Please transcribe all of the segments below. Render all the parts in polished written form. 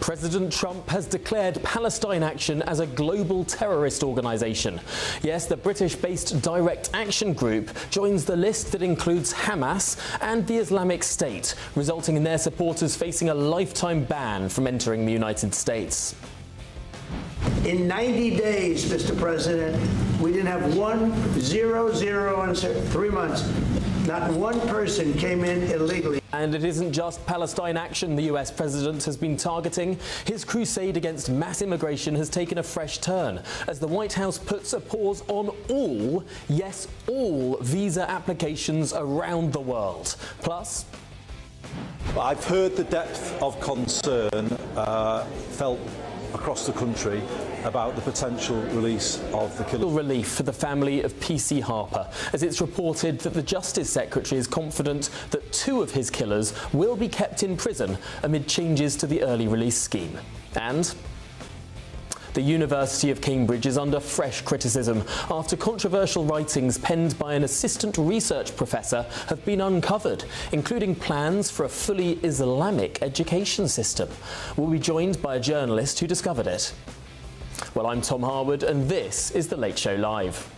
President Trump has declared Palestine Action as a global terrorist organisation. Yes, the British-based Direct Action Group joins the list that includes Hamas and the Islamic State, resulting in their supporters facing a lifetime ban from entering the United States. In 90 days, Mr. President, we didn't have 0 in 3 months. Not one person came in illegally. And it isn't just Palestine Action the US president has been targeting. His crusade against mass immigration has taken a fresh turn as the White House puts a pause on all, yes, all visa applications around the world. Plus, I've heard the depth of concern felt across the country about the potential release of the killer. Relief for the family of PC Harper, as it's reported that the Justice Secretary is confident that 2 of his killers will be kept in prison amid changes to the early release scheme. And the University of Cambridge is under fresh criticism after controversial writings penned by an assistant research professor have been uncovered, including plans for a fully Islamic education system. We'll be joined by a journalist who discovered it. Well, I'm Tom Harwood, and this is The Late Show Live.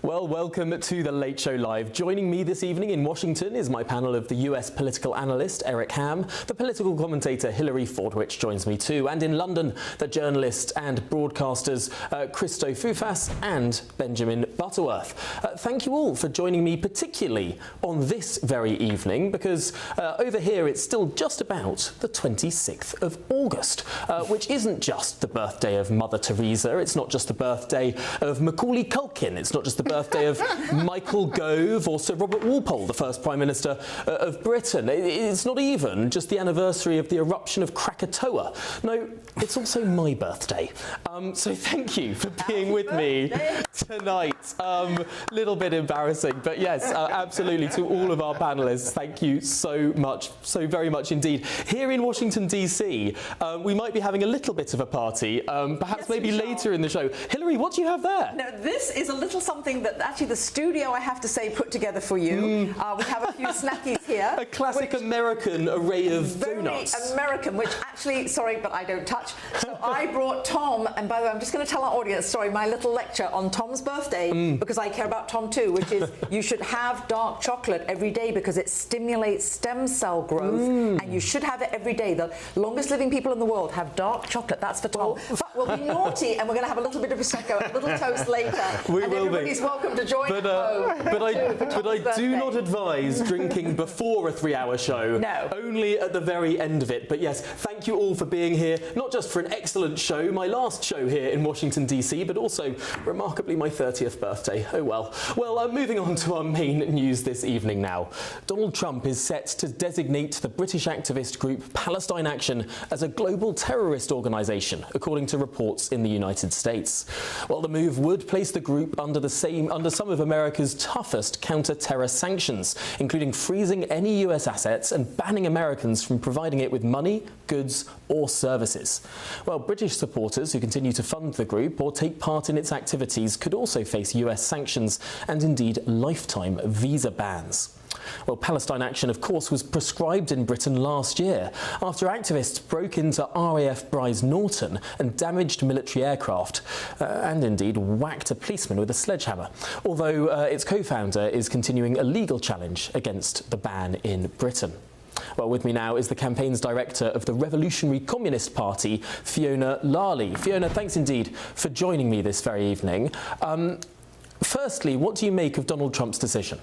Well, welcome to The Late Show Live. Joining me this evening in Washington is my panel of the US political analyst Eric Ham, the political commentator Hilary Fordwich joins me too, and in London, the journalist and broadcasters Christo Fufas and Benjamin Butterworth. Thank you all for joining me, particularly on this very evening, because over here it's still just about the 26th of August, which isn't just the birthday of Mother Teresa, it's not just the birthday of Macaulay Culkin, it's not just the birthday of Michael Gove or Sir Robert Walpole, the first Prime Minister of Britain. It's not even just the anniversary of the eruption of Krakatoa. No, it's also my birthday. So thank you for being with me tonight. Little bit embarrassing, but yes, absolutely, to all of our panellists, thank you so much, so very much indeed. Here in Washington, D.C., we might be having a little bit of a party, perhaps yes, maybe later in the show. Hilary, what do you have there? Now, this is a little something that actually the studio, I have to say, put together for you. We have a few snackies here. A classic American array of donuts. Very American, which actually, sorry, but I don't touch. So I brought Tom, and by the way, I'm just going to tell our audience, sorry, my little lecture on Tom's birthday, because I care about Tom too, which is you should have dark chocolate every day because it stimulates stem cell growth, and you should have it every day. The longest living people in the world have dark chocolate. That's for Tom. But we'll be naughty, and we're going to have a little bit of Prosecco, a little toast later. We and will everybody's be. Welcome to join but I do not advise drinking before a 3-hour show. No. Only at the very end of it. But yes, thank you all for being here, not just for an excellent show, my last show here in Washington, D.C., but also, remarkably, my 30th birthday. Oh well. Well, moving on to our main news this evening now. Donald Trump is set to designate the British activist group Palestine Action as a global terrorist organisation, according to reports in the United States. Well, the move would place the group under some of America's toughest counter-terror sanctions, including freezing any US assets and banning Americans from providing it with money, goods or services. Well, British supporters who continue to fund the group or take part in its activities could also face US sanctions and indeed lifetime visa bans. Well, Palestine Action, of course, was proscribed in Britain last year after activists broke into RAF Bryce Norton and damaged military aircraft and indeed whacked a policeman with a sledgehammer, although its co-founder is continuing a legal challenge against the ban in Britain. Well, with me now is the campaign's director of the Revolutionary Communist Party, Fiona Lally. Fiona, thanks indeed for joining me this very evening. Firstly, what do you make of Donald Trump's decision?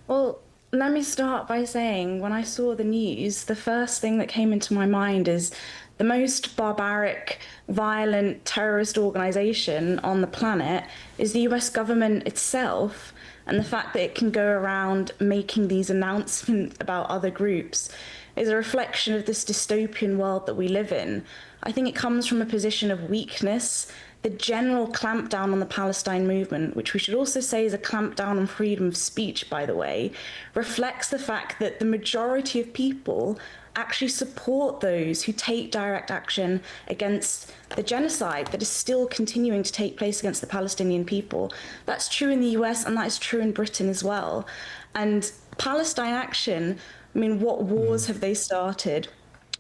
Well, let me start by saying when I saw the news, the first thing that came into my mind is the most barbaric, violent terrorist organisation on the planet is the US government itself, and the fact that it can go around making these announcements about other groups is a reflection of this dystopian world that we live in. I think it comes from a position of weakness. the general clampdown on the Palestine movement, which we should also say is a clampdown on freedom of speech, by the way, reflects the fact that the majority of people actually support those who take direct action against the genocide that is still continuing to take place against the Palestinian people. That's true in the US and that is true in Britain as well. And Palestine Action, I mean, what wars have they started?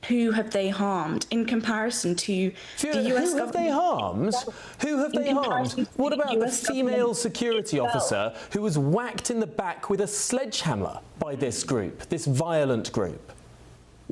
Who have they harmed in comparison to the US government? Who have they harmed? Who have they harmed? What about the female security officer who was whacked in the back with a sledgehammer by this group, this violent group?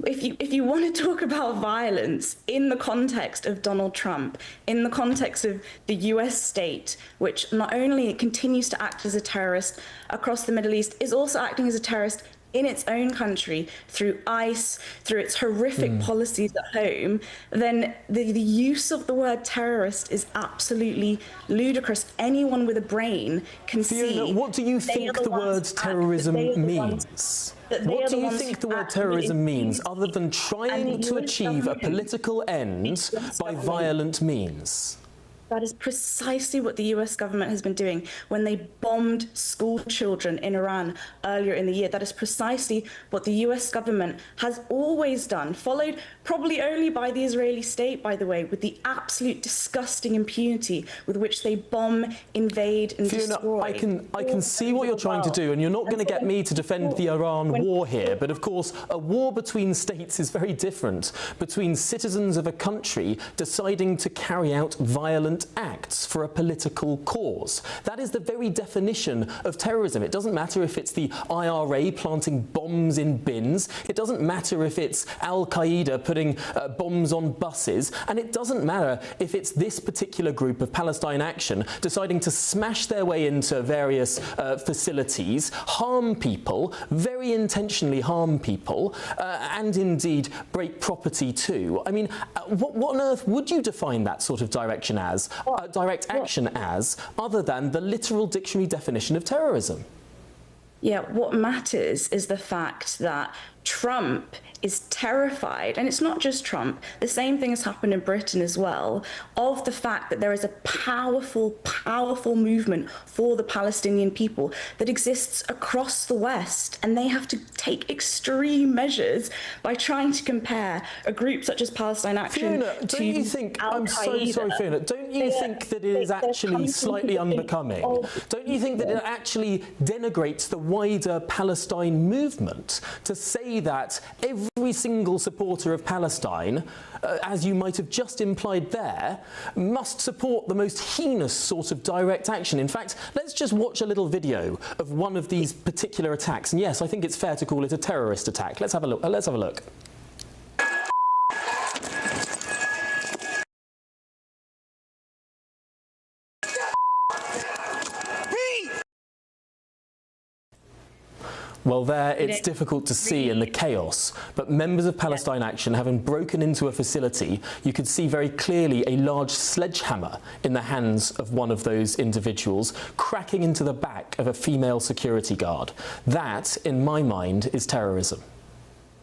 If you want to talk about violence in the context of Donald Trump, in the context of the US state, which not only continues to act as a terrorist across the Middle East, is also acting as a terrorist in its own country through ICE, through its horrific policies at home, then the use of the word terrorist is absolutely ludicrous. Anyone with a brain can see. Fiona, what do you think the word terrorism means? What do you think the word terrorism means, other than trying to achieve a political end by violent means? That is precisely what the US government has been doing when they bombed school children in Iran earlier in the year. That is precisely what the US government has always done, followed probably only by the Israeli state, by the way, with the absolute disgusting impunity with which they bomb, invade and destroy. I can see what you're trying to do, and you're not going to get me to defend the Iran war here, but of course a war between states is very different, between citizens of a country deciding to carry out violent acts for a political cause. That is the very definition of terrorism. It doesn't matter if it's the IRA planting bombs in bins, it doesn't matter if it's Al-Qaeda putting bombs on buses, and it doesn't matter if it's this particular group of Palestine Action deciding to smash their way into various facilities, harm people, very intentionally harm people, and indeed break property too. I mean, what on earth would you define that sort of direct action as, other than the literal dictionary definition of terrorism? Yeah, what matters is the fact that Trump is terrified, and it's not just Trump, the same thing has happened in Britain as well, of the fact that there is a powerful movement for the Palestinian people that exists across the West, and they have to take extreme measures by trying to compare a group such as Palestine Action Fiona, don't to you think, I'm so Al-Qaeda. sorry Fiona, don't you think that it is actually slightly unbecoming? Don't you think that it actually denigrates the wider Palestine movement to say that every single supporter of Palestine, as you might have just implied there, must support the most heinous sort of direct action? In fact, let's just watch a little video of one of these particular attacks. And yes, I think it's fair to call it a terrorist attack. Let's have a look. Let's have a look. Well, there it's difficult to see in the chaos, but members of Palestine Action, having broken into a facility, you could see very clearly a large sledgehammer in the hands of one of those individuals, cracking into the back of a female security guard. That, in my mind, is terrorism.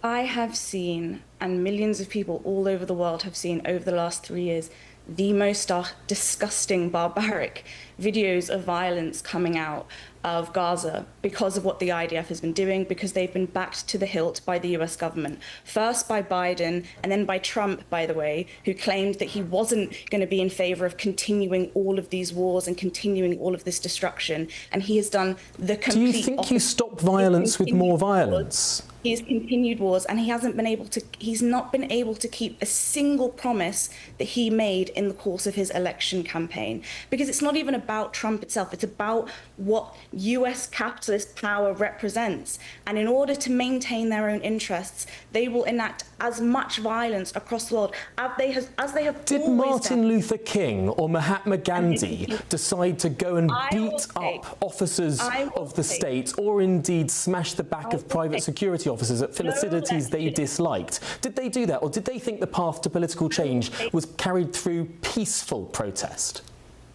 I have seen, and millions of people all over the world have seen over the last 3 years, the most disgusting, barbaric videos of violence coming out of Gaza because of what the IDF has been doing, because they've been backed to the hilt by the US government. First by Biden, and then by Trump, by the way, who claimed that he wasn't going to be in favor of continuing all of these wars and continuing all of this destruction. And he has done the complete Do you think you stop violence with more violence? He's continued wars, and he's not been able to keep a single promise that he made in the course of his election campaign. Because it's not even about Trump itself, it's about what US capitalist power represents. And in order to maintain their own interests, they will enact as much violence across the world as they have Did always Martin done. Luther King or Mahatma Gandhi decide to go and beat up officers of the state, or indeed smash the back of private security officers at facilities they disliked? Did they do that, or did they think the path to political change was carried through peaceful protest?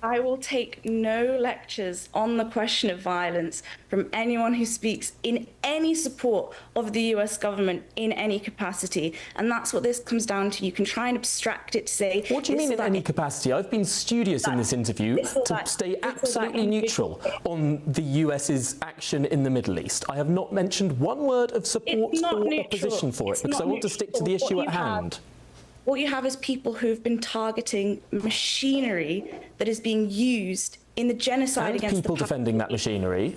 I will take no lectures on the question of violence from anyone who speaks in any support of the US government in any capacity. And that's what this comes down to. You can try and abstract it to say... What do you mean in any capacity? I've been studious in this interview to stay absolutely neutral on the US's action in the Middle East. I have not mentioned one word of support or opposition for it, because I want to stick to the issue at hand. What you have is people who've been targeting machinery that is being used in the genocide against people defending that machinery.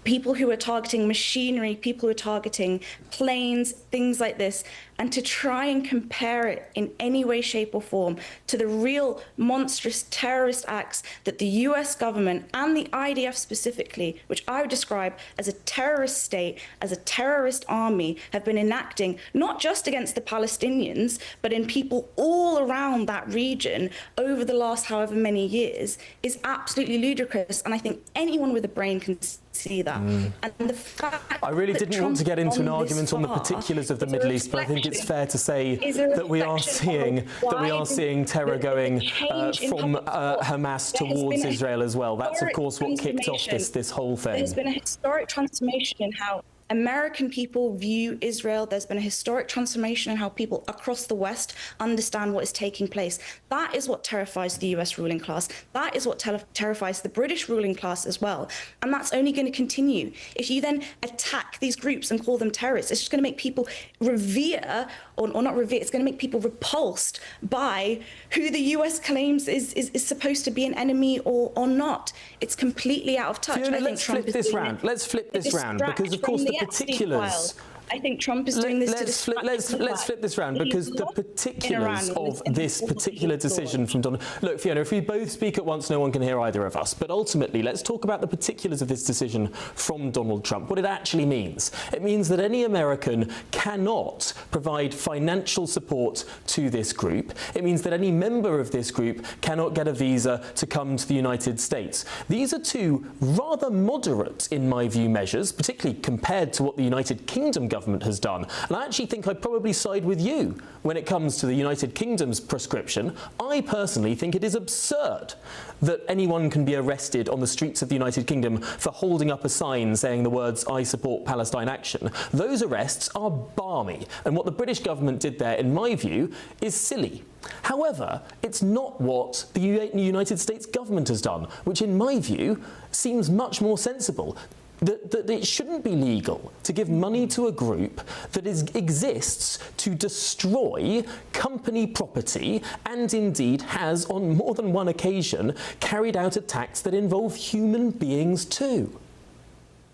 People who are targeting machinery, people who are targeting planes, things like this, and to try and compare it in any way, shape or form to the real monstrous terrorist acts that the US government and the IDF specifically, which I would describe as a terrorist state, as a terrorist army, have been enacting, not just against the Palestinians, but in people all around that region over the last however many years, is absolutely ludicrous. And I think anyone with a brain can see that. And the fact I really didn't want to get into an argument on the particulars of the Middle East, but I think it's fair to say that we are seeing terror going from Hamas towards Israel as well. That's of course what kicked off this whole thing. There's been a historic transformation in how American people view Israel. There's been a historic transformation in how people across the West understand what is taking place. That is what terrifies the US ruling class. That is what terrifies the British ruling class as well. And that's only going to continue. If you then attack these groups and call them terrorists, it's just going to make people revere, or not revere, it's going to make people repulsed by who the US claims is supposed to be an enemy or not. It's completely out of touch. Fiona, let's flip this round. Let's flip this round, because of course the particulars... I think Trump is doing this let's flip this round, because the particulars of this particular decision from Donald... Look, Fiona, if we both speak at once, no one can hear either of us. But ultimately, let's talk about the particulars of this decision from Donald Trump, what it actually means. It means that any American cannot provide financial support to this group. It means that any member of this group cannot get a visa to come to the United States. These are two rather moderate, in my view, measures, particularly compared to what the United Kingdom government has done. And I actually think I'd probably side with you when it comes to the United Kingdom's prescription. I personally think it is absurd that anyone can be arrested on the streets of the United Kingdom for holding up a sign saying the words "I support Palestine action." Those arrests are balmy, and what the British government did there, in my view, is silly. However, it's not what the United States government has done, which in my view seems much more sensible. That it shouldn't be legal to give money to a group that exists to destroy company property and indeed has on more than one occasion carried out attacks that involve human beings too.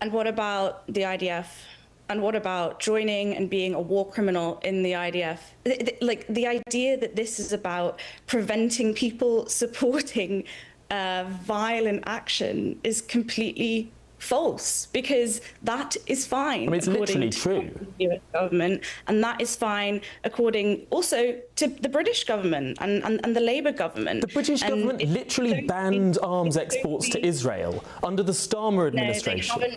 And what about the IDF? And what about joining and being a war criminal in the IDF? Like, the idea that this is about preventing people supporting violent action is completely false, because that is fine. I mean, it's literally true. The US government, and that is fine according also to the British government and the Labour government. The British government literally banned arms exports to Israel under the Starmer administration. No,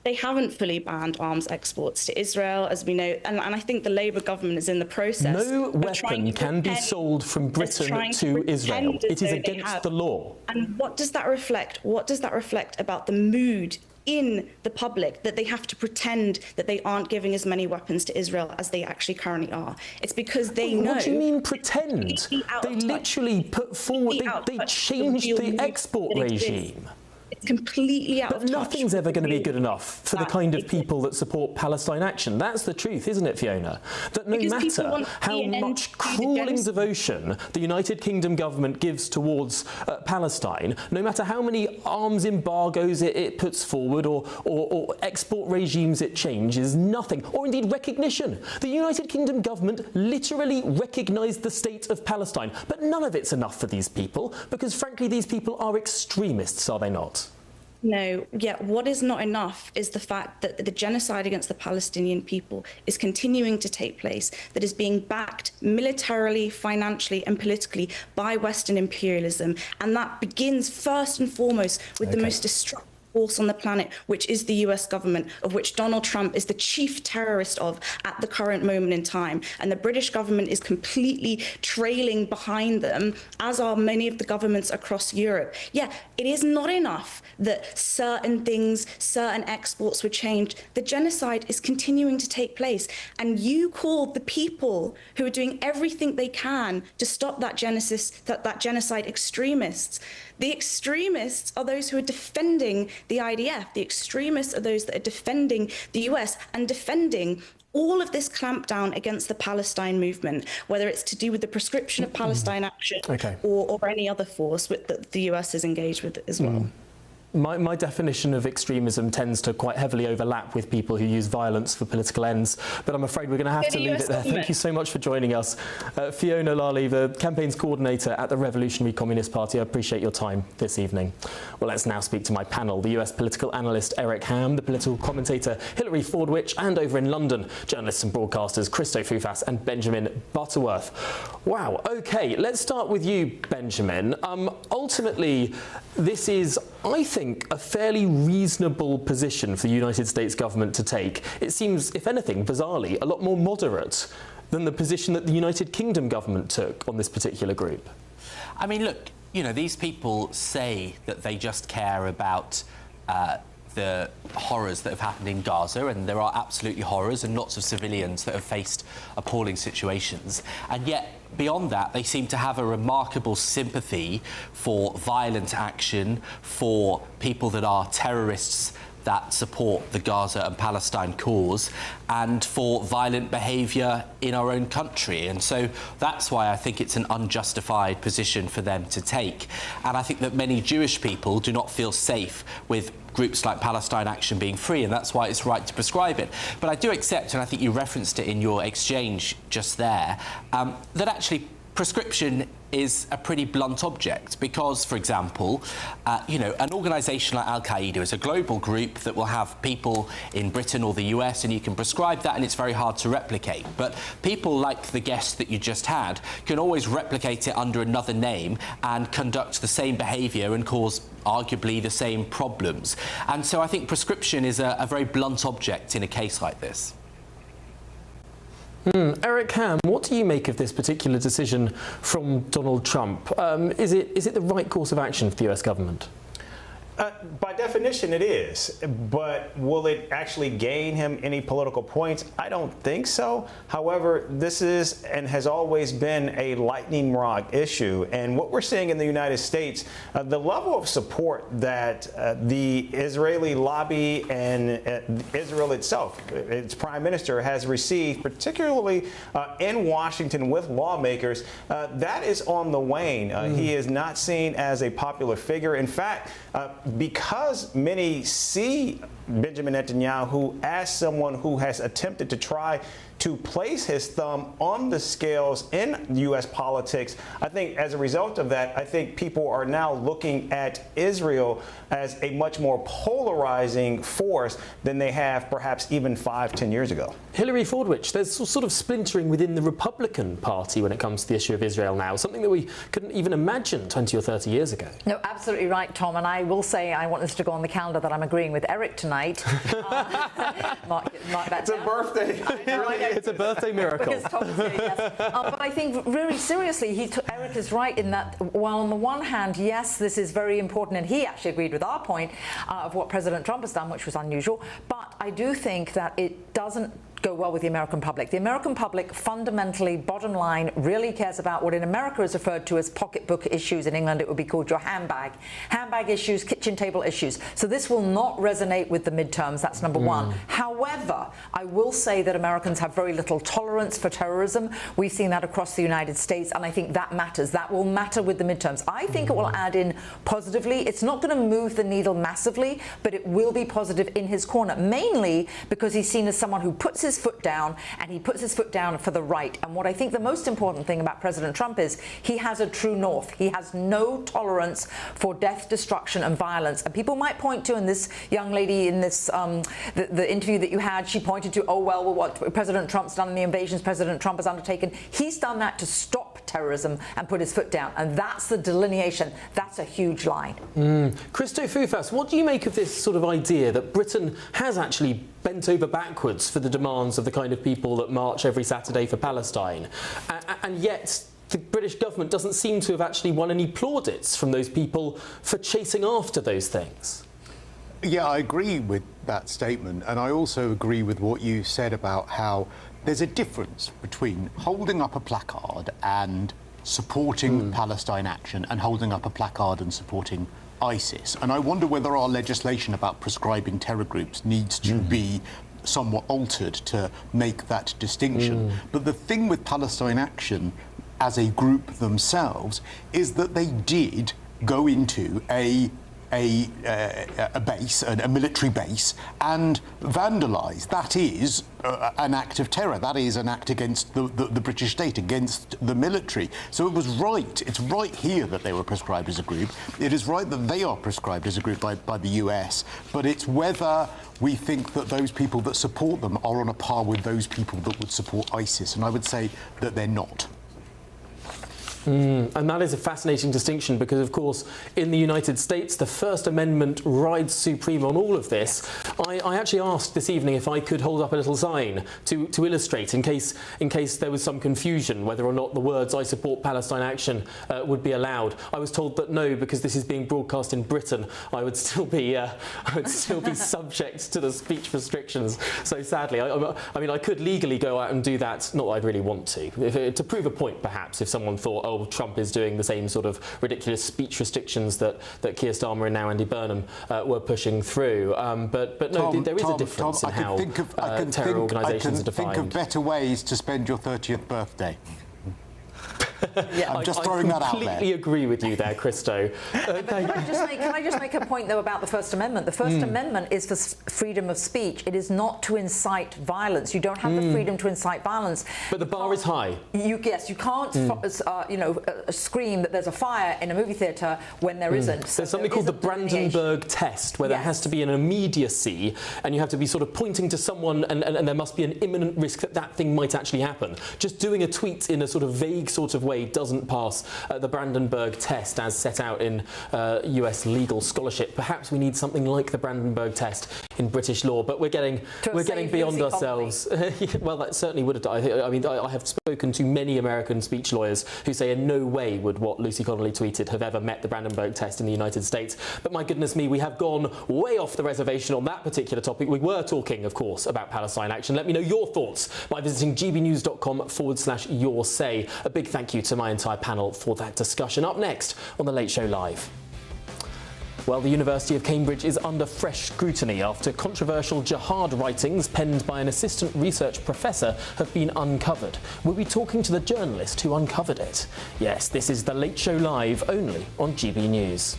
they haven't fully banned arms exports to Israel, as we know, and I think the Labour government is in the process. No weapon can be sold from Britain to Israel. It is against the law. And what does that reflect? What does that reflect about the mood in the public, that they have to pretend that they aren't giving as many weapons to Israel as they actually currently are? It's because they know... What do you mean pretend? They literally put forward... They changed the export regime. It's completely out of touch. But nothing's ever going to be good enough for the kind of people that support Palestine action. That's the truth, isn't it, Fiona? That no matter how much crawling devotion the United Kingdom government gives towards Palestine, no matter how many arms embargoes it puts forward or export regimes it changes, nothing, or indeed recognition. The United Kingdom government literally recognised the state of Palestine, but none of it's enough for these people, because frankly these people are extremists, are they not? No, yet what is not enough is the fact that the genocide against the Palestinian people is continuing to take place, that is being backed militarily, financially and politically by Western imperialism. And that begins first and foremost with the most destructive force on the planet, which is the US government, of which Donald Trump is the chief terrorist of at the current moment in time. And the British government is completely trailing behind them, as are many of the governments across Europe. Yeah, it is not enough that certain things, certain exports were changed. The genocide is continuing to take place. And you call the people who are doing everything they can to stop that genocide extremists. The extremists are those who are defending the IDF. The extremists are those that are defending the US and defending all of this clampdown against the Palestine movement, whether it's to do with the prescription of Palestine action or any other force that the US is engaged with as well. My definition of extremism tends to quite heavily overlap with people who use violence for political ends, but I'm afraid we're going to have to leave it there. Thank you so much for joining us. Fiona Lally, the campaigns coordinator at the Revolutionary Communist Party, I appreciate your time this evening. Well, let's now speak to my panel, the US political analyst Eric Ham, the political commentator Hilary Fordwich, and over in London, journalists and broadcasters Christo Fufas and Benjamin Butterworth. Wow, OK, let's start with you, Benjamin. Ultimately, this is, I think, a fairly reasonable position for the United States government to take. It seems, if anything, bizarrely, a lot more moderate than the position that the United Kingdom government took on this particular group. I mean, look, you know, these people say that they just care about the horrors that have happened in Gaza, and there are absolutely horrors and lots of civilians that have faced appalling situations. And yet, beyond that, they seem to have a remarkable sympathy for violent action, for people that are terrorists that support the Gaza and Palestine cause, and for violent behaviour in our own country. And so that's why I think it's an unjustified position for them to take. And I think that many Jewish people do not feel safe with groups like Palestine Action being free, and that's why it's right to prescribe it. But I do accept, and I think you referenced it in your exchange just there, that actually prescription is a pretty blunt object because, for example, you know, an organisation like Al-Qaeda is a global group that will have people in Britain or the US, and you can prescribe that and it's very hard to replicate. But people like the guest that you just had can always replicate it under another name and conduct the same behaviour and cause arguably the same problems. And so I think prescription is a very blunt object in a case like this. Eric Ham, what do you make of this particular decision from Donald Trump? Is it the right course of action for the US government? By definition, it is. But will it actually gain him any political points? I don't think so. However, this is and has always been a lightning rod issue. And what we're seeing in the United States, the level of support that the Israeli lobby and Israel itself, its prime minister, has received, particularly in Washington with lawmakers, that is on the wane. He is not seen as a popular figure. In fact, because many see Benjamin Netanyahu as someone who has attempted to try to place his thumb on the scales in U.S. politics, I think as a result of that, I think people are now looking at Israel as a much more polarizing force than they have perhaps even 5-10 years ago. Hilary Fordwich, there's sort of splintering within the Republican Party when it comes to the issue of Israel now, something that we couldn't even imagine 20 or 30 years ago. No, absolutely right, Tom. And I will say, I want this to go on the calendar that I'm agreeing with Eric tonight. Mark that It's down. a birthday. I know. It's a birthday miracle. Because Tom's here, yes. But I think, really seriously, Eric is right in that, while on the one hand, yes, this is very important, and he actually agreed with our point of what President Trump has done, which was unusual, but I do think that it doesn't go well with the American public. The American public fundamentally, bottom line, really cares about what in America is referred to as pocketbook issues. In England, it would be called your handbag. Handbag issues, kitchen table issues. So this will not resonate with the midterms. That's number one. However, I will say that Americans have very little tolerance for terrorism. We've seen that across the United States, and I think that matters. That will matter with the midterms. I think it will add in positively. It's not going to move the needle massively, but it will be positive in his corner, mainly because he's seen as someone who puts his foot down, and he puts his foot down for the right. And what I think the most important thing about President Trump is he has a true north. He has no tolerance for death, destruction and violence. And people might point to, and this young lady in this the interview that you had, she pointed to, oh well, what President Trump's done in the invasions President Trump has undertaken, he's done that to stop terrorism and put his foot down. And that's the delineation. That's a huge line. Christo Foufas, what do you make of this sort of idea that Britain has actually bent over backwards for the demands of the kind of people that march every Saturday for Palestine, and yet the British government doesn't seem to have actually won any plaudits from those people for chasing after those things? Yeah, I agree with that statement, and I also agree with what you said about how there's a difference between holding up a placard and supporting Palestine action and holding up a placard and supporting ISIS. And I wonder whether our legislation about prescribing terror groups needs to be somewhat altered to make that distinction. But the thing with Palestine Action as a group themselves is that they did go into a base, a military base, and vandalise. That is an act of terror. That is an act against the British state, against the military. So it was right. It's right here that they were prescribed as a group. It is right that they are prescribed as a group by the US. But it's whether we think that those people that support them are on a par with those people that would support ISIS. And I would say that they're not. And that is a fascinating distinction because, of course, in the United States, the First Amendment rides supreme on all of this. I actually asked this evening if I could hold up a little sign to illustrate, in case there was some confusion whether or not the words "I support Palestine Action" would be allowed. I was told that no, because this is being broadcast in Britain, I would still be subject to the speech restrictions. So sadly, I mean, I could legally go out and do that. Not that I'd really want to prove a point, perhaps, if someone thought, oh, Trump is doing the same sort of ridiculous speech restrictions that Keir Starmer and now Andy Burnham were pushing through. But no, there is a difference in how terror organisations are defined. I can think of better ways to spend your 30th birthday. Yeah. I'm just throwing that out there. I completely agree with you there, Christo. Can I just make a point, though, about the First Amendment? The First Amendment is for freedom of speech. It is not to incite violence. You don't have the freedom to incite violence. But the bar is high. Yes, you can't, scream that there's a fire in a movie theatre when there isn't. So there's something called the Brandenburg test, where there has to be an immediacy, and you have to be sort of pointing to someone, and there must be an imminent risk that thing might actually happen. Just doing a tweet in a sort of vague sort of way doesn't pass the Brandenburg test as set out in US legal scholarship. Perhaps we need something like the Brandenburg test in British law, but we're getting beyond ourselves. Well, that certainly would have done. I have spoken to many American speech lawyers who say in no way would what Lucy Connolly tweeted have ever met the Brandenburg test in the United States. But my goodness me, we have gone way off the reservation on that particular topic. We were talking, of course, about Palestine Action. Let me know your thoughts by visiting gbnews.com/your say. A big thank you to my entire panel for that discussion. Up next on The Late Show Live. Well, the University of Cambridge is under fresh scrutiny after controversial jihad writings penned by an assistant research professor have been uncovered. We'll be talking to the journalist who uncovered it. Yes, this is The Late Show Live, only on GB News.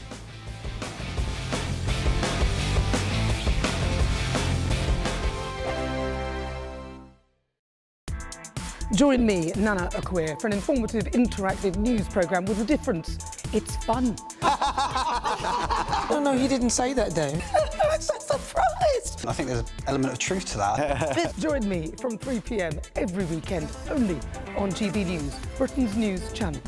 Join me, Nana Akwe, for an informative, interactive news programme with a difference. It's fun. No, he didn't say that, Dave. I'm so surprised. I think there's an element of truth to that. Join me from 3 p.m. every weekend, only on GB News, Britain's news channel.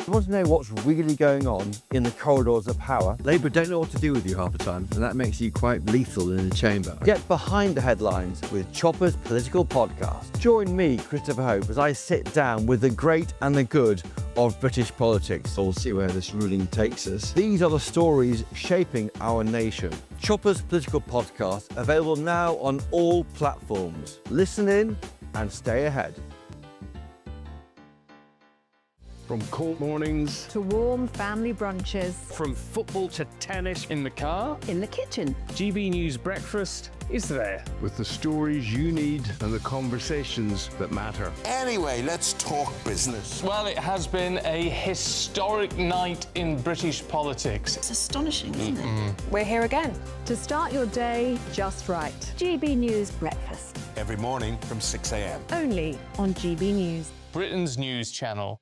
You want to know what's really going on in the corridors of power? Labour don't know what to do with you half the time, and that makes you quite lethal in the chamber. Get behind the headlines with Chopper's Political Podcast. Join me, Christopher Hope, as I sit down with the great and the good of British politics. We'll see where this ruling takes us. These are the stories shaping our nation. Chopper's Political Podcast, available now on all platforms. Listen in and stay ahead. From cold mornings to warm family brunches, from football to tennis in the car, in the kitchen. GB News Breakfast is there with the stories you need and the conversations that matter. Anyway, let's talk business. Well, it has been a historic night in British politics. It's astonishing, isn't it? We're here again to start your day just right. GB News Breakfast. Every morning from 6 a.m. Only on GB News. Britain's news channel.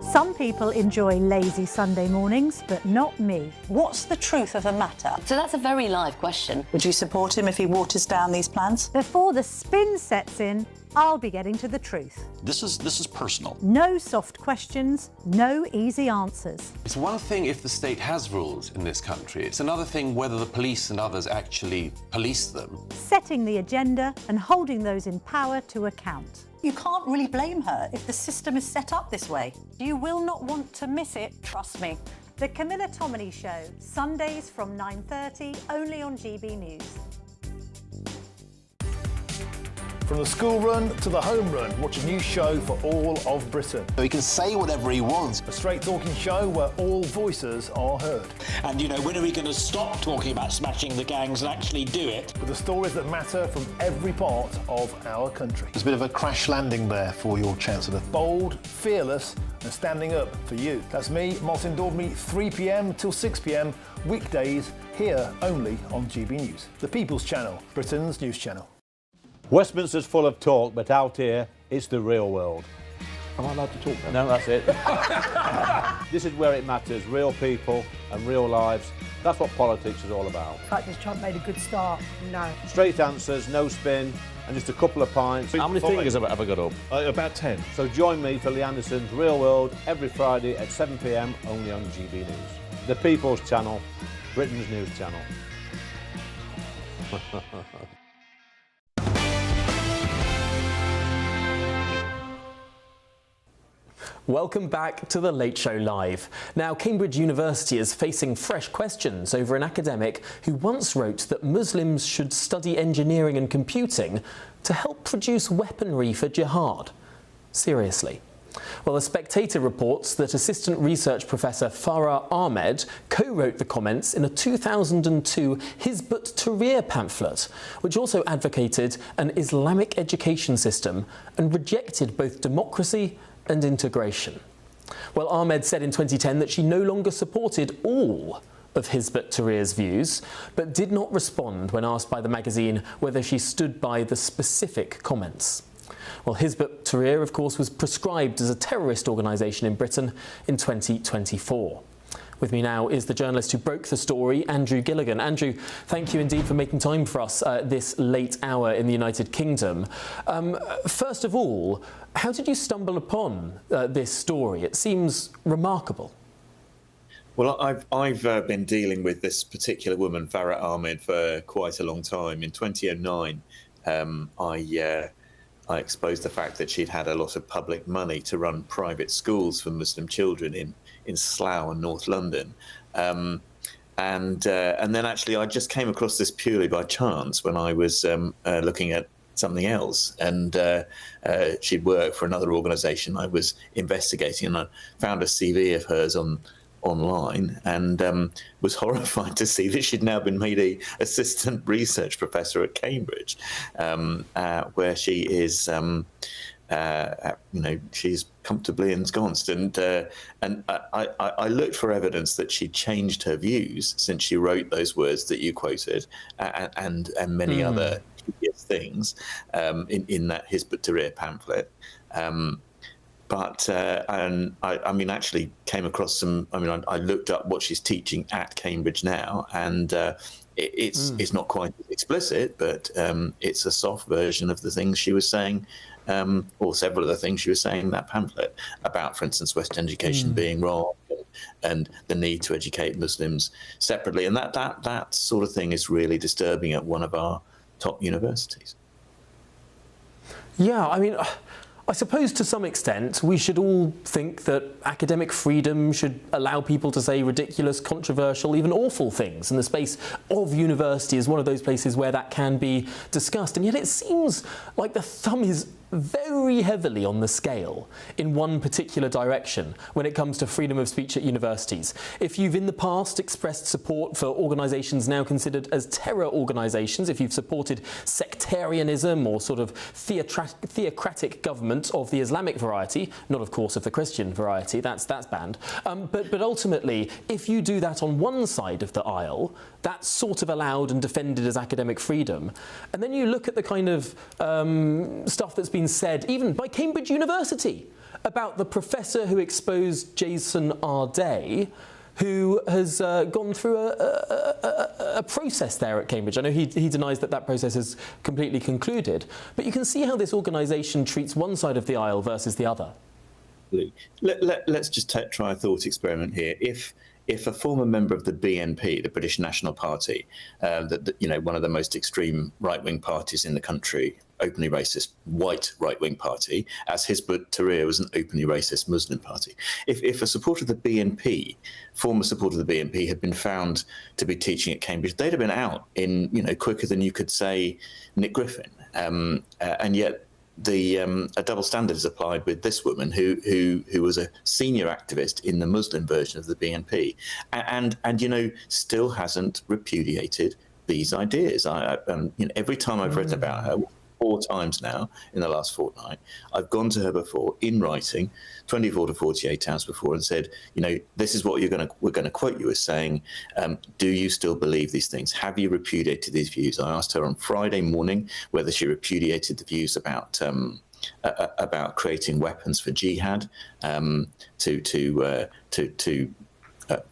Some people enjoy lazy Sunday mornings, but not me. What's the truth of the matter? So that's a very live question. Would you support him if he waters down these plans? Before the spin sets in, I'll be getting to the truth. This is personal. No soft questions, no easy answers. It's one thing if the state has rules in this country. It's another thing whether the police and others actually police them. Setting the agenda and holding those in power to account. You can't really blame her if the system is set up this way. You will not want to miss it, trust me. The Camilla Tominey Show, Sundays from 9:30, only on GB News. From the school run to the home run, watch a new show for all of Britain. He can say whatever he wants. A straight talking show where all voices are heard. And, you know, when are we going to stop talking about smashing the gangs and actually do it? With the stories that matter from every part of our country. There's a bit of a crash landing there for your Chancellor. Bold, fearless and standing up for you. That's me, Martin Daubney, 3 p.m. till 6 p.m, weekdays, here only on GB News. The People's Channel, Britain's news channel. Westminster's full of talk, but out here, it's the real world. Am I allowed to talk then? No, that's it. This is where it matters, real people and real lives. That's what politics is all about. The fact is Trump made a good start. No. Straight answers, no spin, and just a couple of pints. How many fingers have I got up? About 10. So join me for Lee Anderson's Real World every Friday at 7 p.m, only on GB News. The People's Channel, Britain's news channel. Welcome back to The Late Show Live. Now, Cambridge University is facing fresh questions over an academic who once wrote that Muslims should study engineering and computing to help produce weaponry for jihad. Seriously. Well, The Spectator reports that Assistant Research Professor Farah Ahmed co-wrote the comments in a 2002 Hizb ut-Tahrir pamphlet, which also advocated an Islamic education system and rejected both democracy and integration. Well, Ahmed said in 2010 that she no longer supported all of Hizb ut-Tahrir's views, but did not respond when asked by the magazine whether she stood by the specific comments. Well, Hizb ut-Tahrir, of course, was proscribed as a terrorist organisation in Britain in 2024. With me now is the journalist who broke the story, Andrew Gilligan. Andrew, thank you indeed for making time for us this late hour in the United Kingdom. First of all, how did you stumble upon this story? It seems remarkable. Well, I've been dealing with this particular woman, Farah Ahmed, for quite a long time. In 2009, I exposed the fact that she'd had a lot of public money to run private schools for Muslim children in Slough and North London. And then actually I just came across this purely by chance when I was looking at something else, and she'd worked for another organisation I was investigating, and I found a CV of hers online and was horrified to see that she'd now been made a assistant research professor at Cambridge, where she is she's comfortably ensconced, and I looked for evidence that she changed her views since she wrote those words that you quoted, and many other hideous things in that Hizb ut-Tahrir pamphlet. But actually came across some. I looked up what she's teaching at Cambridge now, and it's not quite explicit, but it's a soft version of the things she was saying. Or several of the things she was saying in that pamphlet about, for instance, Western education being wrong and the need to educate Muslims separately. And that sort of thing is really disturbing at one of our top universities. Yeah, I suppose to some extent we should all think that academic freedom should allow people to say ridiculous, controversial, even awful things, and the space of university is one of those places where that can be discussed. And yet it seems like the thumb is very heavily on the scale in one particular direction when it comes to freedom of speech at universities. If you've in the past expressed support for organisations now considered as terror organisations, if you've supported sectarianism or sort of theocratic government of the Islamic variety, not of course of the Christian variety, that's banned, but ultimately if you do that on one side of the aisle, that's sort of allowed and defended as academic freedom. And then you look at the kind of stuff that's been said, even by Cambridge University, about the professor who exposed Jason Arday. who has gone through a process there at Cambridge. I know he denies that process is completely concluded, but you can see how this organisation treats one side of the aisle versus the other. Let's just try a thought experiment here. If a former member of the BNP, the British National Party, one of the most extreme right-wing parties in the country, openly racist white right-wing party, as Hizb ut-Tahrir was an openly racist Muslim party. If a supporter of the BNP, former supporter of the BNP, had been found to be teaching at Cambridge, they'd have been out in quicker than you could say Nick Griffin, and yet. A double standard is applied with this woman who was a senior activist in the Muslim version of the BNP, and still hasn't repudiated these ideas. Every time I've written about her, 4 times now in the last fortnight, I've gone to her before in writing, 24 to 48 hours before, and said, this is what we're going to quote you as saying. Do you still believe these things? Have you repudiated these views? I asked her on Friday morning whether she repudiated the views about creating weapons for jihad,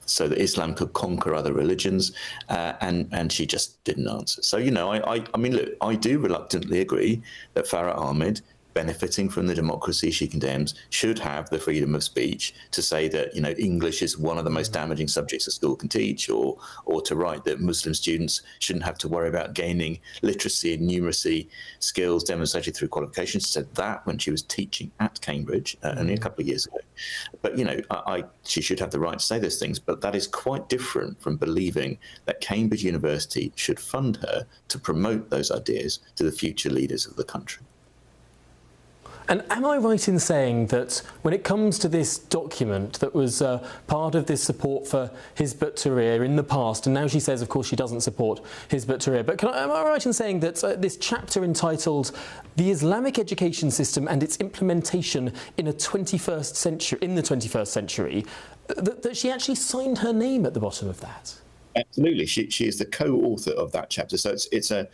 so that Islam could conquer other religions, and she just didn't answer. So, I mean, look, I do reluctantly agree that Farah Ahmed, benefiting from the democracy she condemns, should have the freedom of speech to say that, English is one of the most damaging subjects a school can teach, or to write that Muslim students shouldn't have to worry about gaining literacy and numeracy skills demonstrated through qualifications. She said that when she was teaching at Cambridge only a couple of years ago. But, she should have the right to say those things, but that is quite different from believing that Cambridge University should fund her to promote those ideas to the future leaders of the country. And am I right in saying that when it comes to this document that was part of this support for Hizb ut-Tahrir in the past, and now she says, of course, she doesn't support Hizb ut-Tahrir, but am I right in saying that this chapter entitled "The Islamic Education System and Its Implementation in the 21st Century," that she actually signed her name at the bottom of that? Absolutely, she is the co-author of that chapter. So it's a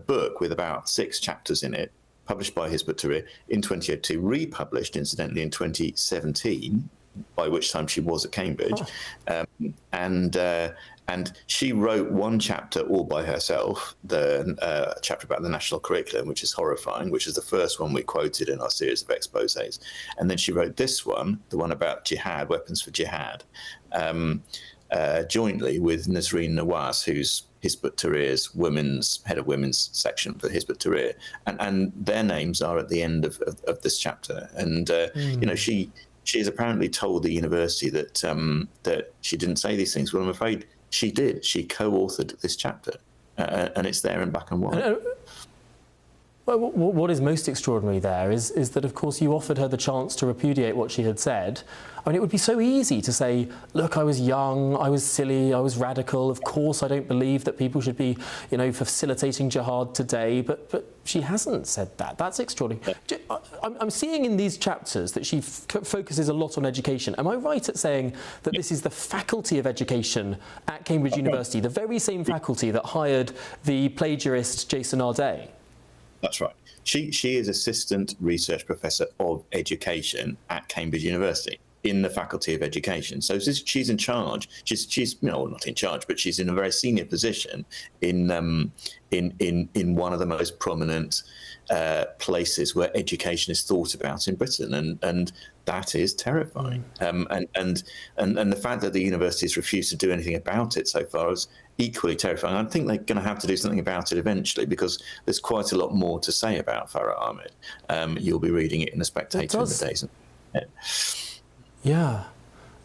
book with about 6 chapters in it, published by Hizb ut-Tahrir in 2002, republished, incidentally, in 2017, by which time she was at Cambridge. And she wrote one chapter all by herself, the chapter about the national curriculum, which is horrifying, which is the first one we quoted in our series of exposés. And then she wrote this one, the one about jihad, weapons for jihad, jointly with Nasreen Nawaz, who's Hizb ut-Tahrir's head of women's section for Hizb ut-Tahrir, and their names are at the end of this chapter. And she has apparently told the university that she didn't say these things. Well, I'm afraid she did. She co-authored this chapter, and it's there in black and white. Well, what is most extraordinary there is that, of course, you offered her the chance to repudiate what she had said. I mean, it would be so easy to say, look, I was young, I was silly, I was radical. Of course, I don't believe that people should be, facilitating jihad today. But she hasn't said that. That's extraordinary. I'm seeing in these chapters that she focuses a lot on education. Am I right at saying that this is the Faculty of Education at Cambridge University, the very same faculty that hired the plagiarist Jason Arday? That's right. She is Assistant Research Professor of Education at Cambridge University in the Faculty of Education. So she's in charge. She's not in charge, but she's in a very senior position in one of the most prominent places where education is thought about in Britain, and that is terrifying. And the fact that the universities refuse to do anything about it so far is equally terrifying. I think they're going to have to do something about it eventually, because there's quite a lot more to say about Farah Ahmed. You'll be reading it in The Spectator in the days ahead. Yeah.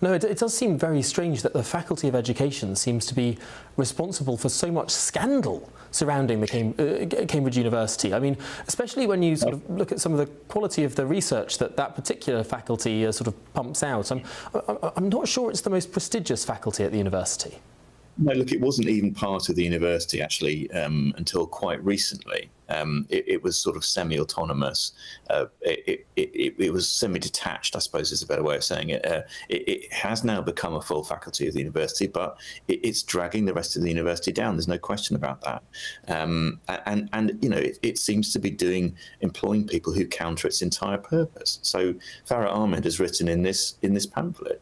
No, it does seem very strange that the Faculty of Education seems to be responsible for so much scandal surrounding the Cambridge University. I mean, especially when you sort of look at some of the quality of the research that particular faculty sort of pumps out. I'm not sure it's the most prestigious faculty at the university. No, look, it wasn't even part of the university, actually, until quite recently. It was sort of semi-autonomous. It was semi-detached, I suppose is a better way of saying it. It has now become a full faculty of the university, but it's dragging the rest of the university down. There's no question about that. And you know, it seems to be employing people who counter its entire purpose. So Farah Ahmed has written in this pamphlet,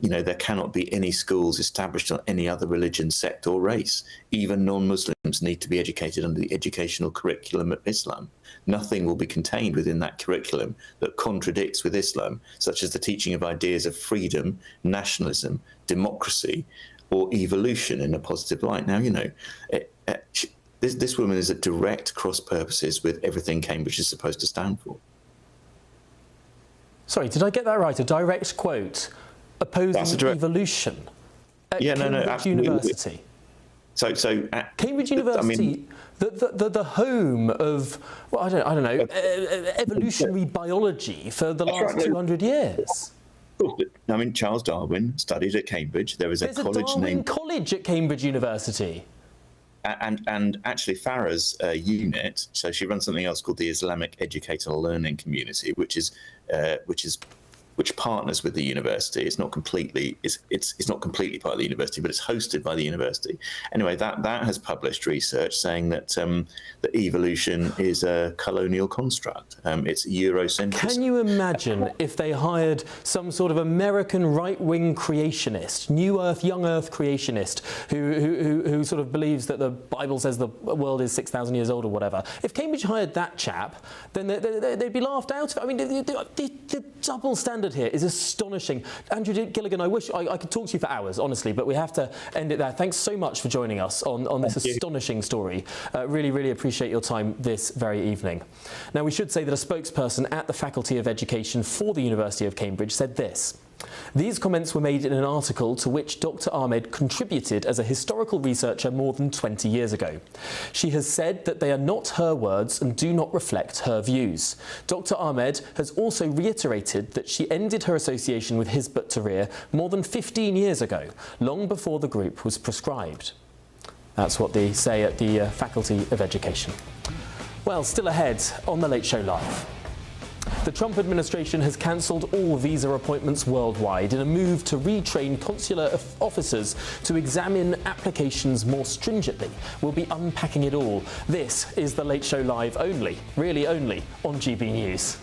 you know, there cannot be any schools established on any other religion, sect or race. Even non-Muslims need to be educated under the educational curriculum of Islam. Nothing will be contained within that curriculum that contradicts with Islam, such as the teaching of ideas of freedom, nationalism, democracy, or evolution in a positive light. Now, you know, this woman is at direct cross purposes with everything Cambridge is supposed to stand for. Sorry, did I get that right? A direct quote opposing evolution at Cambridge University. So Cambridge University, the home of, well, I don't know, evolutionary biology for the last 200 years. I mean, Charles Darwin studied at Cambridge. There's a Darwin College at Cambridge University. And actually, Farah's unit, so she runs something else called the Islamic Educational Learning Community, which partners with the university. It's not completely it's not completely part of the university, but it's hosted by the university. Anyway, that has published research saying that that evolution is a colonial construct. It's Eurocentric. Can you imagine if they hired some sort of American right-wing creationist, New Earth, Young Earth creationist, who sort of believes that the Bible says the world is 6,000 years old or whatever? If Cambridge hired that chap, then they'd be laughed out of it. I mean, the double standard here is astonishing. Andrew Gilligan, I wish I could talk to you for hours, honestly, but we have to end it there. Thanks so much for joining us on this astonishing story. Really, really appreciate your time this very evening. Now, we should say that a spokesperson at the Faculty of Education for the University of Cambridge said this: "These comments were made in an article to which Dr. Ahmed contributed as a historical researcher more than 20 years ago. She has said that they are not her words and do not reflect her views. Dr. Ahmed has also reiterated that she ended her association with Hizb ut-Tahrir more than 15 years ago, long before the group was proscribed." That's what they say at the Faculty of Education. Well, still ahead on The Late Show Live. The Trump administration has cancelled all visa appointments worldwide in a move to retrain consular officers to examine applications more stringently. We'll be unpacking it all. This is The Late Show Live only, really only, on GB News.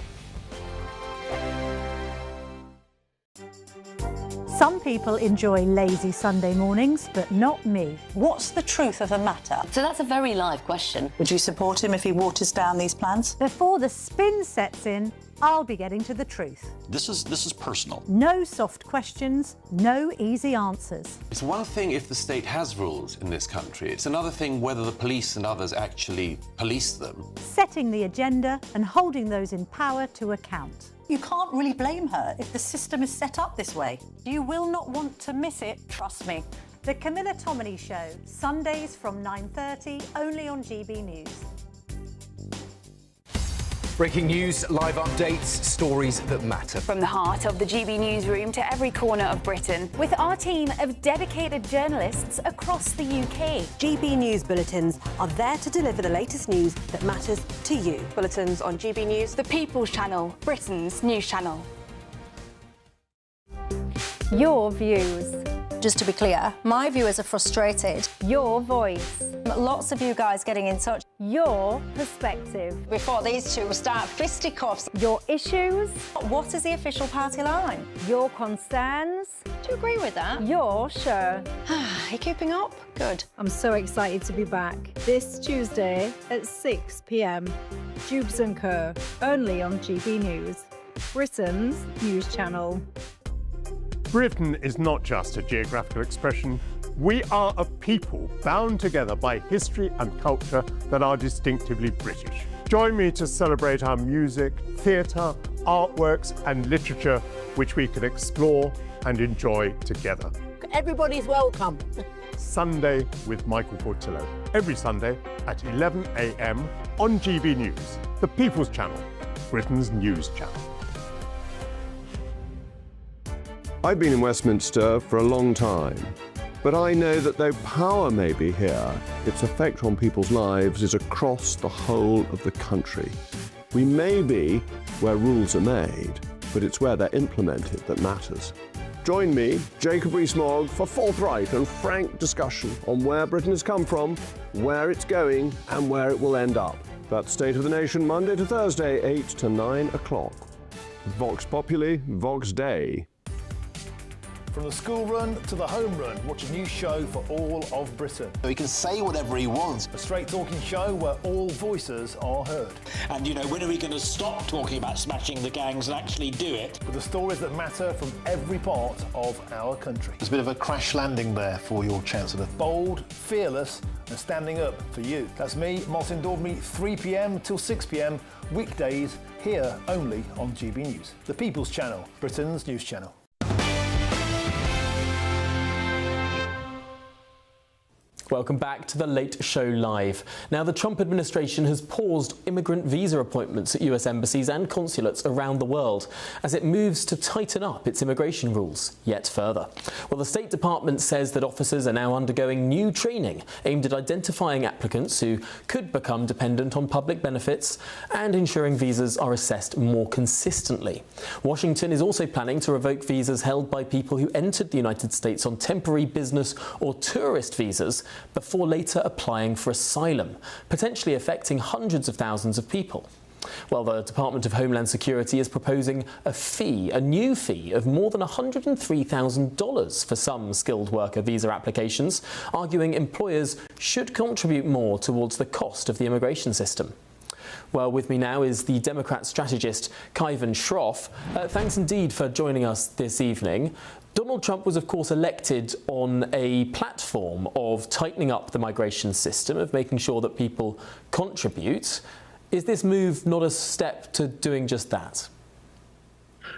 Some people enjoy lazy Sunday mornings, but not me. What's the truth of the matter? So that's a very live question. Would you support him if he waters down these plans? Before the spin sets in, I'll be getting to the truth. This is personal. No soft questions, no easy answers. It's one thing if the state has rules in this country. It's another thing whether the police and others actually police them. Setting the agenda and holding those in power to account. You can't really blame her if the system is set up this way. You will not want to miss it, trust me. The Camilla Tominey Show, Sundays from 9:30, only on GB News. Breaking news, live updates, stories that matter. From the heart of the GB newsroom to every corner of Britain, with our team of dedicated journalists across the UK. GB News bulletins are there to deliver the latest news that matters to you. Bulletins on GB News, the People's Channel, Britain's news channel. Your views. Just to be clear, my viewers are frustrated. Your voice. Lots of you guys getting in touch. Your perspective. Before these two will start fisticuffs. Your issues. What is the official party line? Your concerns. Do you agree with that? Your show. Are you keeping up? Good. I'm so excited to be back this Tuesday at 6 p.m. Jubes & Co. Only on GB News, Britain's news channel. Britain is not just a geographical expression. We are a people bound together by history and culture that are distinctively British. Join me to celebrate our music, theatre, artworks and literature, which we can explore and enjoy together. Everybody's welcome. Sunday with Michael Portillo. Every Sunday at 11 a.m. on GB News, the People's Channel, Britain's news channel. I've been in Westminster for a long time, But I know that though power may be here, its effect on people's lives is across the whole of the country. We may be where rules are made, but it's where they're implemented that matters. Join me, Jacob Rees-Mogg, for forthright and frank discussion on where Britain has come from, where it's going, and where it will end up. That's State of the Nation, Monday to Thursday, 8 to 9 o'clock. Vox Populi, Vox Dei. From the school run to the home run, watch a new show for all of Britain. He can say whatever he wants. A straight talking show where all voices are heard. And, you know, when are we going to stop talking about smashing the gangs and actually do it? With the stories that matter from every part of our country. There's a bit of a crash landing there for your Chancellor. Bold, fearless and standing up for you. That's me, Martin Daubney, 3 p.m. till 6 p.m. weekdays here only on GB News. The People's Channel, Britain's news channel. Welcome back to the Late Show Live. Now, the Trump administration has paused immigrant visa appointments at US embassies and consulates around the world as it moves to tighten up its immigration rules yet further. Well, the State Department says that officers are now undergoing new training aimed at identifying applicants who could become dependent on public benefits and ensuring visas are assessed more consistently. Washington is also planning to revoke visas held by people who entered the United States on temporary business or tourist visas before later applying for asylum, potentially affecting hundreds of thousands of people. Well, the Department of Homeland Security is proposing a new fee of more than $103,000 for some skilled worker visa applications, arguing employers should contribute more towards the cost of the immigration system. Well, with me now is the Democrat strategist Kaivan Shroff. Thanks indeed for joining us this evening. Donald Trump was, of course, elected on a platform of tightening up the migration system, of making sure that people contribute. Is this move not a step to doing just that?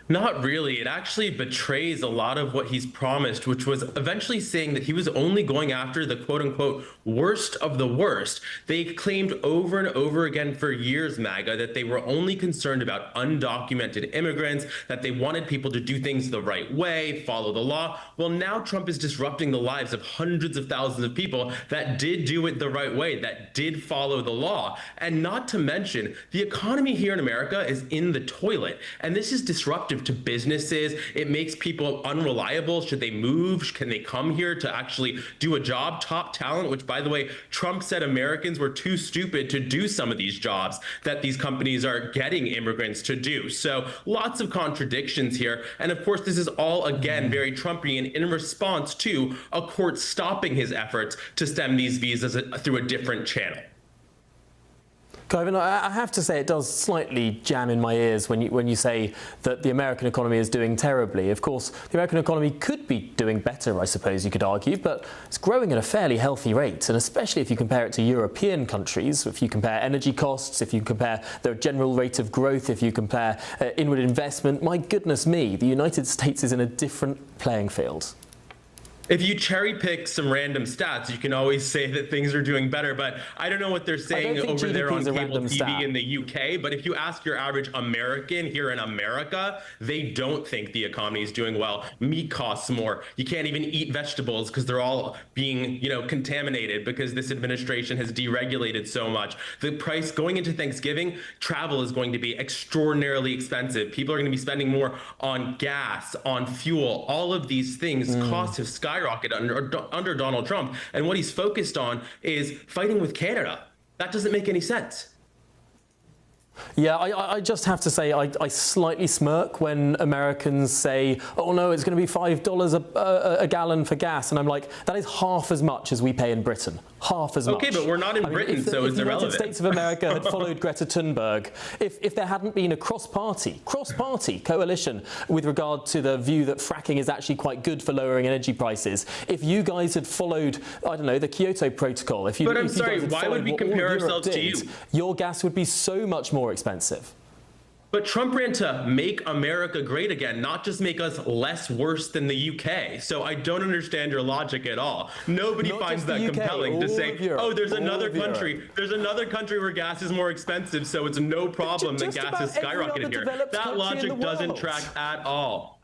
Not really. It actually betrays a lot of what he's promised, which was eventually saying that he was only going after the quote-unquote worst of the worst. They claimed over and over again for years, MAGA, that they were only concerned about undocumented immigrants, that they wanted people to do things the right way, follow the law. Well, now Trump is disrupting the lives of hundreds of thousands of people that did do it the right way, that did follow the law. And not to mention, the economy here in America is in the toilet, and this is disruptive to businesses. It makes people unreliable. Should they move? Can they come here to actually do a job? Top talent, which, by the way, Trump said Americans were too stupid to do some of these jobs that these companies are getting immigrants to do. So lots of contradictions here. And of course, this is all, again, very Trumpian in response to a court stopping his efforts to stem these visas through a different channel. Kaivan, I have to say it does slightly jam in my ears when you say that the American economy is doing terribly. Of course, the American economy could be doing better, I suppose you could argue, but it's growing at a fairly healthy rate, and especially if you compare it to European countries, if you compare energy costs, if you compare the general rate of growth, if you compare inward investment, my goodness me, the United States is in a different playing field. If you cherry pick some random stats, you can always say that things are doing better, but I don't know what they're saying over there on cable TV in the UK, but if you ask your average American here in America, they don't think the economy is doing well. Meat costs more. You can't even eat vegetables because they're all being, contaminated because this administration has deregulated so much. The price going into Thanksgiving, travel is going to be extraordinarily expensive. People are going to be spending more on gas, on fuel. All of these things, costs have skyrocketed under Donald Trump, and what he's focused on is fighting with Canada. That doesn't make any sense. Yeah, I just have to say I slightly smirk when Americans say, oh no, it's going to be $5 a gallon for gas. And I'm like, that is half as much as we pay in Britain. Half as much. Okay, but we're not in Britain, so it's irrelevant. If the United States of America had followed Greta Thunberg, if there hadn't been a cross-party coalition with regard to the view that fracking is actually quite good for lowering energy prices, if you guys had followed, I don't know, the Kyoto Protocol, if you But I'm sorry, why would we compare ourselves to you? Your gas would be so much more expensive. But Trump ran to make America great again, not just make us less worse than the UK. So I don't understand your logic at all. Nobody finds that compelling to say, oh, there's another country where gas is more expensive, so it's no problem that gas is skyrocketing here. That logic doesn't track at all.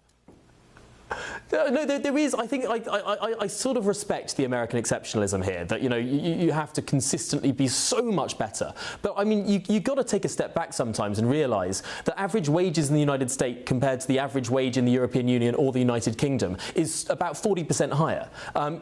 No, there is. I think I sort of respect the American exceptionalism here. That you have to consistently be so much better. But I mean, you got to take a step back sometimes and realise that average wages in the United States compared to the average wage in the European Union or the United Kingdom is about 40% higher,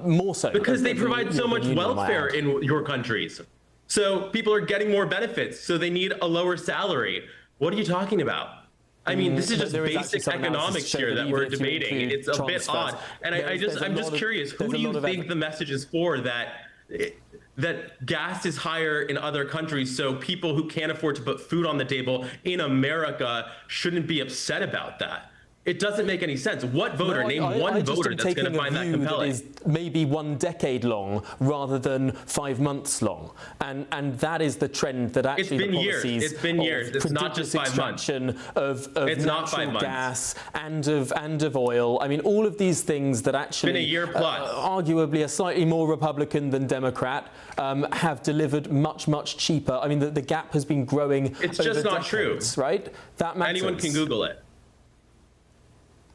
more so. Because they provide so much welfare in your countries. So people are getting more benefits. So they need a lower salary. What are you talking about? I mean, this is just basic economics here that we're debating. It's a bit odd. And I'm just curious, who do you think the message is for that gas is higher in other countries, so people who can't afford to put food on the table in America shouldn't be upset about that? It doesn't make any sense. What voter, name one voter that's going to find that compelling? That is maybe 1 decade long rather than 5 months long. And that is the trend that actually the policies It's been years. It's not just 5 months. Of natural gas and of oil. I mean, all of these things that actually, been a year plus, arguably are slightly more Republican than Democrat, have delivered much cheaper. I mean, the gap has been growing. It's just not true, right? That matters. Anyone can Google it.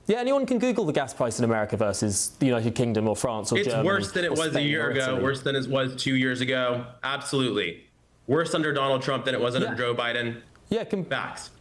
Yeah, anyone can Google the gas price in America versus the United Kingdom or France or Germany. It's worse than it was a year ago, worse than it was 2 years ago. Absolutely. Worse under Donald Trump than it was under Joe Biden. Yeah,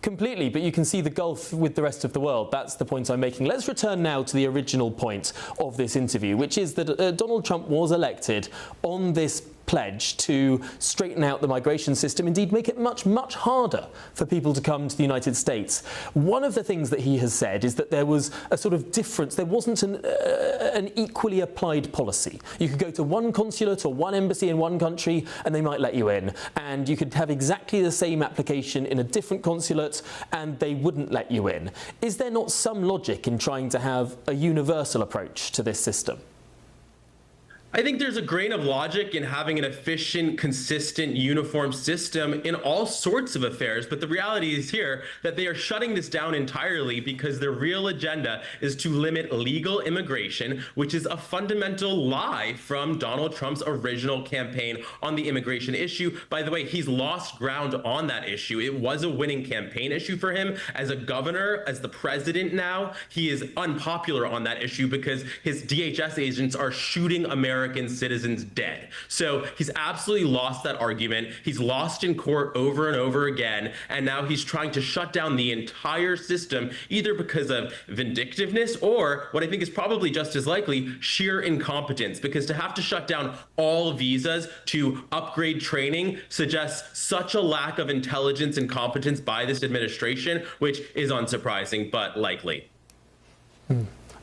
completely, but you can see the gulf with the rest of the world. That's the point I'm making. Let's return now to the original point of this interview, which is that Donald Trump was elected on this pledge to straighten out the migration system, indeed make it much harder for people to come to the United States. One of the things that he has said is that there was a sort of difference. There wasn't an equally applied policy. You could go to one consulate or one embassy in one country and they might let you in, and you could have exactly the same application in a different consulate and they wouldn't let you in. Is there not some logic in trying to have a universal approach to this system? I think there's a grain of logic in having an efficient, consistent, uniform system in all sorts of affairs. But the reality is here that they are shutting this down entirely because their real agenda is to limit legal immigration, which is a fundamental lie from Donald Trump's original campaign on the immigration issue. By the way, he's lost ground on that issue. It was a winning campaign issue for him. As a governor, as the president now, he is unpopular on that issue because his DHS agents are shooting American citizens dead. So he's absolutely lost that argument. He's lost in court over and over again. And now he's trying to shut down the entire system, either because of vindictiveness or what I think is probably just as likely, sheer incompetence. Because to have to shut down all visas to upgrade training suggests such a lack of intelligence and competence by this administration, which is unsurprising, but likely.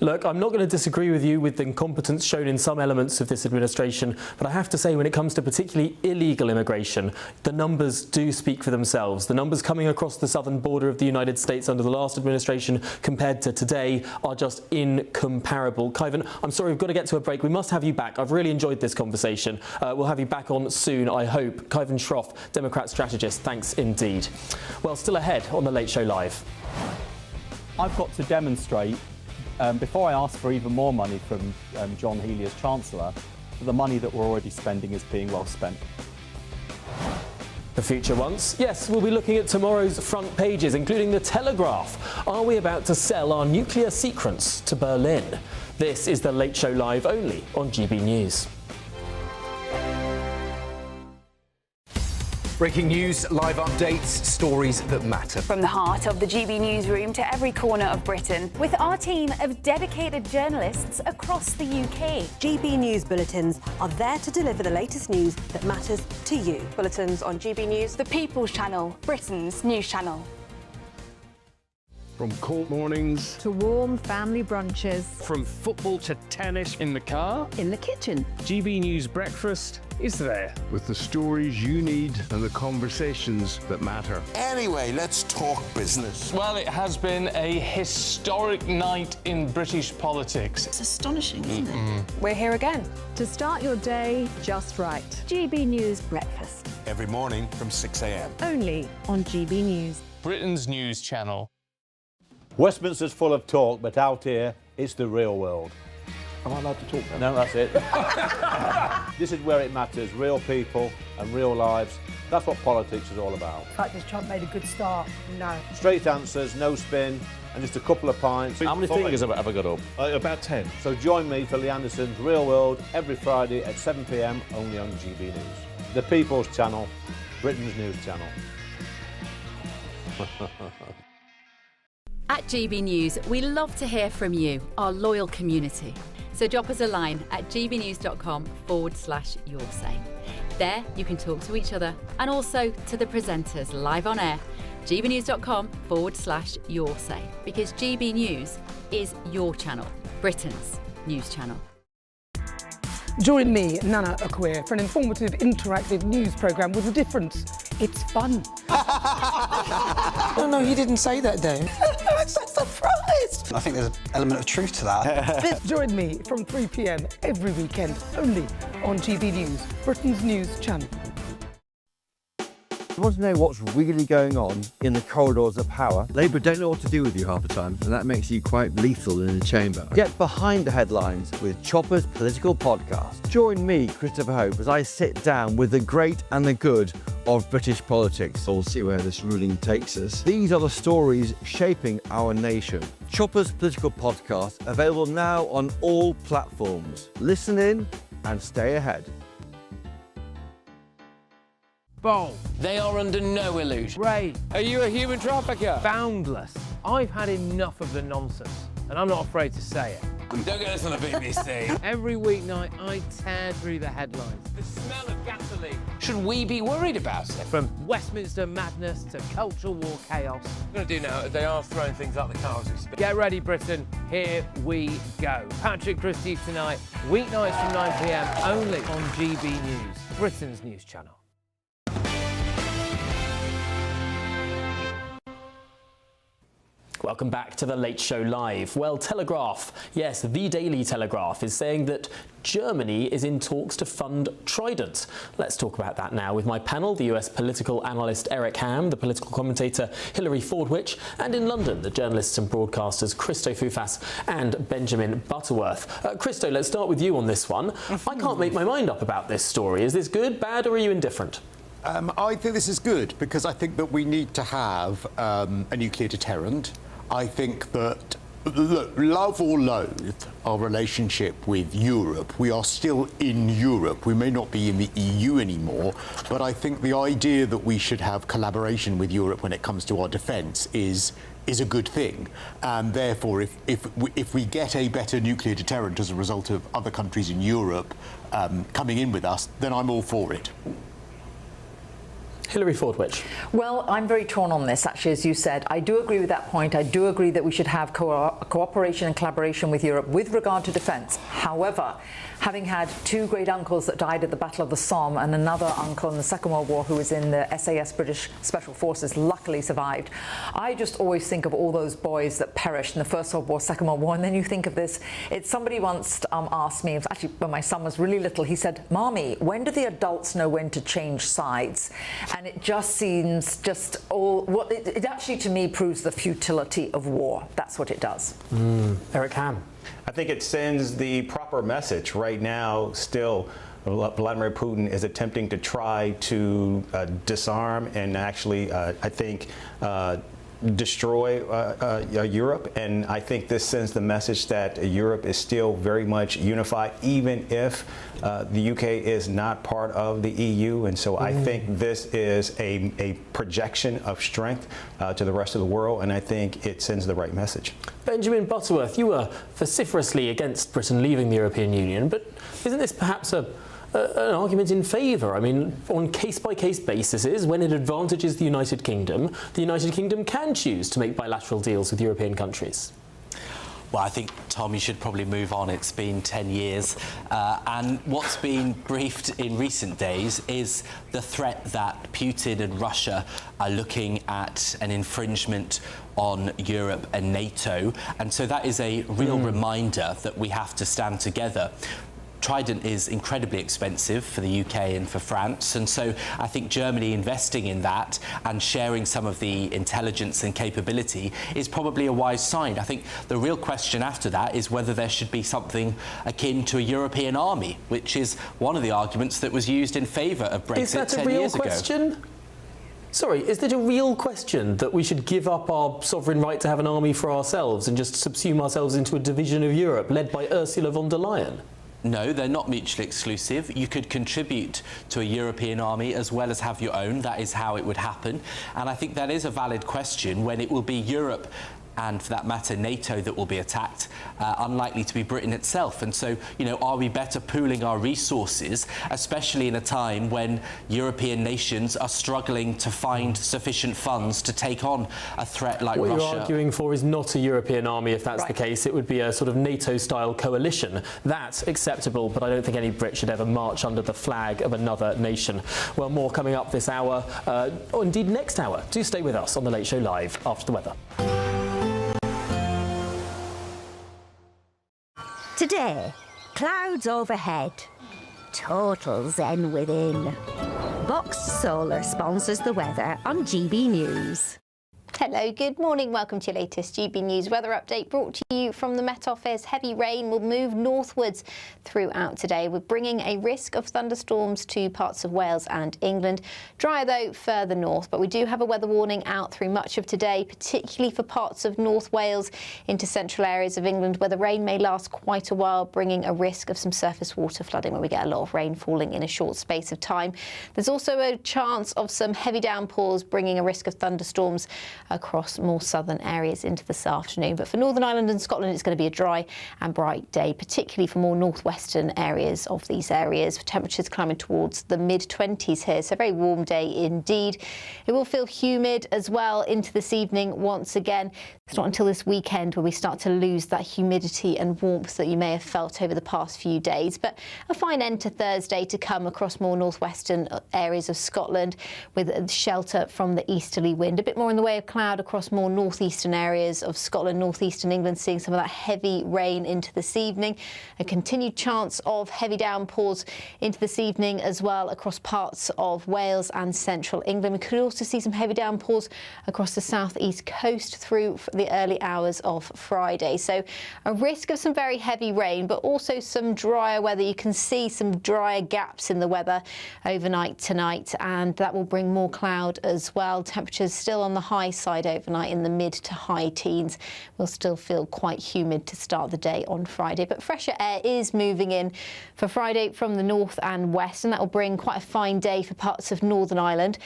Look, I'm not going to disagree with you with the incompetence shown in some elements of this administration, but I have to say when it comes to particularly illegal immigration, the numbers do speak for themselves. The numbers coming across the southern border of the United States under the last administration compared to today are just incomparable. Kaivan, I'm sorry, we've got to get to a break. We must have you back. I've really enjoyed this conversation. We'll have you back on soon, I hope. Kaivan Shroff, Democrat strategist, thanks indeed. Well, still ahead on The Late Show Live. I've got to demonstrate before I ask for even more money from John Healey as Chancellor, the money that we're already spending is being well spent. The future once. Yes, we'll be looking at tomorrow's front pages, including The Telegraph. Are we about to sell our nuclear secrets to Berlin? This is The Late Show Live only on GB News. Breaking news, live updates, stories that matter. From the heart of the GB newsroom to every corner of Britain, with our team of dedicated journalists across the UK. GB News bulletins are there to deliver the latest news that matters to you. Bulletins on GB News, the People's Channel, Britain's news channel. From cold mornings to warm family brunches. From football to tennis in the car. In the kitchen. GB News Breakfast is there. With the stories you need and the conversations that matter. Anyway, let's talk business. Well, it has been a historic night in British politics. It's astonishing, isn't it? We're here again to start your day just right. GB News Breakfast. Every morning from 6 a.m. Only on GB News. Britain's news channel. Westminster's full of talk, but out here, it's the real world. Am I allowed to talk now? No, that's it. This is where it matters, real people and real lives. That's what politics is all about. In fact, has Trump made a good start? No. Straight answers, no spin, and just a couple of pints. How many fingers have I got up? About 10. So join me for Lee Anderson's Real World every Friday at 7 p.m. only on GB News. The People's Channel, Britain's news channel. At GB News, we love to hear from you, our loyal community. So drop us a line at gbnews.com/yoursay. There you can talk to each other and also to the presenters live on air. gbnews.com/yoursay, because GB News is your channel, Britain's news channel. Join me, Nana Akweer, for an informative, interactive news programme with a difference. It's fun. No, he didn't say that, Dave. I'm so surprised. I think there's an element of truth to that. Join me from 3 p.m. every weekend, only on GB News, Britain's news channel. You want to know what's really going on in the corridors of power? Labour don't know what to do with you half the time, and that makes you quite lethal in the chamber. Get behind the headlines with Chopper's Political Podcast. Join me, Christopher Hope, as I sit down with the great and the good of British politics. We'll see where this ruling takes us. These are the stories shaping our nation. Chopper's Political Podcast, available now on all platforms. Listen in and stay ahead. Bold. They are under no illusion. Ray. Are you a human trafficker? Boundless. I've had enough of the nonsense, and I'm not afraid to say it. Don't get us on the BBC. Every weeknight, I tear through the headlines. The smell of gasoline. Should we be worried about it? From Westminster madness to cultural war chaos. What I'm going to do now is they are throwing things out the car as we speak. Get ready, Britain. Here we go. Patrick Christys tonight, weeknights from 9 p.m. only on GB News, Britain's news channel. Welcome back to the Late Show Live. Well, Telegraph, yes, the Daily Telegraph, is saying that Germany is in talks to fund Trident. Let's talk about that now with my panel, the US political analyst Eric Ham, the political commentator Hilary Fordwich, and in London, the journalists and broadcasters Christo Foufas and Benjamin Butterworth. Christo, let's start with you on this one. I can't make my mind up about this story. Is this good, bad, or are you indifferent? I think this is good because I think that we need to have a nuclear deterrent. I think that, look, love or loathe our relationship with Europe, we are still in Europe. We may not be in the EU anymore, but I think the idea that we should have collaboration with Europe when it comes to our defence is a good thing. And therefore, if we get a better nuclear deterrent as a result of other countries in Europe coming in with us, then I'm all for it. Hilary Fordwich. Well, I'm very torn on this, actually, as you said. I do agree with that point. I do agree that we should have cooperation and collaboration with Europe with regard to defence. However, having had two great uncles that died at the Battle of the Somme and another uncle in the Second World War who was in the SAS, British Special Forces, luckily survived, I just always think of all those boys that perished in the First World War, Second World War, and then you think of this. Somebody once asked me, it was actually when my son was really little, he said, "Mommy, when do the adults know when to change sides?" And it just seems it actually to me proves the futility of war. That's what it does. Eric Ham. I think it sends the proper message. Right now, still, Vladimir Putin is attempting to try to disarm and actually, I think, destroy Europe, and I think this sends the message that Europe is still very much unified, even if the UK is not part of the EU. And so I think this is a projection of strength to the rest of the world, and I think it sends the right message. Benjamin Butterworth, you were vociferously against Britain leaving the European Union, but isn't this perhaps an argument in favour? I mean, on case-by-case basis, when it advantages the United Kingdom can choose to make bilateral deals with European countries. Well, I think, Tom, you should probably move on. It's been 10 years. And what's been briefed in recent days is the threat that Putin and Russia are looking at an infringement on Europe and NATO. And so that is a real reminder that we have to stand together. Trident is incredibly expensive for the UK and for France, and so I think Germany investing in that and sharing some of the intelligence and capability is probably a wise sign. I think the real question after that is whether there should be something akin to a European army, which is one of the arguments that was used in favour of Brexit 10 years ago. Is that a real question? Sorry, is it a real question that we should give up our sovereign right to have an army for ourselves and just subsume ourselves into a division of Europe led by Ursula von der Leyen? No, they're not mutually exclusive. You could contribute to a European army as well as have your own. That is how it would happen. And I think that is a valid question when it will be Europe and, for that matter, NATO that will be attacked, unlikely to be Britain itself. And so, you know, are we better pooling our resources, especially in a time when European nations are struggling to find sufficient funds to take on a threat like Russia? What you're arguing for is not a European army, if that's the case. It would be a sort of NATO-style coalition. That's acceptable, but I don't think any Brit should ever march under the flag of another nation. Well, more coming up this hour, or indeed next hour. Do stay with us on The Late Show Live after the weather. Today, clouds overhead, total zen within. Box Solar sponsors the weather on GB News. Hello, good morning. Welcome to your latest GB News weather update brought to you from the Met Office. Heavy rain will move northwards throughout today. We're bringing a risk of thunderstorms to parts of Wales and England. Drier, though, further north, but we do have a weather warning out through much of today, particularly for parts of North Wales into central areas of England where the rain may last quite a while, bringing a risk of some surface water flooding when we get a lot of rain falling in a short space of time. There's also a chance of some heavy downpours, bringing a risk of thunderstorms across more southern areas into this afternoon. But for Northern Ireland and Scotland, it's going to be a dry and bright day, particularly for more northwestern areas of these areas. Temperatures climbing towards the mid-20s here, so a very warm day indeed. It will feel humid as well into this evening once again. It's not until this weekend where we start to lose that humidity and warmth that you may have felt over the past few days. But a fine end to Thursday to come across more northwestern areas of Scotland with shelter from the easterly wind. A bit more in the way of cloud across more northeastern areas of Scotland, northeastern England, seeing some of that heavy rain into this evening. A continued chance of heavy downpours into this evening as well across parts of Wales and central England. We could also see some heavy downpours across the southeast coast through the early hours of Friday. So a risk of some very heavy rain, but also some drier weather. You can see some drier gaps in the weather overnight tonight, and that will bring more cloud as well. Temperatures still on the high side overnight in the mid to high teens. Will still feel quite humid to start the day on Friday, but fresher air is moving in for Friday from the north and west, and that will bring quite a fine day for parts of Northern Ireland.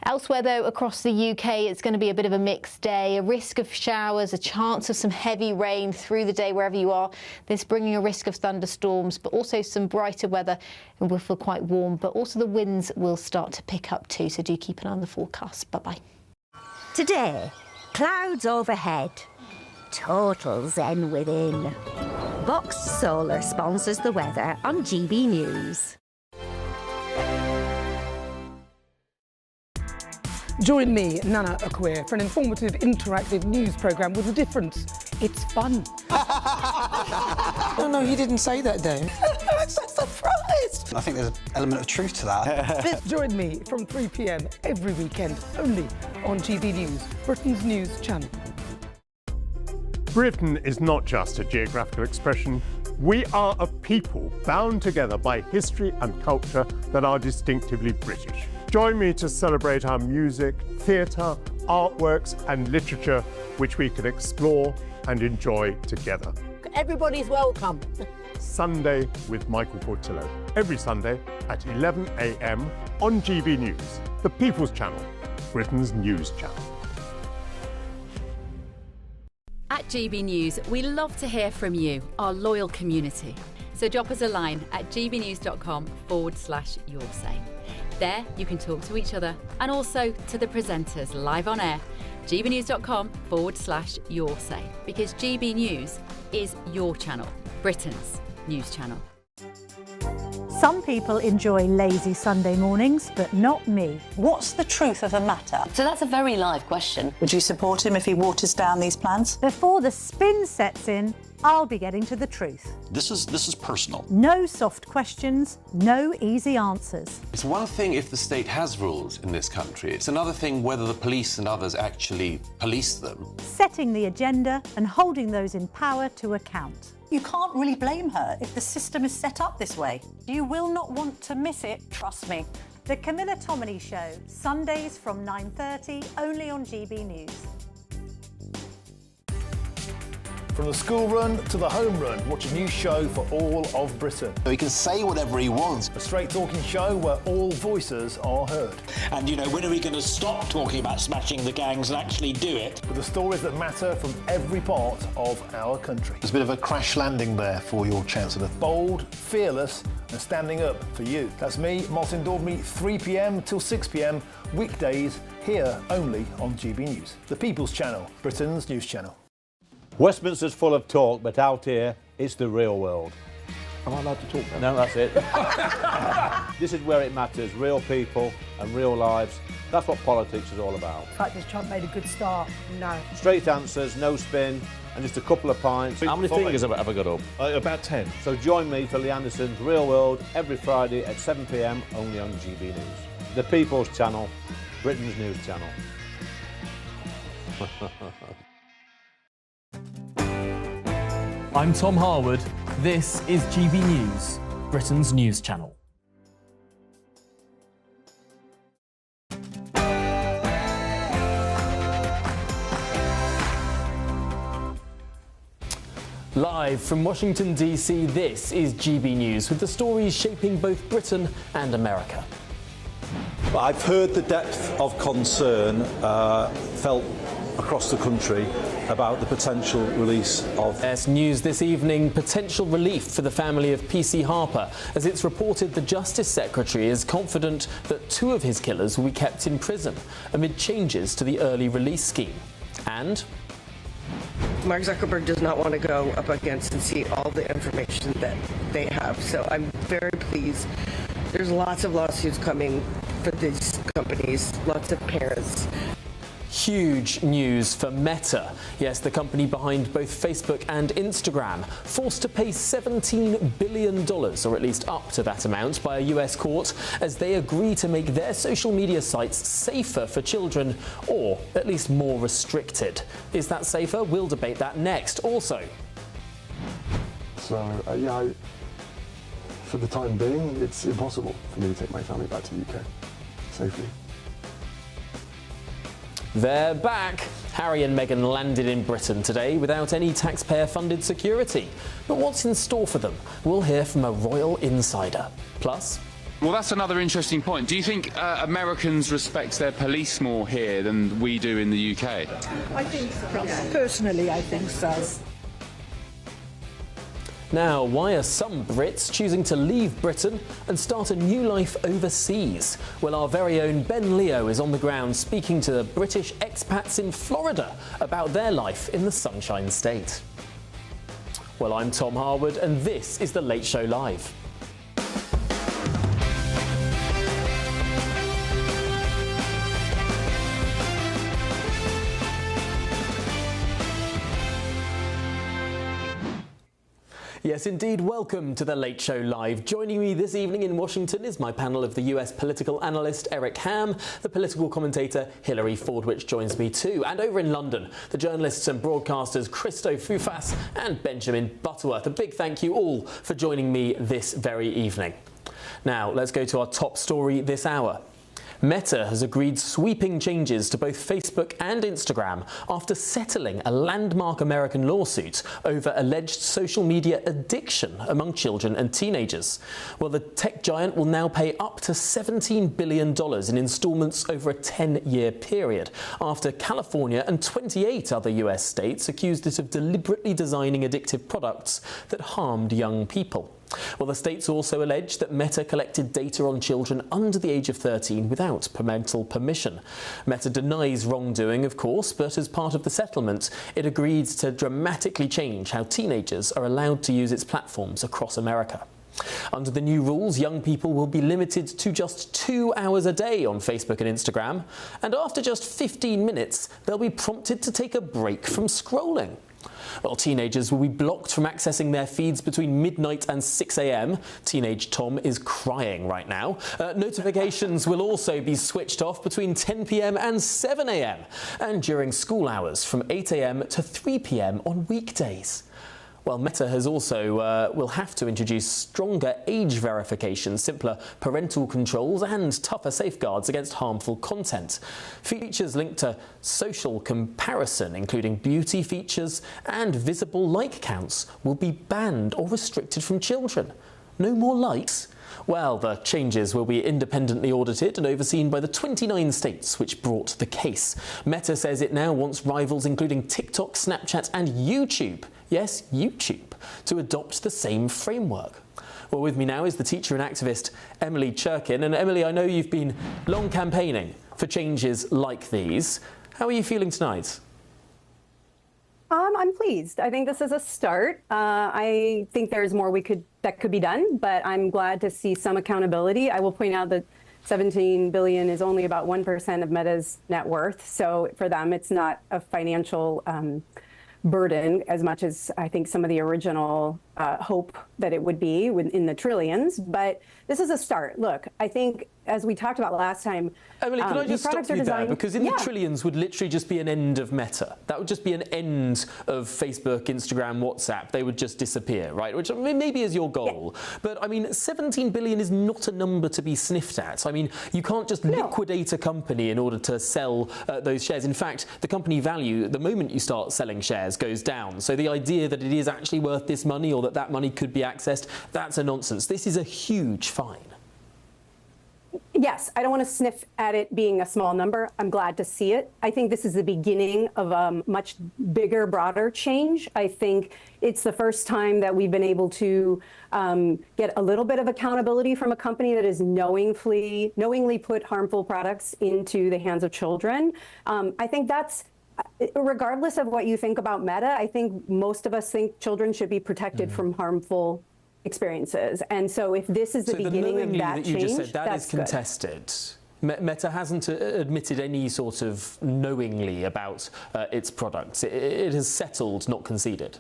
Elsewhere, though, across the UK, it's going to be a bit of a mixed day. A risk of showers, a chance of some heavy rain through the day wherever you are. This bringing a risk of thunderstorms, but also some brighter weather. It will feel quite warm, but also the winds will start to pick up too. So do keep an eye on the forecast. Bye-bye. Today, clouds overhead, total zen within. Box Solar sponsors the weather on GB News. Join me, Nana Akweer, for an informative, interactive news programme with a difference. It's fun. No, he didn't say that, though. I'm so surprised. I think there's an element of truth to that. Join me from 3 p.m. every weekend, only on GB News, Britain's news channel. Britain is not just a geographical expression. We are a people bound together by history and culture that are distinctively British. Join me to celebrate our music, theatre, artworks and literature, which we can explore and enjoy together. Everybody's welcome. Sunday with Michael Portillo. Every Sunday at 11 a.m. on GB News, the People's Channel, Britain's news channel. At GB News, we love to hear from you, our loyal community. So drop us a line at gbnews.com/yoursay. There you can talk to each other and also to the presenters live on air. gbnews.com/yoursay, because GB News is your channel, Britain's news channel. Some people enjoy lazy Sunday mornings, but not me. What's the truth of the matter? So that's a very live question. Would you support him if he waters down these plans? Before the spin sets in, I'll be getting to the truth. This is personal. No soft questions, no easy answers. It's one thing if the state has rules in this country. It's another thing whether the police and others actually police them. Setting the agenda and holding those in power to account. You can't really blame her if the system is set up this way. You will not want to miss it, trust me. The Camilla Tominey Show, Sundays from 9:30, only on GB News. From the school run to the home run, watch a new show for all of Britain. He can say whatever he wants. A straight-talking show where all voices are heard. And, you know, when are we going to stop talking about smashing the gangs and actually do it? With the stories that matter from every part of our country. There's a bit of a crash landing there for your Chancellor. Bold, fearless and standing up for you. That's me, Martin Daubney, 3 p.m. till 6 p.m, weekdays, here only on GB News. The People's Channel, Britain's news channel. Westminster's full of talk, but out here, it's the real world. Am I allowed to talk now? No, that's it. This is where it matters, real people and real lives. That's what politics is all about. In fact, has Trump made a good start? No. Straight answers, no spin, and just a couple of pints. How many fingers have I got up? About 10. So join me for Lee Anderson's Real World every Friday at 7 p.m, only on GB News. The People's Channel, Britain's news channel. I'm Tom Harwood. This is GB News, Britain's news channel. Live from Washington, D.C., this is GB News with the stories shaping both Britain and America. I've heard the depth of concern felt across the country about the potential release of... Yes, news this evening, potential relief for the family of PC Harper, as it's reported the Justice Secretary is confident that 2 of his killers will be kept in prison amid changes to the early release scheme. And... Mark Zuckerberg does not want to go up against and see all the information that they have, so I'm very pleased. There's lots of lawsuits coming for these companies, lots of parents. Huge news for Meta. Yes, the company behind both Facebook and Instagram, forced to pay $17 billion, or at least up to that amount, by a US court as they agree to make their social media sites safer for children, or at least more restricted. Is that safer? We'll debate that next. Also, So, yeah, for the time being, it's impossible for me to take my family back to the UK safely. they're back. Harry and Meghan landed in Britain today without any taxpayer-funded security. But what's in store for them? We'll hear from a royal insider. Plus... Well, that's another interesting point. Do you think Americans respect their police more here than we do in the UK? I think so. Personally, I think so. Now, why are some Brits choosing to leave Britain and start a new life overseas? Well, our very own Ben Leo is on the ground speaking to British expats in Florida about their life in the Sunshine State. Well, I'm Tom Harwood and this is The Late Show Live. Yes, indeed. Welcome to The Late Show Live. Joining me this evening in Washington is my panel of the US political analyst Eric Ham, the political commentator Hilary Ford, which joins me too, and over in London, the journalists and broadcasters Christo Fufas and Benjamin Butterworth. A big thank you all for joining me this very evening. Now, let's go to our top story this hour. Meta has agreed sweeping changes to both Facebook and Instagram after settling a landmark American lawsuit over alleged social media addiction among children and teenagers. Well, the tech giant will now pay up to $17 billion in installments over a 10-year period after California and 28 other US states accused it of deliberately designing addictive products that harmed young people. Well, the states also allege that Meta collected data on children under the age of 13 without parental permission. Meta denies wrongdoing, of course, but as part of the settlement, it agreed to dramatically change how teenagers are allowed to use its platforms across America. Under the new rules, young people will be limited to just 2 hours a day on Facebook and Instagram, and after just 15 minutes, they'll be prompted to take a break from scrolling. Well, teenagers will be blocked from accessing their feeds between midnight and 6 a.m. Teenage Tom is crying right now. Notifications will also be switched off between 10 p.m. and 7 a.m. and during school hours from 8 a.m. to 3 p.m. on weekdays. Well, Meta has also will have to introduce stronger age verification, simpler parental controls and tougher safeguards against harmful content. Features linked to social comparison, including beauty features and visible like counts, will be banned or restricted from children. No more likes? Well, the changes will be independently audited and overseen by the 29 states which brought the case. Meta says it now wants rivals including TikTok, Snapchat and YouTube, yes, YouTube, to adopt the same framework. Well, with me now is the teacher and activist Emily Churkin. And Emily, I know you've been long campaigning for changes like these. How are you feeling tonight? I'm pleased. I think this is a start. I think there's more that could be done, but I'm glad to see some accountability. I will point out that 17 billion is only about 1% of Meta's net worth. So for them, it's not a financial burden as much as I think some of the original hope that it would be in the trillions. But this is a start. Look, I think as we talked about last time, Emily, can I just stop you there? Because in the trillions would literally just be an end of Meta. That would just be an end of Facebook, Instagram, WhatsApp. They would just disappear, right? Which maybe is your goal. Yeah. But I mean, 17 billion is not a number to be sniffed at. I mean, you can't just liquidate a company in order to sell those shares. In fact, the company value, the moment you start selling shares, goes down. So the idea that it is actually worth this money or that money could be accessed, that's a nonsense. This is a huge fine. Yes, I don't want to sniff at it being a small number. I'm glad to see it. I think this is the beginning of a much bigger, broader change. I think it's the first time that we've been able to get a little bit of accountability from a company that has knowingly put harmful products into the hands of children. I think that's, regardless of what you think about Meta, I think most of us think children should be protected from harmful experiences. And so if this is the beginning of that change, you just said that is contested. Meta hasn't admitted any sort of knowingly about its products. It has settled, not conceded.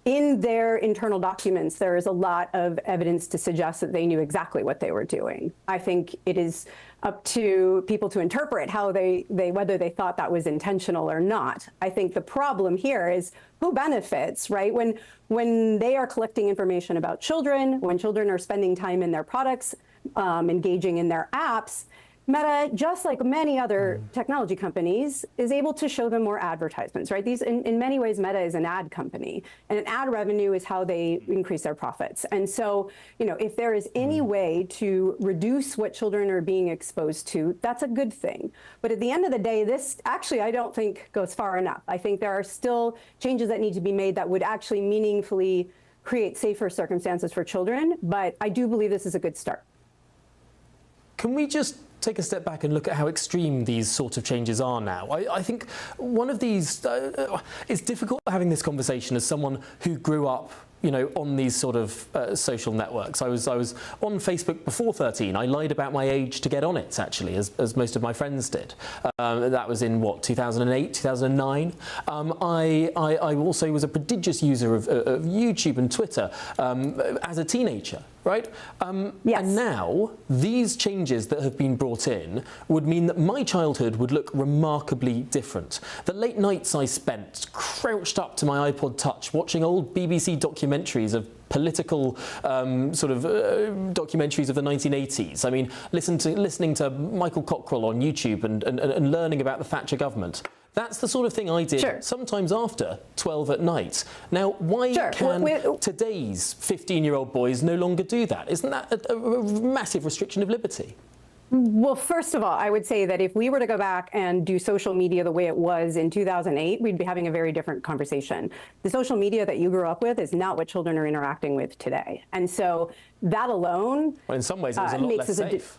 In their internal documents, there is a lot of evidence to suggest that they knew exactly what they were doing. I think it is up to people to interpret how whether they thought that was intentional or not. I think the problem here is who benefits, right? When they are collecting information about children, when children are spending time in their products, engaging in their apps, Meta, just like many other technology companies, is able to show them more advertisements, right? These, in many ways, Meta is an ad company, and an ad revenue is how they increase their profits. And so, if there is any way to reduce what children are being exposed to, that's a good thing. But at the end of the day, this actually, I don't think goes far enough. I think there are still changes that need to be made that would actually meaningfully create safer circumstances for children. But I do believe this is a good start. Can we just take a step back and look at how extreme these sort of changes are now? I think one of these, it's difficult having this conversation as someone who grew up on these sort of social networks. I was on Facebook before 13. I lied about my age to get on it, actually, as most of my friends did. That was in, 2008, 2009? I also was a prodigious user of YouTube and Twitter as a teenager, right? Yes. And now, these changes that have been brought in would mean that my childhood would look remarkably different. The late nights I spent crouched up to my iPod Touch watching old BBC documentaries of political documentaries of the 1980s. I mean, listening to Michael Cockrell on YouTube and learning about the Thatcher government. That's the sort of thing I did sometimes after 12 at night. Now, why can today's 15-year-old boys no longer do that? Isn't that a massive restriction of liberty? Well, first of all, I would say that if we were to go back and do social media the way it was in 2008, we'd be having a very different conversation. The social media that you grew up with is not what children are interacting with today. And so that alone, well, in some ways, it was a lot less safe.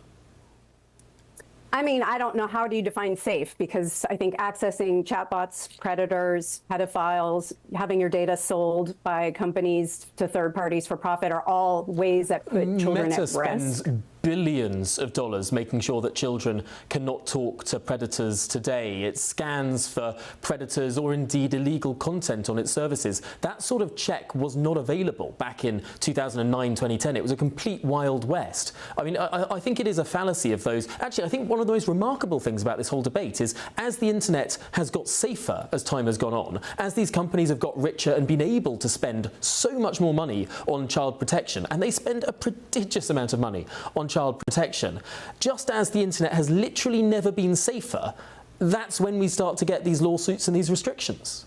I mean, I don't know, how do you define safe? Because I think accessing chatbots, predators, pedophiles, having your data sold by companies to third parties for profit are all ways that put children at risk. Meta spends billions of dollars making sure that children cannot talk to predators today. It scans for predators or indeed illegal content on its services. That sort of check was not available back in 2009, 2010. It was a complete Wild West. I mean, I think it is a fallacy of those. Actually, I think one of the most remarkable things about this whole debate is as the internet has got safer as time has gone on, as these companies have got richer and been able to spend so much more money on child protection, and they spend a prodigious amount of money on child protection, just as the internet has literally never been safer, that's when we start to get these lawsuits and these restrictions.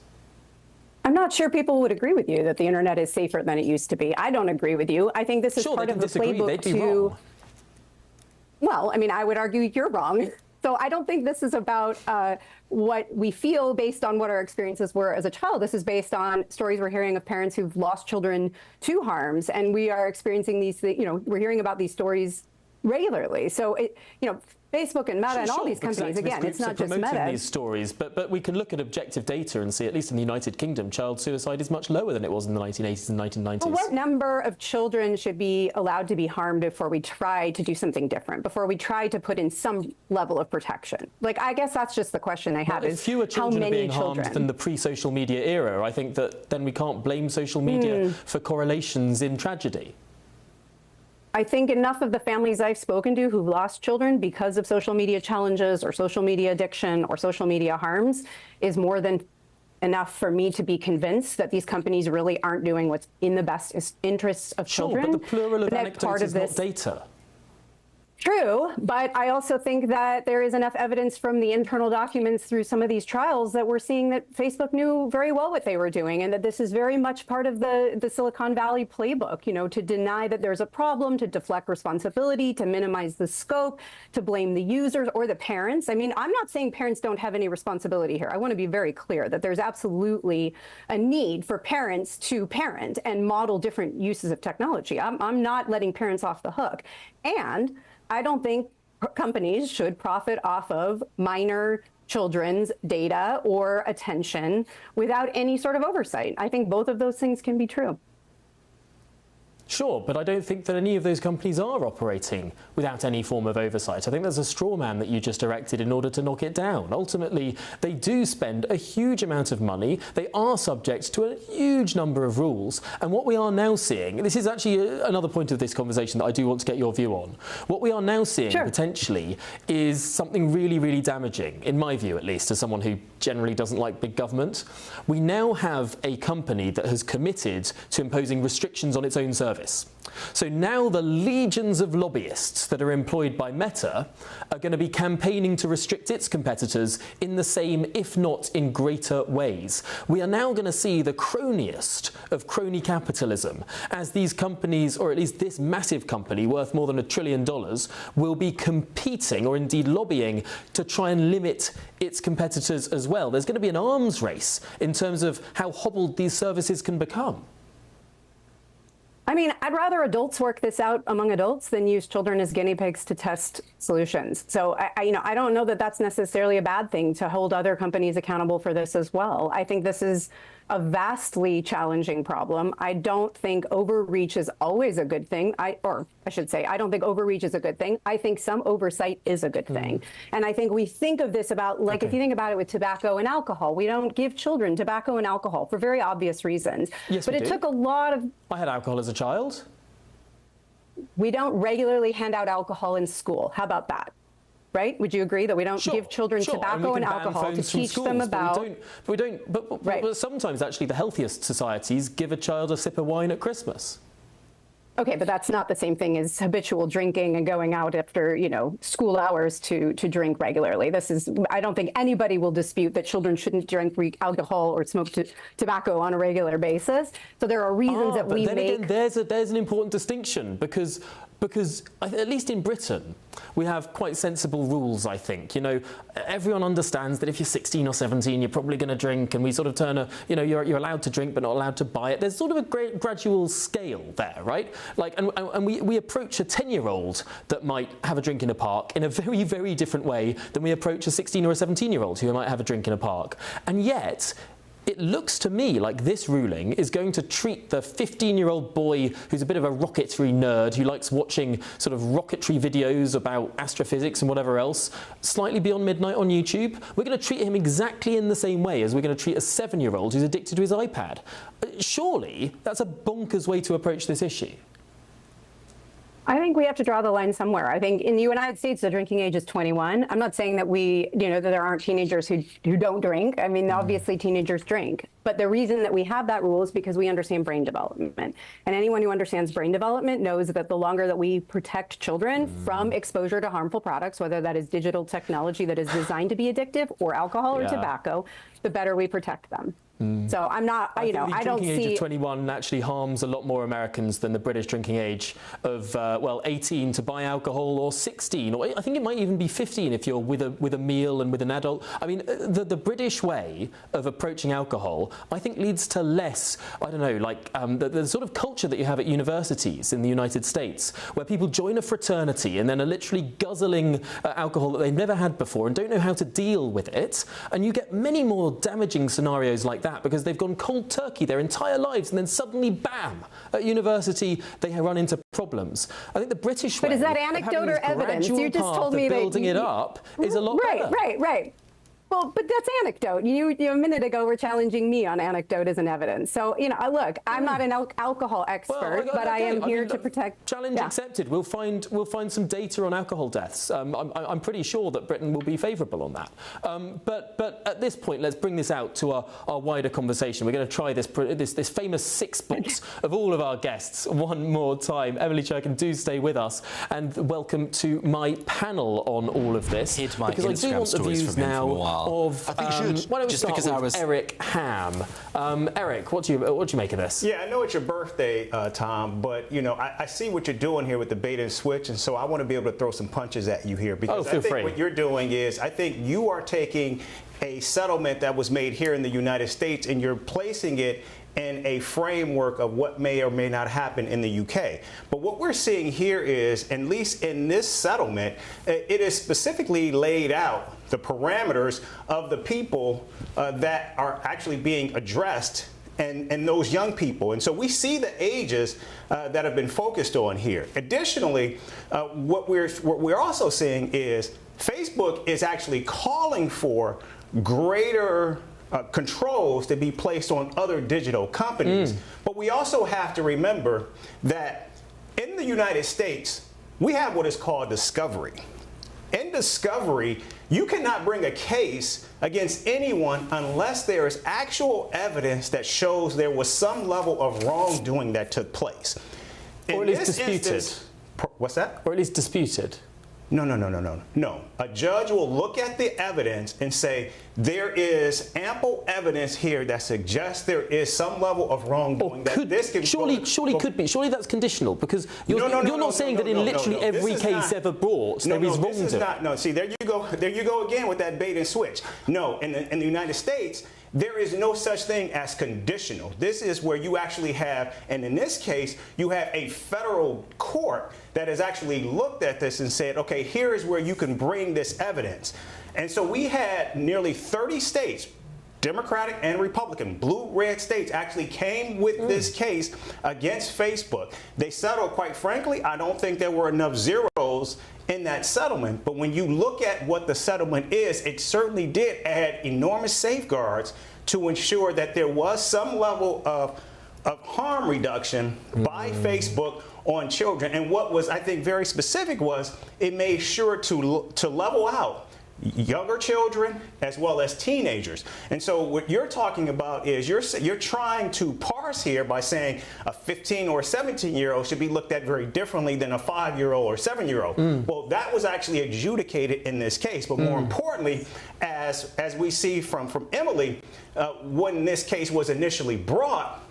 I'm not sure people would agree with you that the internet is safer than it used to be. I don't agree with you. I think this is part of the playbook to... Well, I mean, I would argue you're wrong. So I don't think this is about what we feel based on what our experiences were as a child. This is based on stories we're hearing of parents who've lost children to harms, and we are experiencing these, we're hearing about these stories regularly. So, Facebook and Meta and all these companies, again, it's not just Meta. These stories, but we can look at objective data and see, at least in the United Kingdom, child suicide is much lower than it was in the 1980s and 1990s. Well, what number of children should be allowed to be harmed before we try to do something different, before we try to put in some level of protection? Like, I guess that's just the question I have, well, is fewer children how many are being harmed than the pre-social media era. I think that then we can't blame social media for correlations in tragedy. I think enough of the families I've spoken to who've lost children because of social media challenges or social media addiction or social media harms is more than enough for me to be convinced that these companies really aren't doing what's in the best interests of children. Sure, but the plural of anecdotes is not data. True, but I also think that there is enough evidence from the internal documents through some of these trials that we're seeing that Facebook knew very well what they were doing, and that this is very much part of the Silicon Valley playbook, to deny that there's a problem, to deflect responsibility, to minimize the scope, to blame the users or the parents. I mean, I'm not saying parents don't have any responsibility here. I want to be very clear that there's absolutely a need for parents to parent and model different uses of technology. I'm not letting parents off the hook. And I don't think companies should profit off of minor children's data or attention without any sort of oversight. I think both of those things can be true. Sure, but I don't think that any of those companies are operating without any form of oversight. I think there's a straw man that you just erected in order to knock it down. Ultimately, they do spend a huge amount of money. They are subject to a huge number of rules. And what we are now seeing, this is actually another point of this conversation that I do want to get your view on. What we are now seeing potentially is something really, really damaging, in my view at least, as someone who generally doesn't like big government. We now have a company that has committed to imposing restrictions on its own service. So now the legions of lobbyists that are employed by Meta are going to be campaigning to restrict its competitors in the same, if not in greater ways. We are now going to see the croniest of crony capitalism as these companies, or at least this massive company worth more than $1 trillion, will be competing or indeed lobbying to try and limit its competitors as well. There's going to be an arms race in terms of how hobbled these services can become. I mean, I'd rather adults work this out among adults than use children as guinea pigs to test solutions. So, I don't know that that's necessarily a bad thing to hold other companies accountable for this as well. I think this is a vastly challenging problem. I don't think overreach is always a good thing. I don't think overreach is a good thing. I think some oversight is a good thing. And I think we think of this about, like, if you think about it with tobacco and alcohol, we don't give children tobacco and alcohol for very obvious reasons. Yes, but it took a lot of... I had alcohol as a child. We don't regularly hand out alcohol in school. How about that? Right? Would you agree that we don't give children tobacco and alcohol to teach them about... But sometimes actually the healthiest societies give a child a sip of wine at Christmas. Okay, but that's not the same thing as habitual drinking and going out after, school hours to drink regularly. I don't think anybody will dispute that children shouldn't drink alcohol or smoke tobacco on a regular basis. So there are reasons that we make... Again, there's an important distinction because at least in Britain, we have quite sensible rules, I think. Everyone understands that if you're 16 or 17, you're probably going to drink, and we sort of turn you're allowed to drink but not allowed to buy it. There's sort of a great gradual scale there, right? And we approach a 10-year-old that might have a drink in a park in a very, very different way than we approach a 16 or a 17-year-old who might have a drink in a park. And yet, it looks to me like this ruling is going to treat the 15-year-old boy who's a bit of a rocketry nerd, who likes watching sort of rocketry videos about astrophysics and whatever else, slightly beyond midnight on YouTube. We're going to treat him exactly in the same way as we're going to treat a 7-year-old who's addicted to his iPad. Surely that's a bonkers way to approach this issue. I think we have to draw the line somewhere. I think in the United States, the drinking age is 21. I'm not saying that that there aren't teenagers who don't drink. I mean, obviously teenagers drink. But the reason that we have that rule is because we understand brain development. And anyone who understands brain development knows that the longer that we protect children from exposure to harmful products, whether that is digital technology that is designed to be addictive or alcohol or tobacco, the better we protect them. So I'm not, I don't see... The drinking age of 21 actually harms a lot more Americans than the British drinking age of, 18 to buy alcohol, or 16, or I think it might even be 15 if you're with a meal and with an adult. I mean, the British way of approaching alcohol, I think, leads to less, I don't know, like the sort of culture that you have at universities in the United States, where people join a fraternity and then are literally guzzling alcohol that they've never had before and don't know how to deal with it. And you get many more damaging scenarios like that because they've gone cold turkey their entire lives, and then suddenly, bam, at university they run into problems. I think the British way, but is that anecdote or evidence? You just told me that building it up is a lot better. Right. Well, but that's anecdote. You a minute ago were challenging me on anecdote as an evidence. So, look, I'm not an alcohol expert, but I am here to protect. Challenge accepted. We'll find some data on alcohol deaths. I'm pretty sure that Britain will be favourable on that. But at this point, let's bring this out to our wider conversation. We're going to try this famous 6 box of all of our guests one more time. Emily Churkin, do stay with us, and welcome to my panel on all of this. Hid my because Instagram I do want the stories views from him now for a while. Of I think you should. Why don't we just start because with Eric Ham? Eric, what do you make of this? Yeah, I know it's your birthday, Tom, but I see what you're doing here with the bait and switch, and so I want to be able to throw some punches at you here, because I think what you're doing is, I think you are taking a settlement that was made here in the United States and you're placing it in a framework of what may or may not happen in the UK. But what we're seeing here is, at least in this settlement, it is specifically laid out the parameters of the people that are actually being addressed, and those young people. And so we see the ages that have been focused on here. Additionally, what we're also seeing is Facebook is actually calling for greater controls to be placed on other digital companies. But we also have to remember that in the United States, we have what is called discovery. In discovery, you cannot bring a case against anyone unless there is actual evidence that shows there was some level of wrongdoing that took place. Or at least disputed. What's that? Or at least disputed. No. A judge will look at the evidence and say, there is ample evidence here that suggests there is some level of wrongdoing. Surely that's conditional, because you're not saying that in literally every case ever brought there is wrongdoing. No, see, there you go again with that bait and switch. No, in the United States, there is no such thing as conditional. This is where you actually have, and in this case, you have a federal court that has actually looked at this and said, okay, here is where you can bring this evidence. And so we had nearly 30 states, Democratic and Republican, blue, red states, actually came with this case against Facebook. They settled, quite frankly, I don't think there were enough zeros in that settlement. But when you look at what the settlement is, it certainly did add enormous safeguards to ensure that there was some level of harm reduction by Facebook on children. And what was, I think, very specific was it made sure to level out younger children as well as teenagers. And so what you're talking about is you're trying to parse here by saying a 15 or 17-year-old should be looked at very differently than a 5-year-old or 7-year-old. Well, that was actually adjudicated in this case. But more importantly, as we see from Emily, when this case was initially brought,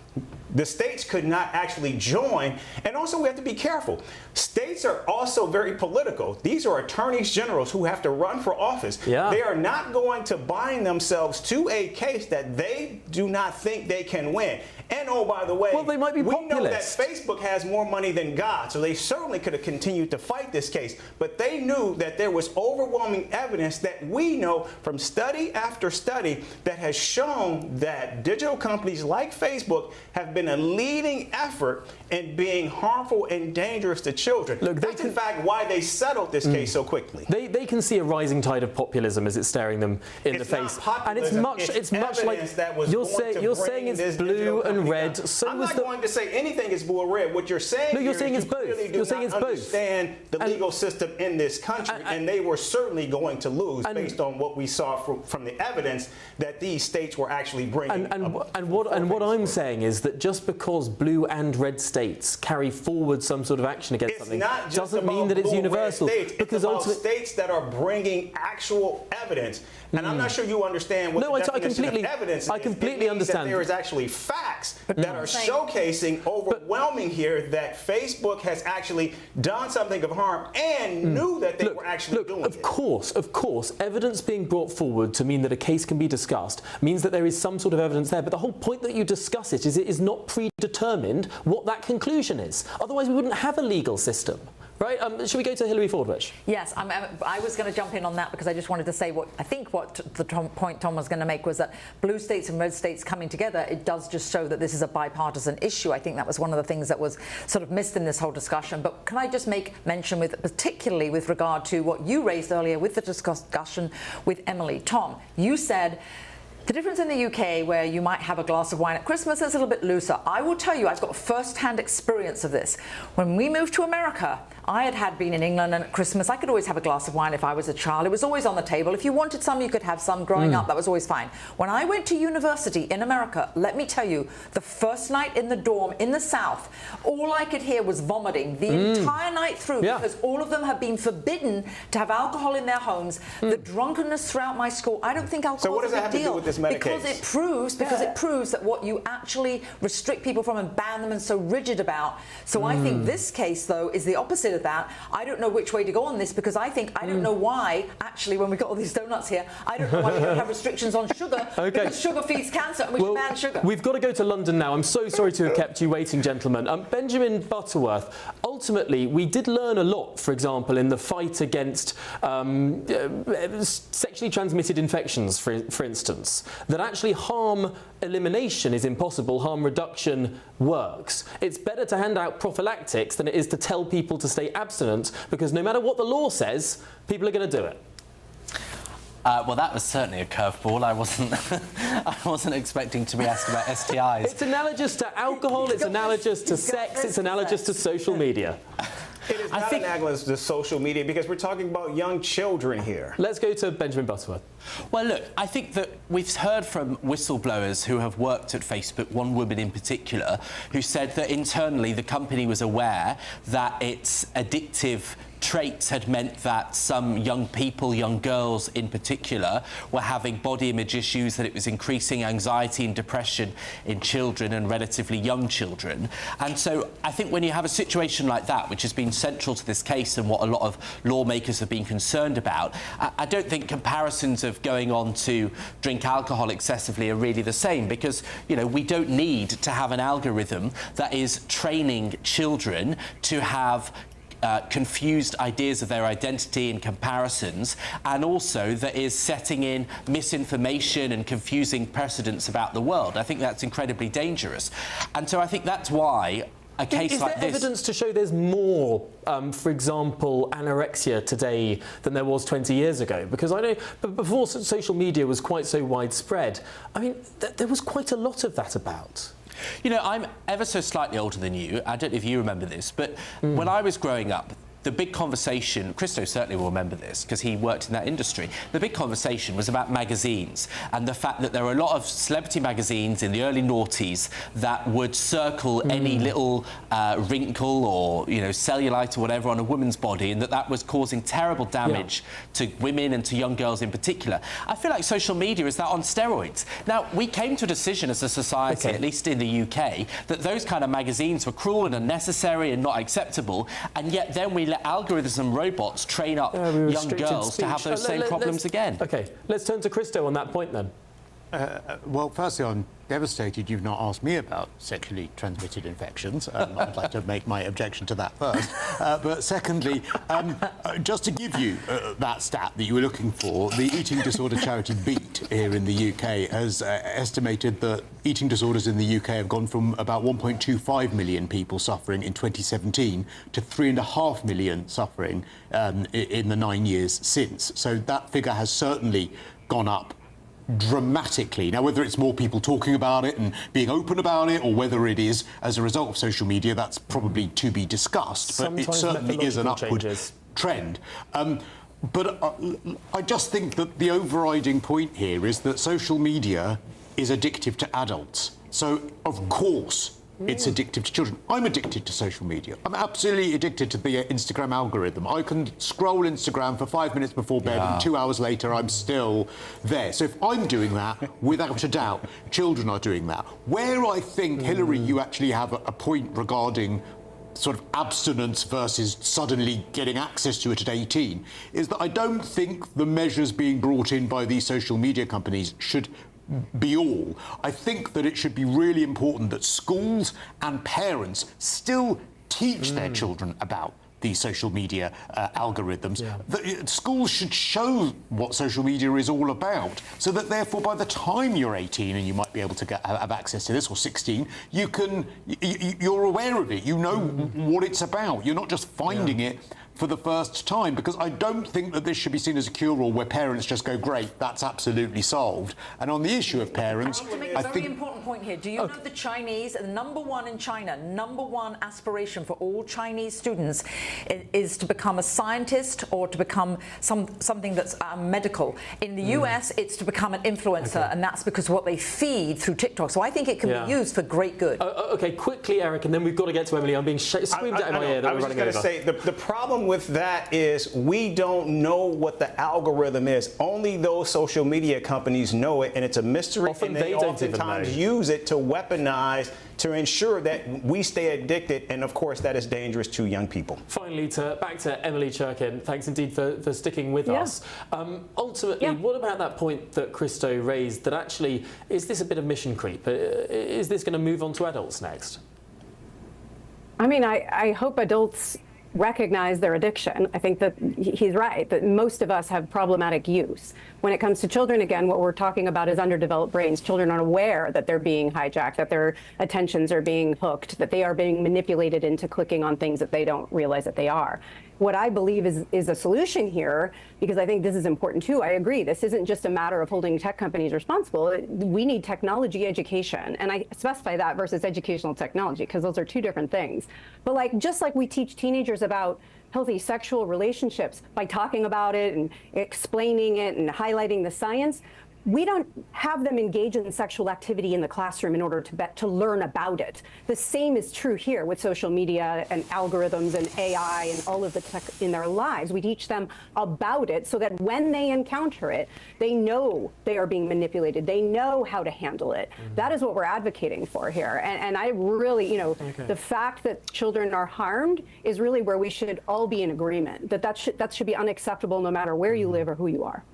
the states could not actually join. And also, we have to be careful. States are also very political. These are attorneys generals who have to run for office. Yeah. They are not going to bind themselves to a case that they do not think they can win. And And oh, by the way, well, they might be we know that populist. Facebook has more money than God, so they certainly could have continued to fight this case. But they knew that there was overwhelming evidence that we know from study after study that has shown that digital companies like Facebook have been a leading effort in being harmful and dangerous to children. Look, that's in fact why they settled this case so quickly. They can see a rising tide of populism as it's staring them in the face, and it's much like that was you're saying it's blue and red. So I'm not going to say anything is blue or red. What you're saying, no, you're saying it's both. You're saying it's both. Understand the legal system in this country, and they were certainly going to lose based on what we saw from the evidence that these states were actually bringing. And what I'm saying is that just because blue and red states carry forward some sort of action against something doesn't mean that it's universal. Because it's about states that are bringing actual evidence. And I'm not sure you understand what the definition of evidence is. I completely understand. That there is actually facts that are showcasing overwhelming here that Facebook has actually done something of harm and knew that they were actually doing it. Of course, evidence being brought forward to mean that a case can be discussed means that there is some sort of evidence there. But the whole point that you discuss it is not predetermined what that conclusion is. Otherwise, we wouldn't have a legal system. Right? Should we go to Hilary Fordwich? Yes, I was going to jump in on that because I just wanted to say what the point Tom was going to make was that blue states and red states coming together, it does just show that this is a bipartisan issue. I think that was one of the things that was sort of missed in this whole discussion. But can I just make mention particularly with regard to what you raised earlier with the discussion with Emily. Tom, you said the difference in the UK, where you might have a glass of wine at Christmas, is a little bit looser. I will tell you, I've got first-hand experience of this. When we moved to America, I had been in England, and at Christmas I could always have a glass of wine if I was a child. It was always on the table. If you wanted some, you could have some. Growing up, that was always fine. When I went to university in America, let me tell you, the first night in the dorm in the South, all I could hear was vomiting the entire night through because all of them have been forbidden to have alcohol in their homes. The drunkenness throughout my school, I don't think alcohol is a big deal. So what does that have to do with this medication? Because it proves that what you actually restrict people from and ban them and so rigid about. So I think this case, though, is the opposite of that. I don't know which way to go on this because I don't know why, actually, when we've got all these donuts here, I don't know why we don't have restrictions on sugar because sugar feeds cancer and we should ban sugar. We've got to go to London now. I'm so sorry to have kept you waiting, gentlemen. Benjamin Butterworth, ultimately, we did learn a lot, for example, in the fight against sexually transmitted infections, for instance, that actually harm elimination is impossible, harm reduction works. It's better to hand out prophylactics than it is to tell people to stay abstinent, because no matter what the law says, people are going to do it. Well, that was certainly a curveball. I wasn't expecting to be asked about STIs. It's analogous to alcohol, it's analogous to sex, it's analogous to social media. It is not analogous to social media because we're talking about young children here. Let's go to Benjamin Butterworth. Well, look, I think that we've heard from whistleblowers who have worked at Facebook, one woman in particular, who said that internally the company was aware that its addictive traits had meant that some young people, young girls in particular, were having body image issues, that it was increasing anxiety and depression in children and relatively young children. And so I think when you have a situation like that, which has been central to this case and what a lot of lawmakers have been concerned about, I don't think comparisons of going on to drink alcohol excessively are really the same because, you know, we don't need to have an algorithm that is training children to have confused ideas of their identity and comparisons, and also that is setting in misinformation and confusing precedents about the world. I think that's incredibly dangerous. And so I think that's why a case like this... Is there evidence to show there's more, for example, anorexia today than there was 20 years ago? Because I know before social media was quite so widespread, I mean, there was quite a lot of that about. You know, I'm ever so slightly older than you. I don't know if you remember this, but when I was growing up, the big conversation, Christo certainly will remember this because he worked in that industry, the big conversation was about magazines and the fact that there were a lot of celebrity magazines in the early noughties that would circle any little wrinkle or, you know, cellulite or whatever on a woman's body, and that was causing terrible damage to women and to young girls in particular. I feel like social media is that on steroids. Now, we came to a decision as a society, at least in the UK, that those kind of magazines were cruel and unnecessary and not acceptable, and yet then we let algorithms and robots train up young girls to have those same problems again. OK, let's turn to Christo on that point then. Well, firstly, I'm devastated you've not asked me about sexually transmitted infections. I'd like to make my objection to that first. But secondly, just to give you that stat that you were looking for, the eating disorder charity Beat here in the UK has estimated that eating disorders in the UK have gone from about 1.25 million people suffering in 2017 to 3.5 million suffering in the 9 years since. So that figure has certainly gone up dramatically. Now, whether it's more people talking about it and being open about it, or whether it is as a result of social media, that's probably to be discussed. But it certainly is an upward trend. But I just think that the overriding point here is that social media is addictive to adults. So, of course, it's addictive to children. I'm addicted to social media. I'm absolutely addicted to the Instagram algorithm. I can scroll Instagram for 5 minutes before bed and 2 hours later I'm still there. So if I'm doing that, without a doubt, children are doing that. Where I think, Hilary, you actually have a point regarding sort of abstinence versus suddenly getting access to it at 18, is that I don't think the measures being brought in by these social media companies should be all. I think that it should be really important that schools and parents still teach their children about these social media algorithms. Schools should show what social media is all about, so that therefore by the time you're 18 and you might be able to have access to this, or 16, you're aware of it, you know what it's about. You're not just finding it for the first time, because I don't think that this should be seen as a cure-all where parents just go, great, that's absolutely solved. And on the issue of parents, I want to make a very important point here. Do you know the Chinese, number one in China, number one aspiration for all Chinese students is to become a scientist or to become something that's medical. In the US, it's to become an influencer, and that's because what they feed through TikTok. So I think it can be used for great good. OK, quickly, Eric, and then we've got to get to Emily. I'm being screamed at in my ear that we're running over. I was just going to say, the problem with that is we don't know what the algorithm is. Only those social media companies know it, and it's a mystery. And they oftentimes use it to weaponize to ensure that we stay addicted, and of course that is dangerous to young people. Finally, back to Emily Churkin. Thanks indeed for sticking with us. Ultimately, what about that point that Christo raised, that actually, is this a bit of mission creep? Is this going to move on to adults next? I mean, I hope adults recognize their addiction. I think that he's right, that most of us have problematic use. When it comes to children, again, what we're talking about is underdeveloped brains. Children are aware that they're being hijacked, that their attentions are being hooked, that they are being manipulated into clicking on things that they don't realize that they are. What I believe is a solution here, because I think this is important too. I agree. This isn't just a matter of holding tech companies responsible. We need technology education. And I specify that versus educational technology, because those are two different things. But just like we teach teenagers about healthy sexual relationships by talking about it and explaining it and highlighting the science, we don't have them engage in sexual activity in the classroom in order to learn about it. The same is true here with social media and algorithms and AI and all of the tech in their lives. We teach them about it so that when they encounter it, they know they are being manipulated. They know how to handle it. That is what we're advocating for here. And I really, the fact that children are harmed is really where we should all be in agreement, that should be unacceptable no matter where you live or who you are.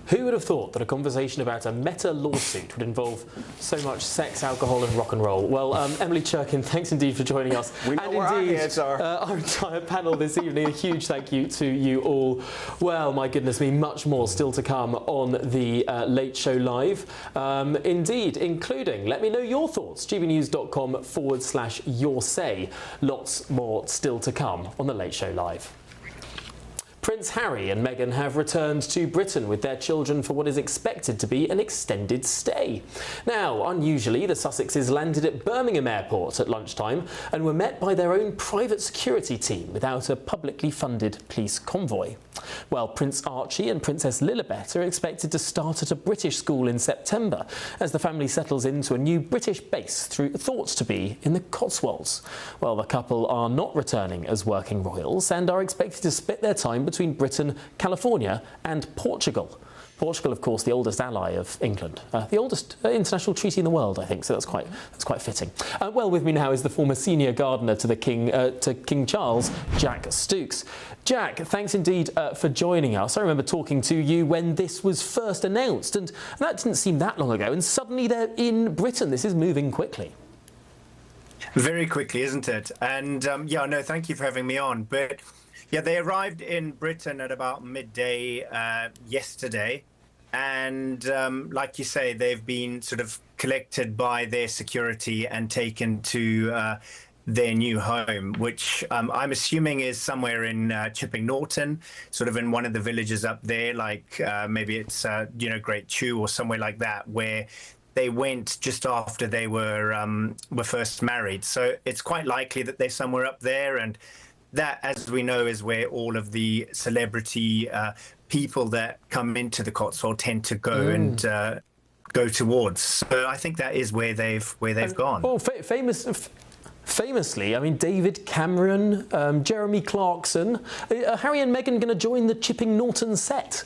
Who would have thought that a conversation about a meta lawsuit would involve so much sex, alcohol and rock and roll? Well, Emily Churkin, thanks indeed for joining us. We know where our heads are. Our entire panel this evening, a huge thank you to you all. Well, my goodness me, much more still to come on the Late Show Live. Indeed, including, let me know your thoughts, gbnews.com/your say. Lots more still to come on the Late Show Live. Prince Harry and Meghan have returned to Britain with their children for what is expected to be an extended stay. Now, unusually, the Sussexes landed at Birmingham Airport at lunchtime and were met by their own private security team without a publicly funded police convoy. Well, Prince Archie and Princess Lilibet are expected to start at a British school in September as the family settles into a new British base thought to be in the Cotswolds. Well, the couple are not returning as working royals and are expected to split their time between Britain, California and Portugal. Portugal, of course, the oldest ally of England, the oldest international treaty in the world, I think. So that's quite fitting. Well, with me now is the former senior gardener to King Charles, Jack Stooks. Jack, thanks indeed for joining us. I remember talking to you when this was first announced, and that didn't seem that long ago. And suddenly they're in Britain. This is moving quickly. Very quickly, isn't it? And yeah, no, thank you for having me on. But yeah, they arrived in Britain at about midday yesterday. And like you say, they've been sort of collected by their security and taken to their new home, which I'm assuming is somewhere in Chipping Norton, sort of in one of the villages up there, like maybe it's, Great Chew or somewhere like that, where they went just after they were first married. So it's quite likely that they're somewhere up there, and that, as we know, is where all of the celebrity people that come into the Cotswold tend to go and go towards. So I think that is where they've gone. Well, famously, I mean, David Cameron, Jeremy Clarkson, are Harry and Meghan going to join the Chipping Norton set?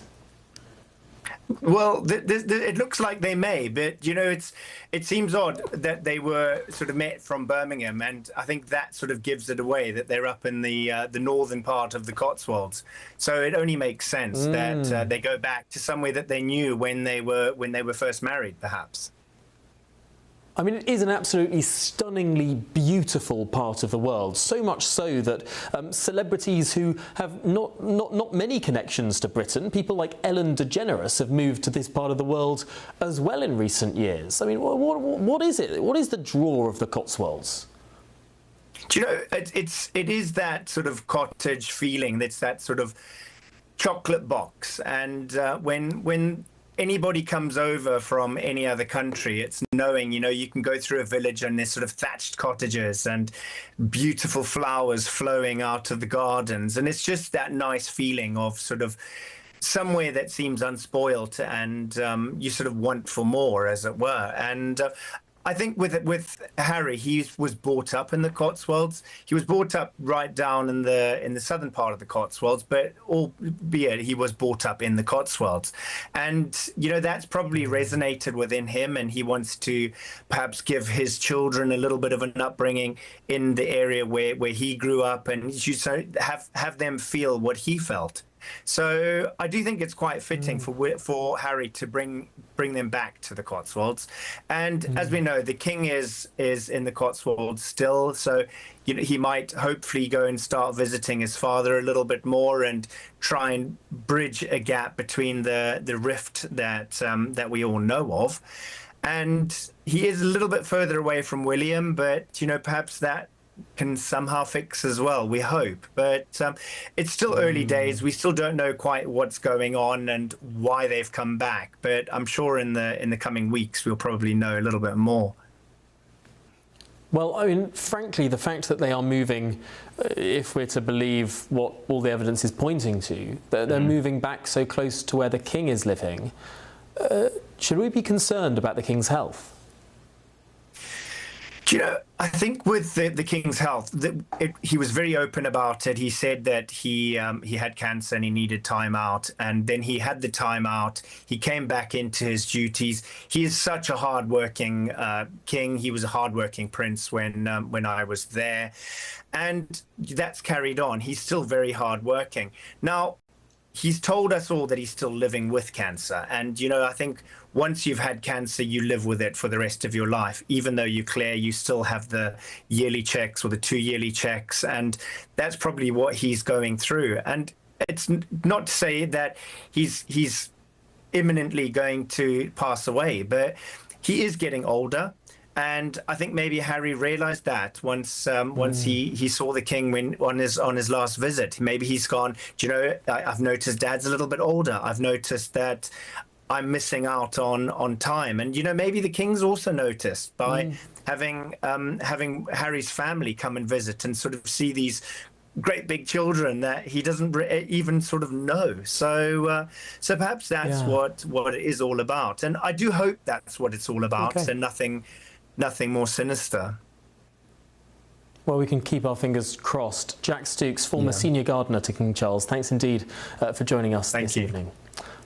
Well, it looks like they may, but it seems odd that they were sort of met from Birmingham, and I think that sort of gives it away that they're up in the northern part of the Cotswolds. So it only makes sense that they go back to somewhere that they knew when they were first married, perhaps. I mean, it is an absolutely stunningly beautiful part of the world, so much so that celebrities who have not many connections to Britain, people like Ellen DeGeneres, have moved to this part of the world as well in recent years. I mean, what is it? What is the draw of the Cotswolds? Do you know, it is that sort of cottage feeling. It's that sort of chocolate box, and when anybody comes over from any other country, it's knowing, you can go through a village and there's sort of thatched cottages and beautiful flowers flowing out of the gardens. And it's just that nice feeling of sort of somewhere that seems unspoilt, and you sort of want for more, as it were. And I think with Harry, he was brought up in the Cotswolds. He was brought up right down in the southern part of the Cotswolds, but albeit he was brought up in the Cotswolds. And, that's probably resonated within him, and he wants to perhaps give his children a little bit of an upbringing in the area where he grew up, and have them feel what he felt. So I do think it's quite fitting for Harry to bring them back to the Cotswolds. And as we know, the King is in the Cotswolds still, so he might hopefully go and start visiting his father a little bit more and try and bridge a gap between the rift that we all know of. And he is a little bit further away from William, but perhaps that can somehow fix as well, we hope. But it's still early days. We still don't know quite what's going on and why they've come back, but I'm sure in the coming weeks we'll probably know a little bit more. Well, I mean, frankly, the fact that they are moving, if we're to believe what all the evidence is pointing to, that they're moving back so close to where the King is living, should we be concerned about the King's health? I think with the King's health, he was very open about it. He said that he had cancer and he needed time out, and then he had the time out. He came back into his duties. He is such a hardworking king. He was a hardworking prince when I was there, and that's carried on. He's still very hardworking. Now, he's told us all that he's still living with cancer, and I think once you've had cancer, you live with it for the rest of your life. Even though you clear, you still have the yearly checks or the 2 yearly checks, and that's probably what he's going through. And it's not to say that he's imminently going to pass away, but he is getting older. And I think maybe Harry realized that once he saw the King on his last visit. Maybe he's gone, I've noticed Dad's a little bit older. I've noticed that I'm missing out on time. And, maybe the King's also noticed by having Harry's family come and visit and sort of see these great big children that he doesn't even sort of know. So perhaps that's what it is all about. And I do hope that's what it's all about, and nothing more sinister. Well, we can keep our fingers crossed. Jack Stooks, former senior gardener to King Charles, thanks indeed for joining us this evening.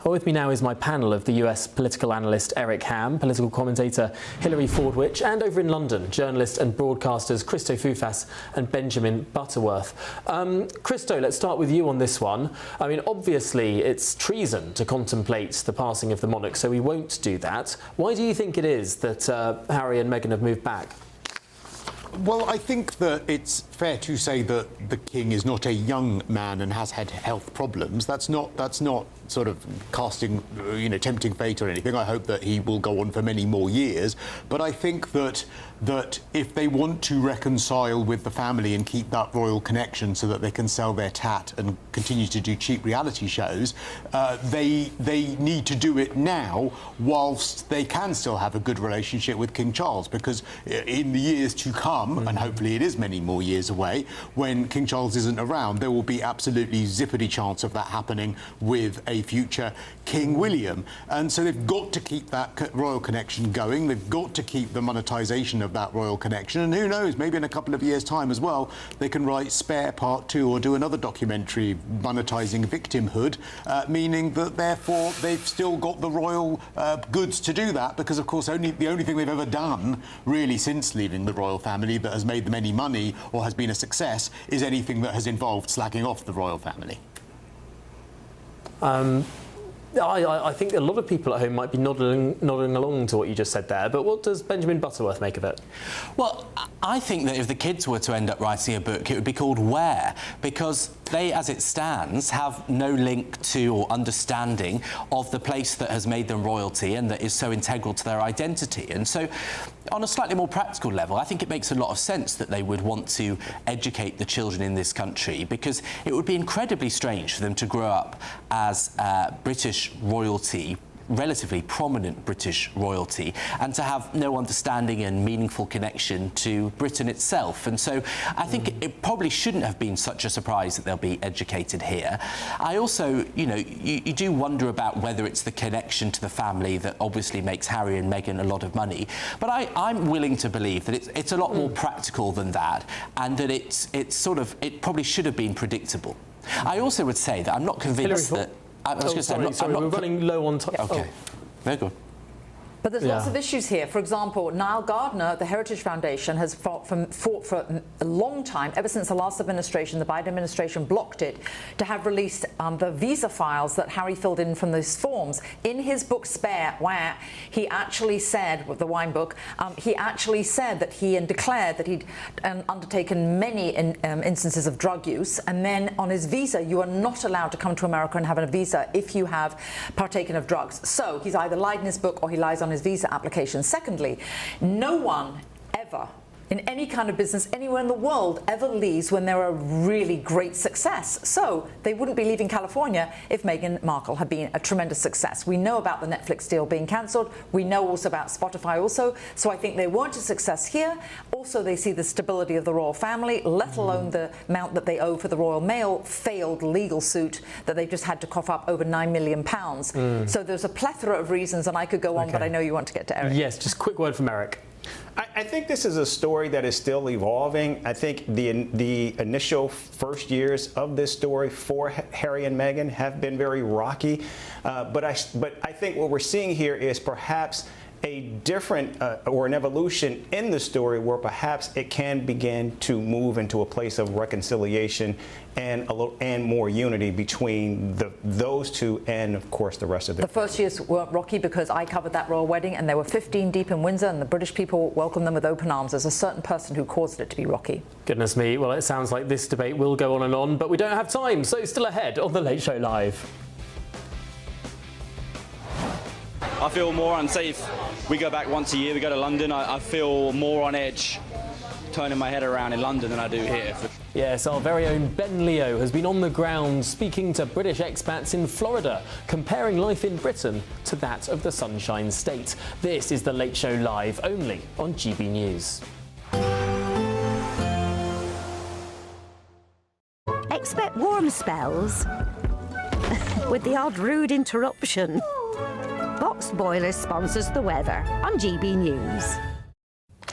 Well, with me now is my panel of the US political analyst Eric Ham, political commentator Hilary Fordwich, and over in London, journalist and broadcasters Christo Foufas and Benjamin Butterworth. Christo, let's start with you on this one. I mean, obviously it's treason to contemplate the passing of the monarch, so we won't do that. Why do you think it is that Harry and Meghan have moved back? Well, I think that it's fair to say that the king is not a young man and has had health problems. That's not sort of casting, tempting fate or anything. I hope that he will go on for many more years. But I think that if they want to reconcile with the family and keep that royal connection so that they can sell their tat and continue to do cheap reality shows, they need to do it now whilst they can still have a good relationship with King Charles, because in the years to come, and hopefully it is many more years away, when King Charles isn't around, there will be absolutely zippity chance of that happening with a future King William. And so they've got to keep that royal connection going. They've got to keep the monetisation of that royal connection. And who knows, maybe in a couple of years' time as well, they can write Spare Part 2 or do another documentary monetising victimhood, meaning that therefore they've still got the royal goods to do that, because of course the only thing they've ever done really since leaving the royal family that has made them any money or has been a success is anything that has involved slagging off the royal family. I think a lot of people at home might be nodding along to what you just said there, but what does Benjamin Butterworth make of it? Well, I think that if the kids were to end up writing a book, it would be called Where, because they, as it stands, have no link to or understanding of the place that has made them royalty and that is so integral to their identity. And so, on a slightly more practical level, I think it makes a lot of sense that they would want to educate the children in this country, because it would be incredibly strange for them to grow up as British royalty, relatively prominent British royalty, and to have no understanding and meaningful connection to Britain itself. And so I think it probably shouldn't have been such a surprise that they'll be educated here. I also, you do wonder about whether it's the connection to the family that obviously makes Harry and Meghan a lot of money. But I'm willing to believe that it's a lot more practical than that, and that it probably should have been predictable. I also would say that I'm not convinced that... we're running low on time. OK. Very good. But there's lots of issues here. For example, Niall Gardner, the Heritage Foundation, has fought for a long time, ever since the last administration, the Biden administration blocked it, to have released the visa files that Harry filled in from those forms. In his book Spare, where he actually said, with the wine book, he actually said that he declared that he'd undertaken many instances of drug use, and then on his visa, you are not allowed to come to America and have a visa if you have partaken of drugs. So he's either lied in his book or he lies on his visa application. Secondly, no one ever in any kind of business anywhere in the world ever leaves when they're a really great success. So they wouldn't be leaving California if Meghan Markle had been a tremendous success. We know about the Netflix deal being cancelled. We know also about Spotify also. So I think they weren't a success here. Also, they see the stability of the royal family, let alone the amount that they owe for the Royal Mail failed legal suit that they've just had to cough up over £9 million. So there's a plethora of reasons, and I could go on, but I know you want to get to Eric. Yes, just a quick word from Eric. I think this is a story that is still evolving. I think the initial first years of this story for Harry and Meghan have been very rocky. But I think what we're seeing here is perhaps a different or an evolution in the story where perhaps it can begin to move into a place of reconciliation and more unity between those two and, of course, the rest of the first years weren't rocky because I covered that royal wedding and there were 15 deep in Windsor and the British people welcomed them with open arms. There's a certain person who caused it to be rocky. Goodness me. Well, it sounds like this debate will go on and on, but we don't have time. So still ahead on The Late Show Live. I feel more unsafe. We go back once a year, we go to London. I feel more on edge turning my head around in London than I do here. Yes, our very own Ben Leo has been on the ground speaking to British expats in Florida, comparing life in Britain to that of the Sunshine State. This is The Late Show Live, only on GB News. Expect warm spells with the odd rude interruption. Boxed Boilers sponsors the weather on GB News.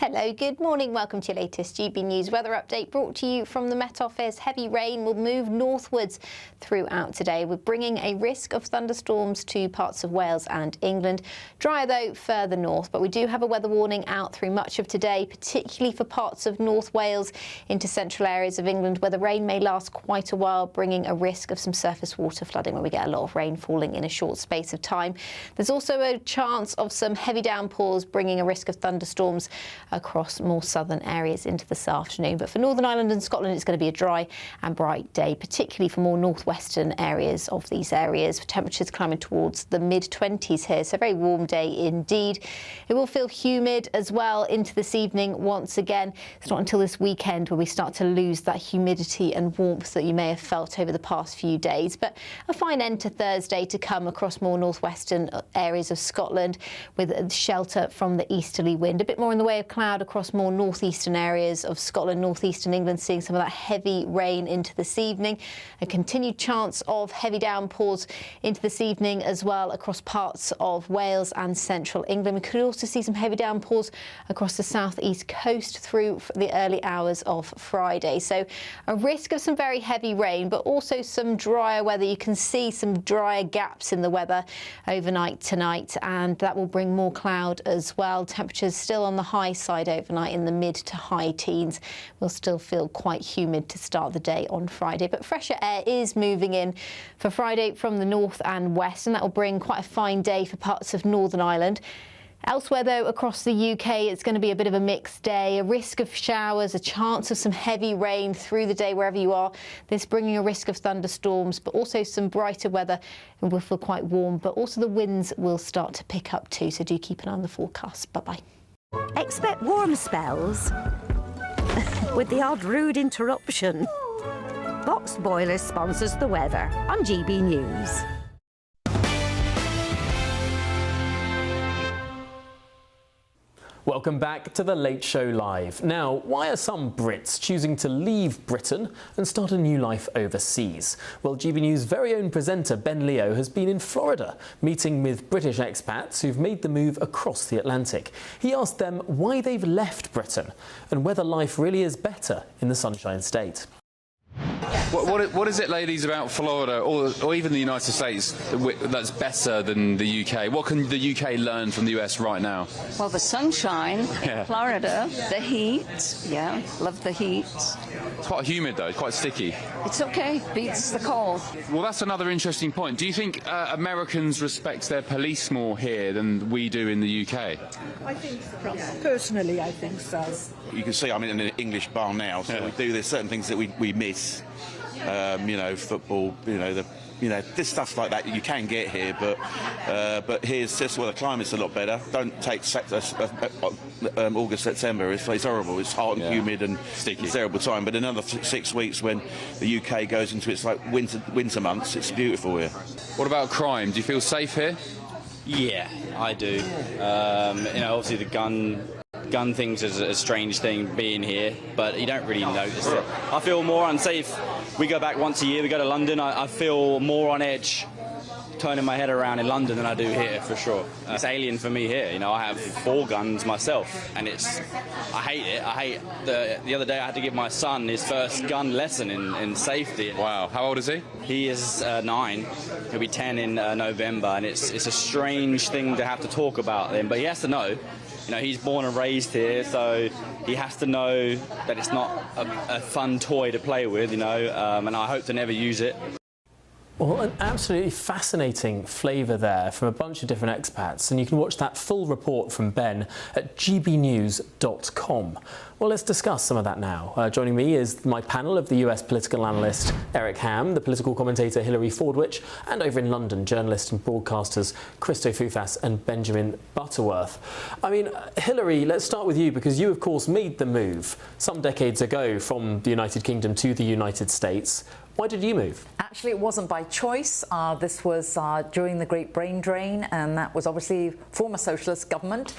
Hello, good morning. Welcome to your latest GB News weather update brought to you from the Met Office. Heavy rain will move northwards throughout today. We're bringing a risk of thunderstorms to parts of Wales and England. Drier, though, further north, but we do have a weather warning out through much of today, particularly for parts of North Wales into central areas of England where the rain may last quite a while, bringing a risk of some surface water flooding where we get a lot of rain falling in a short space of time. There's also a chance of some heavy downpours, bringing a risk of thunderstorms across more southern areas into this afternoon. But for Northern Ireland and Scotland, it's going to be a dry and bright day, particularly for more northwestern areas of these areas. Temperatures climbing towards the mid-20s here, so a very warm day indeed. It will feel humid as well into this evening once again. It's not until this weekend where we start to lose that humidity and warmth that you may have felt over the past few days. But a fine end to Thursday to come across more northwestern areas of Scotland with shelter from the easterly wind. A bit more in the way of cloud across more northeastern areas of Scotland, northeastern England, seeing some of that heavy rain into this evening. A continued chance of heavy downpours into this evening as well across parts of Wales and central England. We could also see some heavy downpours across the southeast coast through the early hours of Friday. So a risk of some very heavy rain, but also some drier weather. You can see some drier gaps in the weather overnight tonight, and that will bring more cloud as well. Temperatures still on the high side overnight in the mid to high teens. We'll still feel quite humid to start the day on Friday, but fresher air is moving in for Friday from the north and west, and that will bring quite a fine day for parts of Northern Ireland. Elsewhere, though, across the UK, it's going to be a bit of a mixed day. A risk of showers, a chance of some heavy rain through the day wherever you are. This bringing a risk of thunderstorms, but also some brighter weather, and we'll feel quite warm. But also the winds will start to pick up too, so do keep an eye on the forecast. Bye-bye. Expect warm spells with the odd rude interruption. Boxed Boilers sponsors the weather on GB News. Welcome back to The Late Show Live. Now, why are some Brits choosing to leave Britain and start a new life overseas? Well, GB News' very own presenter Ben Leo has been in Florida, meeting with British expats who've made the move across the Atlantic. He asked them why they've left Britain and whether life really is better in the Sunshine State. What is it, ladies, about Florida or even the United States that's better than the UK? What can the UK learn from the US right now? Well, the sunshine, Yeah. Florida, the heat. Yeah, love the heat. It's quite humid, though. It's quite sticky. It's okay, beats the cold. Well, that's another interesting point. Do you think Americans respect their police more here than we do in the UK? I think so. Personally, I think so. You can see I'm in an English bar now, so we do. There's certain things that we miss. You know, football. There's stuff like that you can get here, but here's just the climate's a lot better. Don't take August, September. It's horrible. It's hot and humid and sticky. It's a terrible time. But another 6 weeks when the UK goes into its winter months, it's beautiful here. What about crime? Do you feel safe here? Yeah, I do. Obviously the gun thing's a strange thing being here, but you don't really notice it. I feel more unsafe. We go back once a year, we go to London. I feel more on edge turning my head around in London than I do here, for sure. It's alien for me here. I have 4 guns myself, and I hate it. The other day I had to give my son his first gun lesson in safety. Wow, how old is he? He is 9. He'll be 10 in November, and it's a strange thing to have to talk about then, but he has to know. He's born and raised here, so he has to know that it's not a fun toy to play with, and I hope to never use it. Well, an absolutely fascinating flavour there from a bunch of different expats, and you can watch that full report from Ben at gbnews.com. Well, let's discuss some of that now. Joining me is my panel of the US political analyst Eric Ham, the political commentator Hilary Fordwich, and over in London, journalists and broadcasters Christo Fufas and Benjamin Butterworth. I mean, Hilary, let's start with you, because you, of course, made the move some decades ago from the United Kingdom to the United States. Why did you move? Actually, it wasn't by choice. This was during the Great Brain Drain, and that was obviously former socialist government.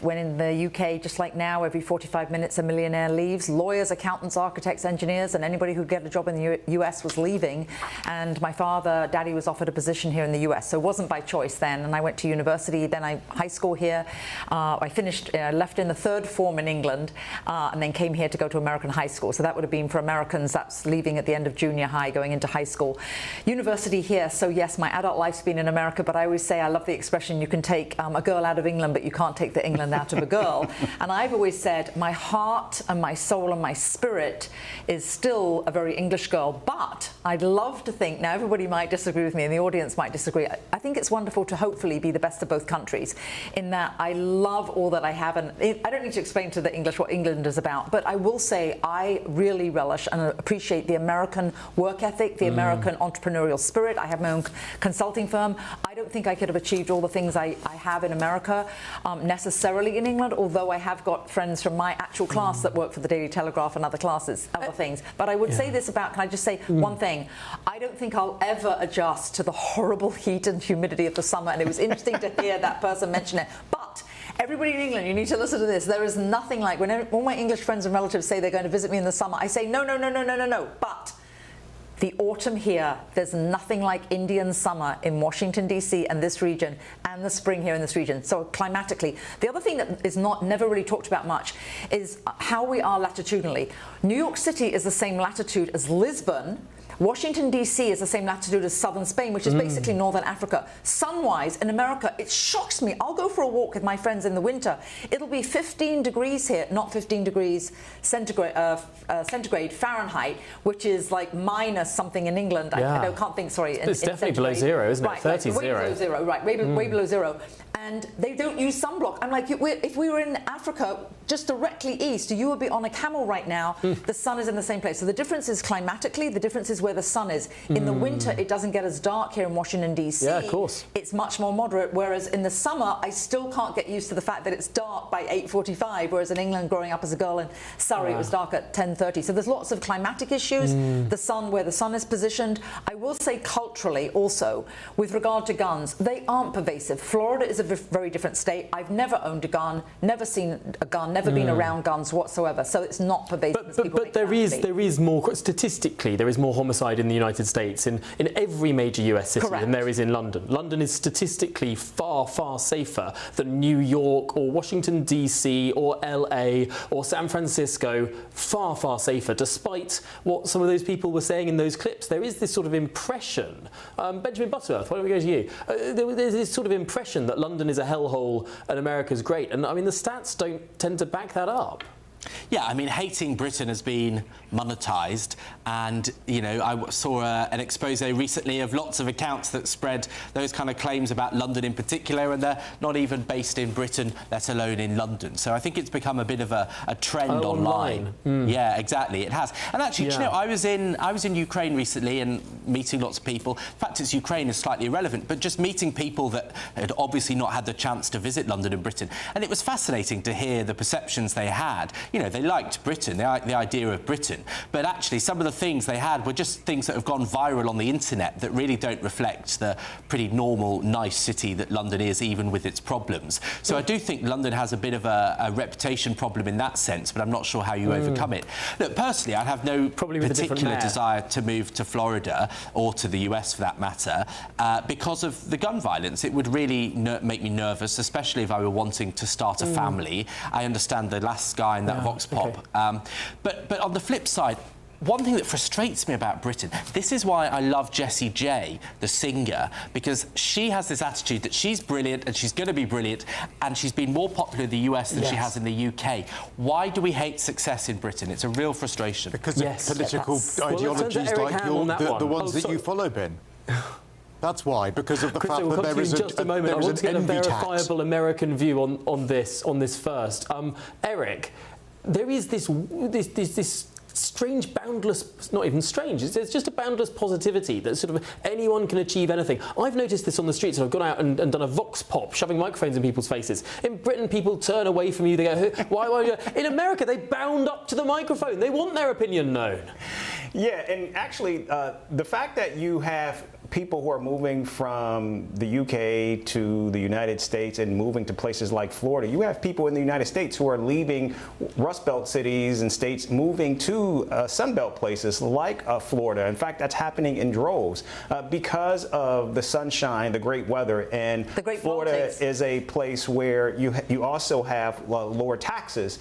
When in the UK, just like now, every 45 minutes a millionaire leaves. Lawyers, accountants, architects, engineers, and anybody who get a job in the US was leaving. And my father, Daddy, was offered a position here in the US, so it wasn't by choice then. And I went to university, then high school here. I finished, left in the third form in England, and then came here to go to American high school. So that would have been for Americans, that's leaving at the end of junior high, going into high school. University here, so yes, my adult life's been in America, but I always say, I love the expression, you can take a girl out of England, but you can't take the England out of a girl. And I've always said, my heart and my soul and my spirit is still a very English girl, but I'd love to think, now everybody might disagree with me and the audience might disagree, I think it's wonderful to hopefully be the best of both countries, in that I love all that I have, and I don't need to explain to the English what England is about, but I will say I really relish and appreciate the American work ethic, the American entrepreneurial spirit. I have my own consulting firm. I don't think I could have achieved all the things I have in America necessarily in England, although I have got friends from my actual class that work for the Daily Telegraph and other things. But I would say this about, can I just say one thing? I don't think I'll ever adjust to the horrible heat and humidity of the summer, and it was interesting to hear that person mention it. But everybody in England, you need to listen to this. There is nothing like, when all my English friends and relatives say they're going to visit me in the summer, I say, no. But the autumn here, there's nothing like Indian summer in Washington, D.C. and this region, and the spring here in this region. So climatically. The other thing that is never really talked about much is how we are latitudinally. New York City is the same latitude as Lisbon. Washington, D.C. is the same latitude as southern Spain, which is basically northern Africa. Sun-wise, in America, it shocks me. I'll go for a walk with my friends in the winter. It'll be 15 degrees here, not 15 degrees centigrade, Fahrenheit, which is like minus something in England. Yeah. I can't think, sorry. It's definitely below zero, isn't it? Right, 30 way zero. Below zero, right, way below zero. And they don't use sunblock. I'm like, if we were in Africa, just directly east, you would be on a camel right now. The sun is in the same place. So the difference is climatically, the difference is where the sun is. In the winter, it doesn't get as dark here in Washington, D.C. Yeah, of course. It's much more moderate, whereas in the summer, I still can't get used to the fact that it's dark by 8:45, whereas in England, growing up as a girl in Surrey, it was dark at 10:30. So there's lots of climatic issues, the sun, where the sun is positioned. I will say culturally also, with regard to guns, they aren't pervasive. Florida is a very different state. I've never owned a gun, never seen a gun, never been around guns whatsoever, so it's not pervasive. But there is more, statistically, there is more homicide in the United States, in every major US city than there is in London. London is statistically far, far safer than New York or Washington, D.C. or LA or San Francisco. Far, far safer, despite what some of those people were saying in those clips. There is this sort of impression, Benjamin Butterworth, why don't we go to you? There's this sort of impression that London is a hellhole and America's great, and I mean the stats don't tend to back that up. Yeah, I mean, hating Britain has been monetised, and, you know, I saw an expose recently of lots of accounts that spread those kind of claims about London in particular, and they're not even based in Britain, let alone in London. So I think it's become a bit of a trend online. Yeah, exactly, it has. And actually, do you know, I was in Ukraine recently and meeting lots of people. In fact, it's Ukraine is slightly irrelevant, but just meeting people that had obviously not had the chance to visit London and Britain. And it was fascinating to hear the perceptions they had. You know, they liked Britain, the idea of Britain, but actually some of the things they had were just things that have gone viral on the internet that really don't reflect the pretty normal, nice city that London is, even with its problems. So I do think London has a bit of a reputation problem in that sense, but I'm not sure how you overcome it. Look, personally, I have no particular desire to move to Florida or to the US for that matter because of the gun violence. It would really make me nervous, especially if I were wanting to start a family. I understand the last guy in that Vox Pop. But on the flip side, one thing that frustrates me about Britain, this is why I love Jessie J, the singer, because she has this attitude that she's brilliant and she's going to be brilliant, and she's been more popular in the US than she has in the UK. Why do we hate success in Britain? It's a real frustration. Because of political ideologies like the ones that you follow, Ben. That's why, because of the fact that there is just a moment. I want to get a verifiable American view on this first. Eric, there is this strange, boundless, not even strange, it's just a boundless positivity that sort of anyone can achieve anything. I've noticed this on the streets, and I've gone out and done a Vox Pop, shoving microphones in people's faces. In Britain, people turn away from you, they go, why? In America, they bound up to the microphone. They want their opinion known. Yeah, and actually, the fact that you have people who are moving from the UK to the United States and moving to places like Florida, you have people in the United States who are leaving Rust Belt cities and states, moving to Sun Belt places like Florida. In fact, that's happening in droves because of the sunshine, the great weather, and Florida is a place where you also have lower taxes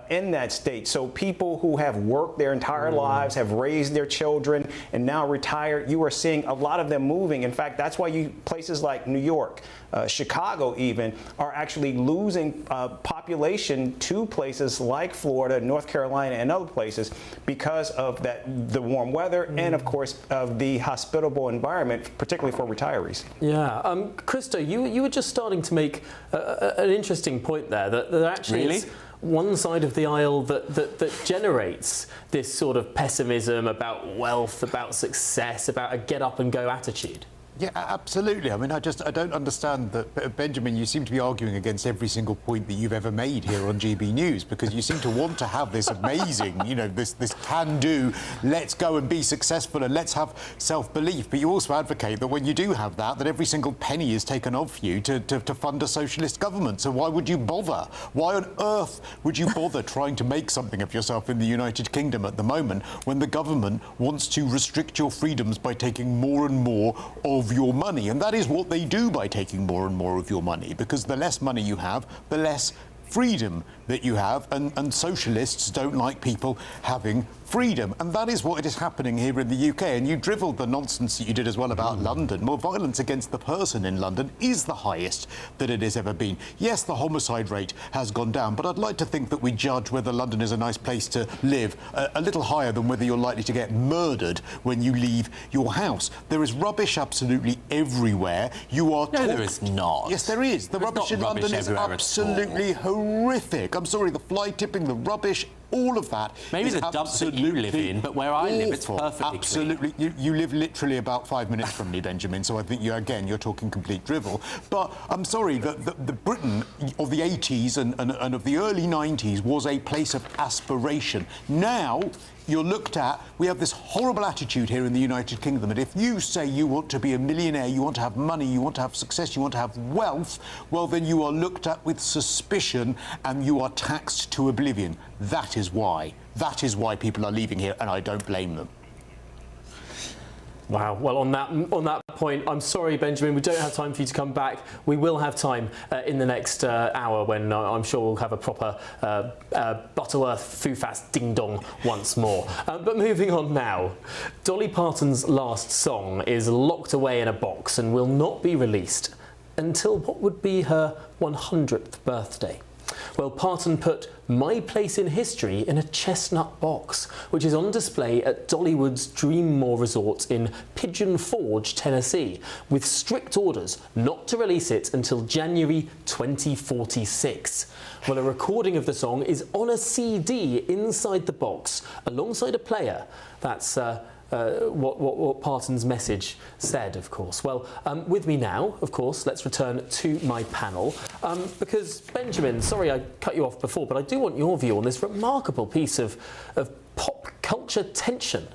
in that state. So people who have worked their entire lives, have raised their children, and now retired, you are seeing a lot of them moving. In fact, that's why places like New York, Chicago even, are actually losing population to places like Florida, North Carolina, and other places because of the warm weather and, of course, of the hospitable environment, particularly for retirees. Yeah. Christo, you were just starting to make an interesting point there, that actually Really? It's one side of the aisle that generates this sort of pessimism about wealth, about success, about a get-up-and-go attitude. Yeah, absolutely. I mean, I don't understand that, Benjamin, you seem to be arguing against every single point that you've ever made here on GB News, because you seem to want to have this amazing, this can-do, let's go and be successful and let's have self-belief. But you also advocate that when you do have that every single penny is taken off you to fund a socialist government. So why would you bother? Why on earth would you bother trying to make something of yourself in the United Kingdom at the moment when the government wants to restrict your freedoms by taking more and more of your money? And that is what they do by taking more and more of your money, because the less money you have, the less freedom that you have, and socialists don't like people having freedom. And that is what is happening here in the UK. And you dribbled the nonsense that you did as well about London. Well, violence against the person in London is the highest that it has ever been. Yes, the homicide rate has gone down, but I'd like to think that we judge whether London is a nice place to live a little higher than whether you're likely to get murdered when you leave your house. There is rubbish absolutely everywhere. You are No, there is not. Yes, there is. The rubbish in London is absolutely horrific. I'm sorry, the fly tipping, the rubbish, all of that. Maybe the dumps that you live in, but where I live, it's perfectly absolutely clean. You live literally about 5 minutes from me, Benjamin, so I think you're talking complete drivel. But I'm sorry, the Britain of the 80s and of the early 90s was a place of aspiration. Now, you're looked at, we have this horrible attitude here in the United Kingdom that if you say you want to be a millionaire, you want to have money, you want to have success, you want to have wealth, well, then you are looked at with suspicion and you are taxed to oblivion. That is why. That is why people are leaving here, and I don't blame them. Wow. Well, on that point, I'm sorry, Benjamin, we don't have time for you to come back. We will have time in the next hour when I'm sure we'll have a proper Butterworth Foo-Fast ding-dong once more. But moving on now, Dolly Parton's last song is locked away in a box and will not be released until what would be her 100th birthday. Well, Parton put My Place in History in a chestnut box, which is on display at Dollywood's Dreammore Resort in Pigeon Forge, Tennessee, with strict orders not to release it until January 2046. Well, a recording of the song is on a CD inside the box, alongside a player. That's what Parton's message said, of course. Well, with me now, of course, let's return to my panel. Because, Benjamin, sorry I cut you off before, but I do want your view on this remarkable piece of pop culture tension.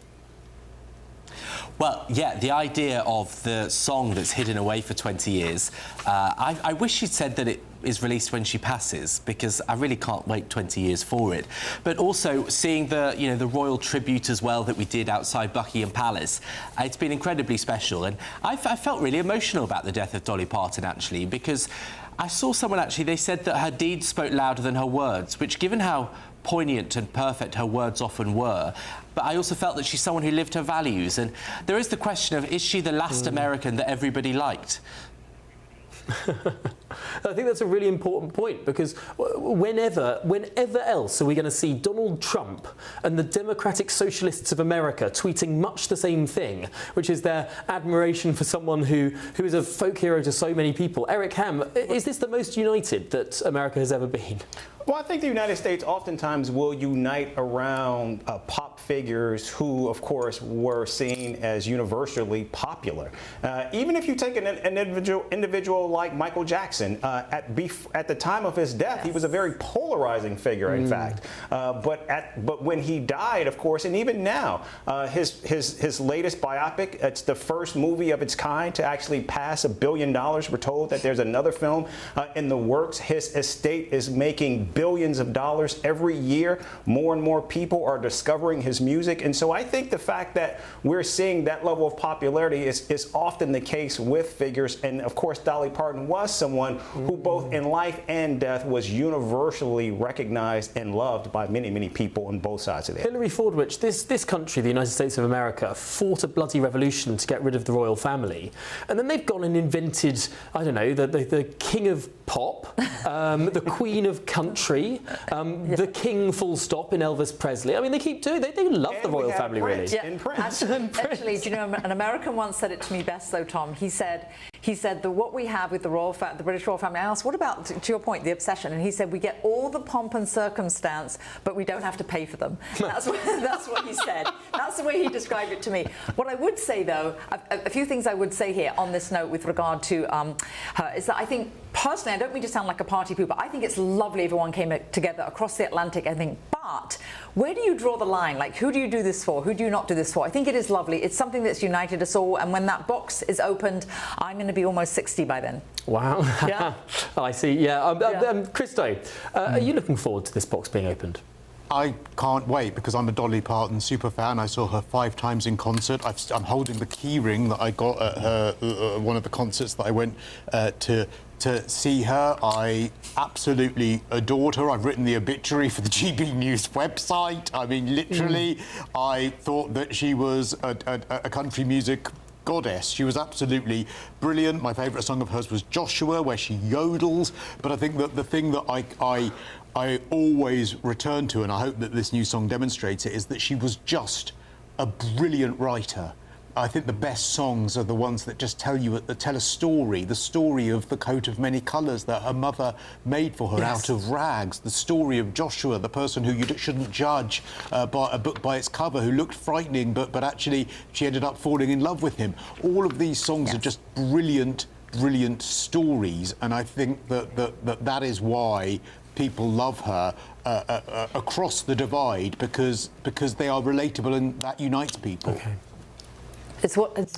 Well, yeah, the idea of the song that's hidden away for 20 years, I wish she'd said that it is released when she passes, because I really can't wait 20 years for it. But also seeing the royal tribute as well that we did outside Buckingham Palace, it's been incredibly special. And I felt really emotional about the death of Dolly Parton, actually, because I saw someone actually, they said that her deeds spoke louder than her words, which, given how poignant and perfect her words often were, but I also felt that she's someone who lived her values. And there is the question of, is she the last American that everybody liked? I think that's a really important point, because whenever else are we going to see Donald Trump and the Democratic Socialists of America tweeting much the same thing, which is their admiration for someone who is a folk hero to so many people? Eric Ham, is this the most united that America has ever been? Well, I think the United States oftentimes will unite around pop figures who, of course, were seen as universally popular. Even if you take an individual like Michael Jackson, at the time of his death, he was a very polarizing figure, in fact. But when he died, of course, and even now, his latest biopic, it's the first movie of its kind to actually pass $1 billion. We're told that there's another film in the works. His estate is making billions of dollars every year. More and more people are discovering his music. And so I think the fact that we're seeing that level of popularity is often the case with figures. And of course, Dolly Parton was someone who both in life and death was universally recognized and loved by many, many people on both sides of it. Hillary Fordwich, this country, the United States of America, fought a bloody revolution to get rid of the royal family. And then they've gone and invented, I don't know, the king of pop, the queen of country, the king full stop in Elvis Presley. I mean, they keep doing, they love the royal family, really. Yeah, actually, do you know, an American once said it to me best, though, Tom. He said that what we have with the British royal family, I asked, what about, to your point, the obsession? And he said, we get all the pomp and circumstance, but we don't have to pay for them. That's what he said. That's the way he described it to me. What I would say, though, a few things I would say here on this note with regard to her, is that I think, personally, I don't mean to sound like a party pooper, I think it's lovely everyone came together across the Atlantic, I think, but where do you draw the line? Like, who do you do this for? Who do you not do this for? I think it is lovely. It's something that's united us all, and when that box is opened, I'm going to be almost 60 by then. Wow. Yeah. I see, yeah. Christo, are you looking forward to this box being opened? I can't wait because I'm a Dolly Parton super fan. I saw her 5 times in concert. I'm holding the key ring that I got at her one of the concerts that I went to see her. I absolutely adored her. I've written the obituary for the GBNews website. I mean, literally, I thought that she was a country music goddess. She was absolutely brilliant. My favourite song of hers was Joshua, where she yodels. But I think that the thing that I always return to, and I hope that this new song demonstrates it, is that she was just a brilliant writer. I think the best songs are the ones that just tell a story, the story of the coat of many colours that her mother made for her out of rags, the story of Joshua, the person who you shouldn't judge by a book by its cover, who looked frightening, but actually she ended up falling in love with him. All of these songs are just brilliant stories, and I think that is why people love her across the divide, because they are relatable and that unites people. Okay.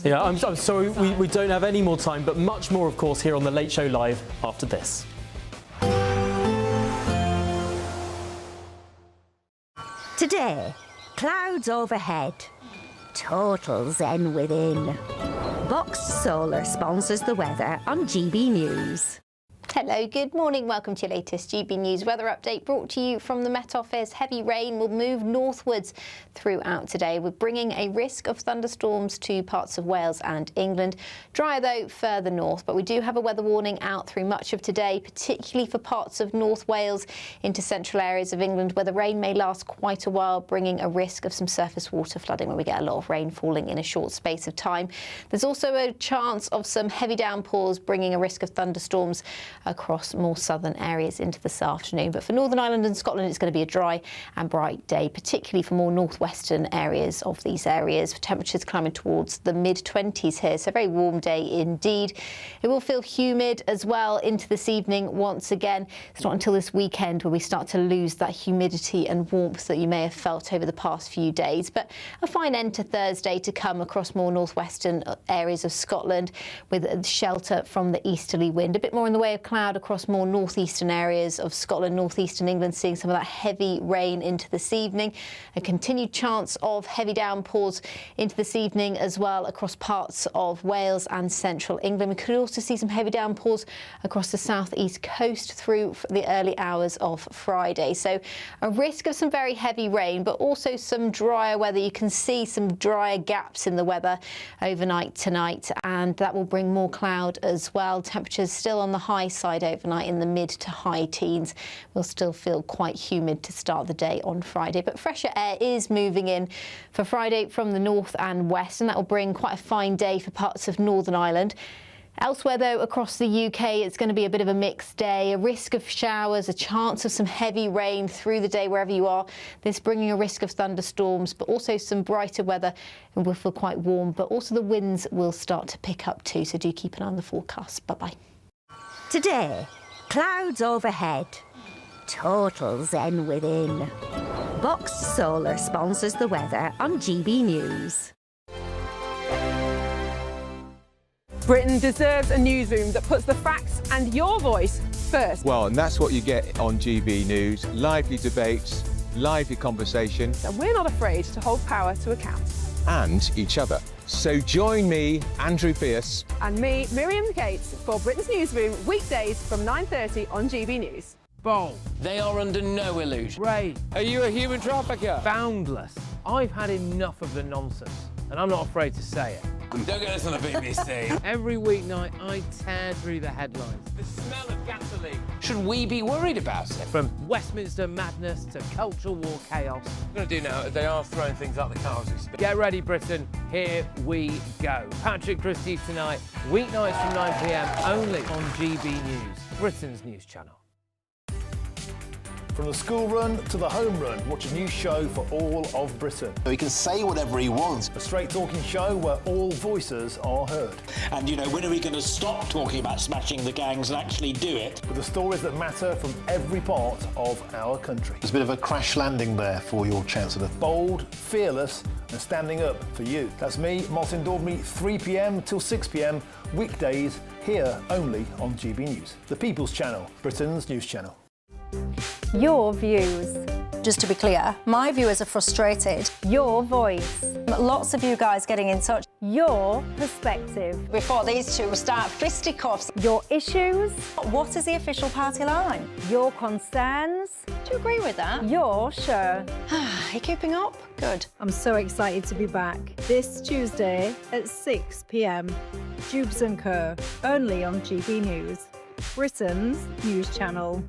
Yeah, I'm sorry we don't have any more time, but much more, of course, here on The Late Show Live after this. Today, clouds overhead, total zen within. Boxed Solar sponsors the weather on GB News. Hello, good morning. Welcome to your latest GB News weather update brought to you from the Met Office. Heavy rain will move northwards throughout today. We're bringing a risk of thunderstorms to parts of Wales and England. Drier, though, further north, but we do have a weather warning out through much of today, particularly for parts of North Wales into central areas of England, where the rain may last quite a while, bringing a risk of some surface water flooding when we get a lot of rain falling in a short space of time. There's also a chance of some heavy downpours, bringing a risk of thunderstorms across more southern areas into this afternoon. But for Northern Ireland and Scotland, it's going to be a dry and bright day, particularly for more northwestern areas of these areas. Temperatures climbing towards the mid-20s here, so a very warm day indeed. It will feel humid as well into this evening once again. It's not until this weekend where we start to lose that humidity and warmth that you may have felt over the past few days. But a fine end to Thursday to come across more northwestern areas of Scotland, with shelter from the easterly wind. A bit more in the way of cloud across more northeastern areas of Scotland, northeastern England, seeing some of that heavy rain into this evening. A continued chance of heavy downpours into this evening as well across parts of Wales and central England. We could also see some heavy downpours across the southeast coast through the early hours of Friday. So a risk of some very heavy rain, but also some drier weather. You can see some drier gaps in the weather overnight tonight, and that will bring more cloud as well. Temperatures still on the high side overnight in the mid to high teens. We'll still feel quite humid to start the day on Friday, but fresher air is moving in for Friday from the north and west, and that will bring quite a fine day for parts of Northern Ireland. Elsewhere, though, across the UK, it's going to be a bit of a mixed day. A risk of showers, a chance of some heavy rain through the day wherever you are. This bringing a risk of thunderstorms, but also some brighter weather. It will feel quite warm, but also the winds will start to pick up too. So do keep an eye on the forecast. Bye-bye. Today, clouds overhead. Total zen within. Boxed Solar sponsors the weather on GB News. Britain deserves a newsroom that puts the facts and your voice first. Well, and that's what you get on GB News. Lively debates, lively conversation. And we're not afraid to hold power to account. And each other. So join me, Andrew Pierce. And me, Miriam Gates, for Britain's Newsroom, weekdays from 9:30 on GB News. Bold. They are under no illusion. Ray, are you a human trafficker? Boundless. I've had enough of the nonsense, and I'm not afraid to say it. Don't get this on the BBC. Every weeknight, I tear through the headlines. The smell of gasoline. Should we be worried about it? From Westminster madness to cultural war chaos. What I'm going to do now is they are throwing things out the car as we speak. Get ready, Britain. Here we go. Patrick Christys tonight, weeknights from 9 p.m. only on GB News, Britain's news channel. From the school run to the home run, watch a new show for all of Britain. He can say whatever he wants. A straight talking show where all voices are heard. And, you know, when are we going to stop talking about smashing the gangs and actually do it? With the stories that matter from every part of our country. There's a bit of a crash landing there for your Chancellor. Bold, fearless and standing up for you. That's me, Martin Daubney, 3 p.m. till 6 p.m. weekdays here only on GB News. The People's Channel, Britain's news channel. Your views. Just to be clear, my viewers are frustrated. Your voice. Lots of you guys getting in touch. Your perspective. Before these two start fisticuffs. Your issues. What is the official party line? Your concerns. Do you agree with that? Your show. Are you keeping up? Good. I'm so excited to be back this Tuesday at 6 p.m. Jubes & Co. only on GB News, Britain's news channel.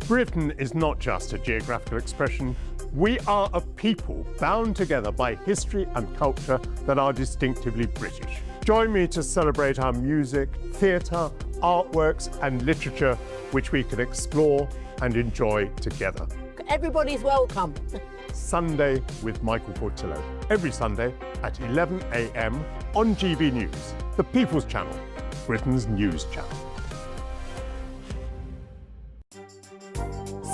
Britain is not just a geographical expression. We are a people bound together by history and culture that are distinctively British. Join me to celebrate our music, theatre, artworks and literature, which we can explore and enjoy together. Everybody's welcome. Sunday with Michael Portillo. Every Sunday at 11 a.m. on GB News, the People's Channel, Britain's news channel.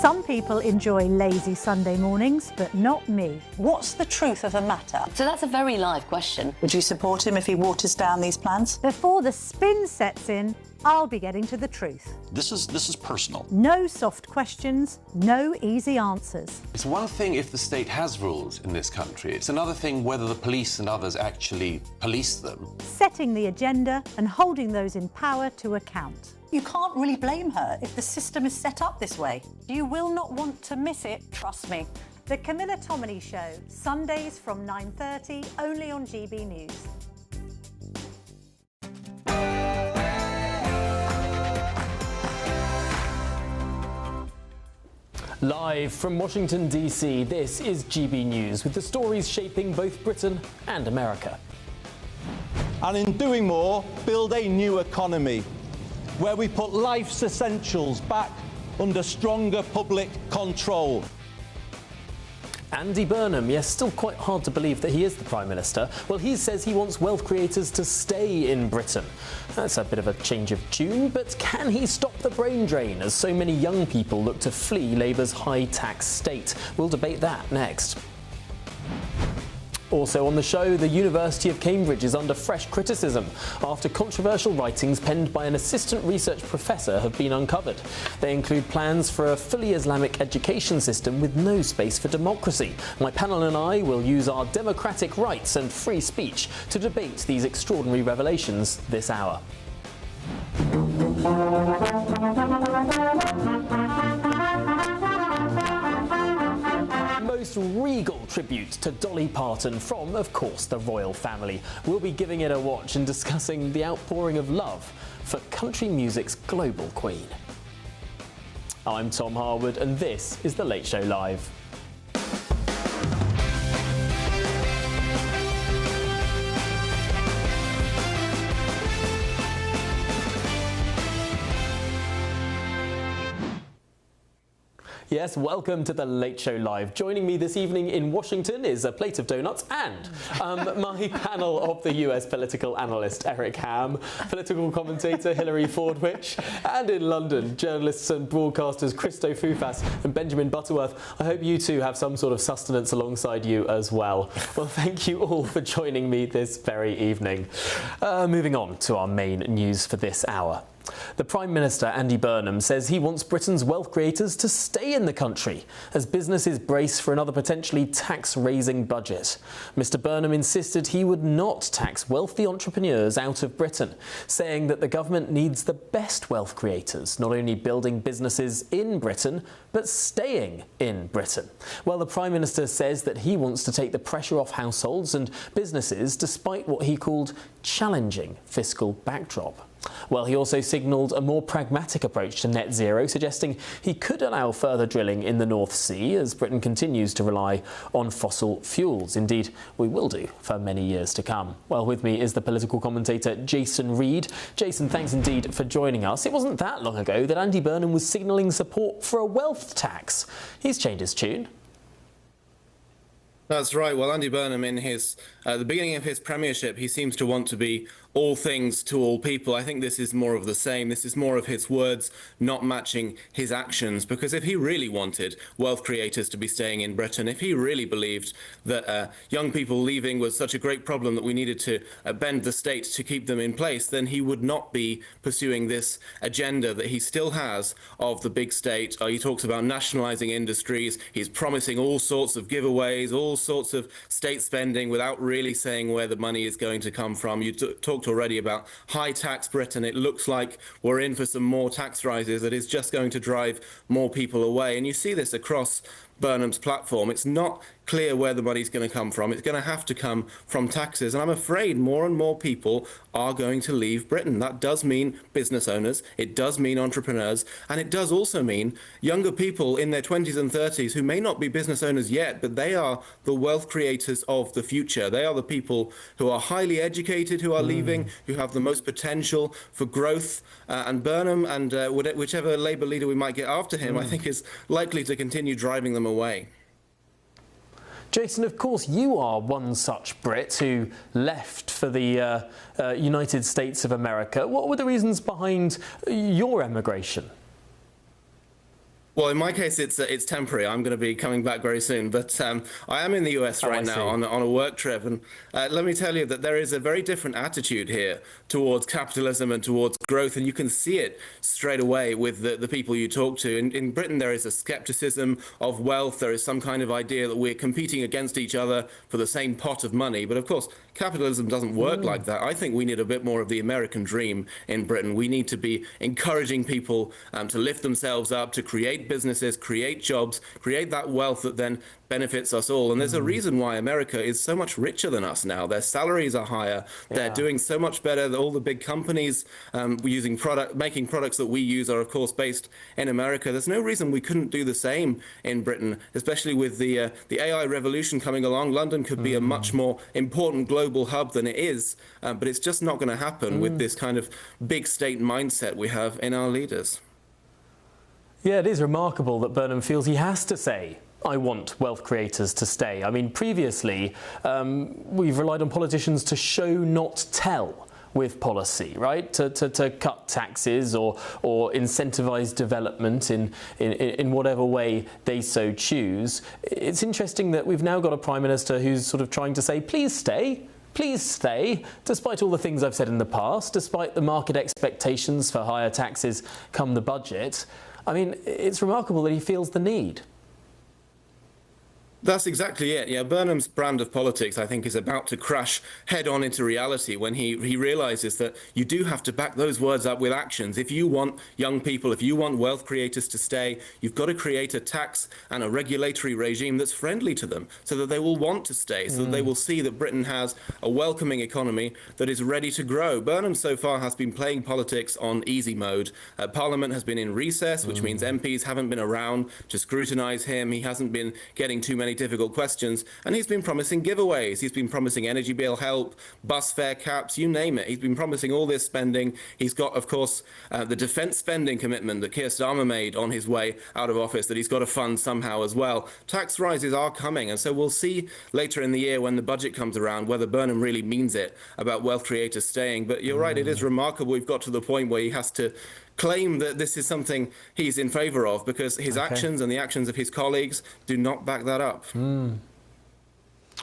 Some people enjoy lazy Sunday mornings, but not me. What's the truth of the matter? So that's a very live question. Would you support him if he waters down these plans? Before the spin sets in, I'll be getting to the truth. This is personal. No soft questions, no easy answers. It's one thing if the state has rules in this country. It's another thing whether the police and others actually police them. Setting the agenda and holding those in power to account. You can't really blame her if the system is set up this way. You will not want to miss it, trust me. The Camilla Tominey Show, Sundays from 9:30, only on GB News. Live from Washington, D.C., this is GB News with the stories shaping both Britain and America. And in doing more, build a new economy where we put life's essentials back under stronger public control. Andy Burnham, yes, still quite hard to believe that he is the Prime Minister. Well, he says he wants wealth creators to stay in Britain. That's a bit of a change of tune, but can he stop the brain drain as so many young people look to flee Labour's high-tax state? We'll debate that next. Also on the show, the University of Cambridge is under fresh criticism after controversial writings penned by an assistant research professor have been uncovered. They include plans for a fully Islamic education system with no space for democracy. My panel and I will use our democratic rights and free speech to debate these extraordinary revelations this hour. Most regal tribute to Dolly Parton from, of course, the royal family. We'll be giving it a watch and discussing the outpouring of love for country music's global queen. I'm Tom Harwood and this is The Late Show Live. Yes, welcome to the Late Show Live. Joining me this evening in Washington is a plate of donuts and my panel of the US political analyst Eric Ham, political commentator Hilary Fordwich, and in London, journalists and broadcasters Christo Fufas and Benjamin Butterworth. I hope you two have some sort of sustenance alongside you as well. Well, thank you all for joining me this very evening. Moving on to our main news for this hour. The Prime Minister, Andy Burnham, says he wants Britain's wealth creators to stay in the country as businesses brace for another potentially tax-raising budget. Mr Burnham insisted he would not tax wealthy entrepreneurs out of Britain, saying that the government needs the best wealth creators, not only building businesses in Britain, but staying in Britain. Well, the Prime Minister says that he wants to take the pressure off households and businesses despite what he called challenging fiscal backdrop. Well, he also signalled a more pragmatic approach to net zero, suggesting he could allow further drilling in the North Sea as Britain continues to rely on fossil fuels. Indeed, we will do for many years to come. Well, with me is the political commentator Jason Reed. Jason, thanks indeed for joining us. It wasn't that long ago that Andy Burnham was signalling support for a wealth tax. He's changed his tune. That's right. Well, Andy Burnham, in his the beginning of his premiership, he seems to want to be all things to all people. I think this is more of the same. This is more of his words not matching his actions, because if he really wanted wealth creators to be staying in Britain, if he really believed that young people leaving was such a great problem that we needed to bend the state to keep them in place, then he would not be pursuing this agenda that he still has of the big state. He talks about nationalising industries. He's promising all sorts of giveaways, all sorts of state spending without really saying where the money is going to come from. You talked already about high tax Britain. It looks like we're in for some more tax rises that is just going to drive more people away. And you see this across Burnham's platform. It's not clear where the money's going to come from. It's going to have to come from taxes. And I'm afraid more and more people are going to leave Britain. That does mean business owners. It does mean entrepreneurs. And it does also mean younger people in their 20s and 30s who may not be business owners yet, but they are the wealth creators of the future. They are the people who are highly educated, who are leaving, who have the most potential for growth. And Burnham and whichever Labour leader we might get after him, I think is likely to continue driving them away. Jason, of course, you are one such Brit who left for the United States of America. What were the reasons behind your emigration? Well, in my case, it's temporary. I'm going to be coming back very soon. But I am in the US right now on a work trip. And let me tell you that there is a very different attitude here towards capitalism and towards growth. And you can see it straight away with the people you talk to. In Britain, there is a skepticism of wealth. There is some kind of idea that we're competing against each other for the same pot of money. But of course, capitalism doesn't work like that. I think we need a bit more of the American dream in Britain. We need to be encouraging people to lift themselves up, to create businesses, create jobs, create that wealth that then benefits us all. And there's a reason why America is so much richer than us now. Their salaries are higher. They're doing so much better. All the big companies making products that we use are, of course, based in America. There's no reason we couldn't do the same in Britain, especially with the AI revolution coming along. London could be a much more important global hub than it is, but it's just not going to happen with this kind of big state mindset we have in our leaders. Yeah, it is remarkable that Burnham feels he has to say, I want wealth creators to stay. I mean, previously, we've relied on politicians to show, not tell with policy, right? To cut taxes or incentivise development in whatever way they so choose. It's interesting that we've now got a Prime Minister who's sort of trying to say, please stay, despite all the things I've said in the past, despite the market expectations for higher taxes come the budget. I mean, it's remarkable that he feels the need. That's exactly it. Yeah, Burnham's brand of politics, I think, is about to crash head-on into reality when he realises that you do have to back those words up with actions. If you want young people, if you want wealth creators to stay, you've got to create a tax and a regulatory regime that's friendly to them so that they will want to stay, so that they will see that Britain has a welcoming economy that is ready to grow. Burnham so far has been playing politics on easy mode. Parliament has been in recess, which means MPs haven't been around to scrutinise him. He hasn't been getting too many many difficult questions, and he's been promising giveaways. He's been promising energy bill help, bus fare caps, you name it. He's been promising all this spending. He's got, of course, the defence spending commitment that Keir Starmer made on his way out of office that he's got to fund somehow as well. Tax rises are coming, and so we'll see later in the year when the budget comes around whether Burnham really means it about wealth creators staying. But you're right, it is remarkable we've got to the point where he has to claim that this is something he's in favour of, because his actions and the actions of his colleagues do not back that up.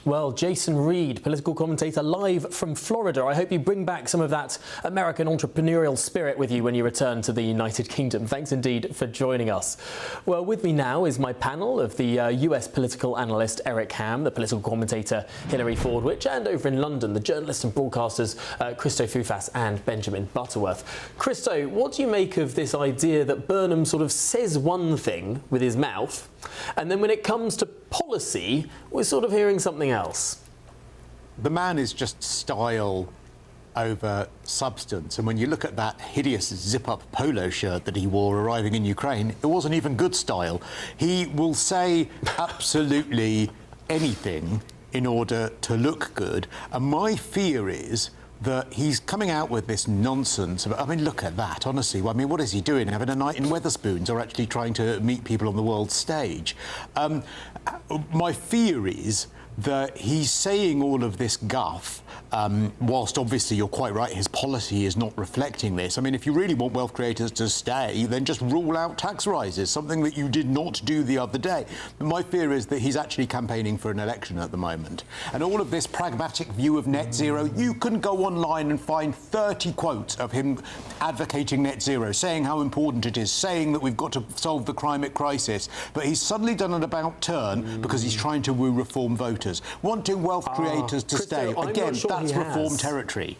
Well, Jason Reed, political commentator, live from Florida. I hope you bring back some of that American entrepreneurial spirit with you when you return to the United Kingdom. Thanks indeed for joining us. Well, with me now is my panel of the US political analyst Eric Ham, the political commentator Hilary Fordwich, and over in London, the journalists and broadcasters Christo Fufas and Benjamin Butterworth. Christo, what do you make of this idea that Burnham sort of says one thing with his mouth, and then when it comes to policy, we're sort of hearing something else? The man is just style over substance. And when you look at that hideous zip-up polo shirt that he wore arriving in Ukraine, it wasn't even good style. He will say absolutely anything in order to look good. And my fear is that he's coming out with this nonsense. I mean, look at that, honestly. I mean, what is he doing? Having a night in Wetherspoons, or actually trying to meet people on the world stage? My fear is that he's saying all of this guff, whilst obviously you're quite right, his policy is not reflecting this. I mean, if you really want wealth creators to stay, then just rule out tax rises, something that you did not do the other day. But my fear is that he's actually campaigning for an election at the moment. And all of this pragmatic view of net zero, you can go online and find 30 quotes of him advocating net zero, saying how important it is, saying that we've got to solve the climate crisis. But he's suddenly done an about turn because he's trying to woo reform voters. Wanting wealth creators to stay. Again, that's reform territory.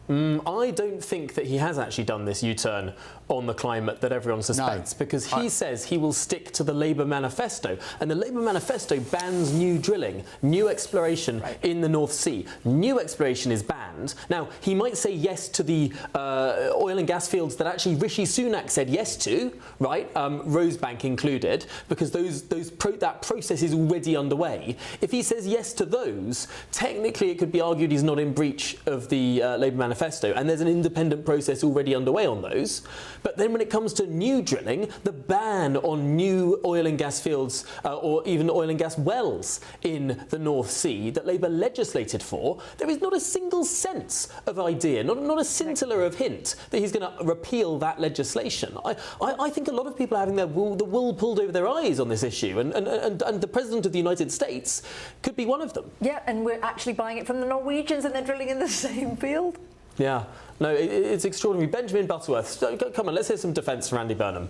I don't think that he has actually done this U-turn on the climate that everyone suspects, because he says he will stick to the Labour manifesto, and the Labour manifesto bans new drilling, new exploration in the North Sea. New exploration is banned. Now, he might say yes to the oil and gas fields that actually Rishi Sunak said yes to, right? Rosebank included, because that process is already underway. If he says yes to those, technically it could be argued he's not in breach of the Labour manifesto, and there's an independent process already underway on those. But then when it comes to new drilling, the ban on new oil and gas fields or even oil and gas wells in the North Sea that Labour legislated for, there is not a single sense of idea, not a scintilla of hint that he's going to repeal that legislation. I think a lot of people are having the wool pulled over their eyes on this issue, and the President of the United States could be one of them. Yeah, and we're actually buying it from the Norwegians and they're drilling in the same field. Yeah, no, it's extraordinary. Benjamin Butterworth, come on, let's hear some defence from Andy Burnham.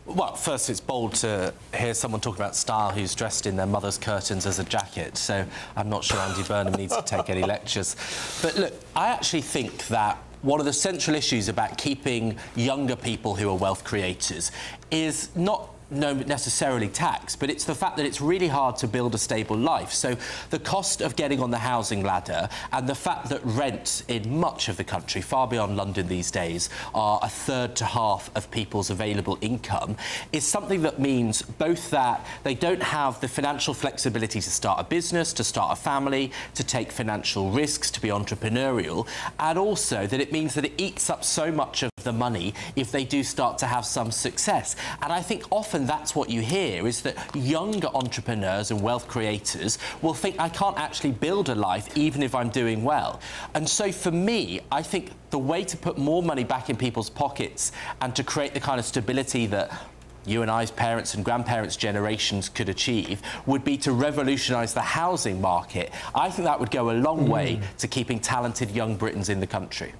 Well, first, it's bold to hear someone talk about style who's dressed in their mother's curtains as a jacket, so I'm not sure Andy Burnham needs to take any lectures. But look, I actually think that one of the central issues about keeping younger people who are wealth creators is not necessarily tax, but it's the fact that it's really hard to build a stable life. So the cost of getting on the housing ladder and the fact that rents in much of the country, far beyond London these days, are a third to half of people's available income is something that means both that they don't have the financial flexibility to start a business, to start a family, to take financial risks, to be entrepreneurial, and also that it means that it eats up so much of the money if they do start to have some success. And I think often that's what you hear, is that younger entrepreneurs and wealth creators will think, I can't actually build a life even if I'm doing well. And so for me, I think the way to put more money back in people's pockets and to create the kind of stability that you and I's parents and grandparents' generations could achieve would be to revolutionise the housing market. I think that would go a long way to keeping talented young Britons in the country.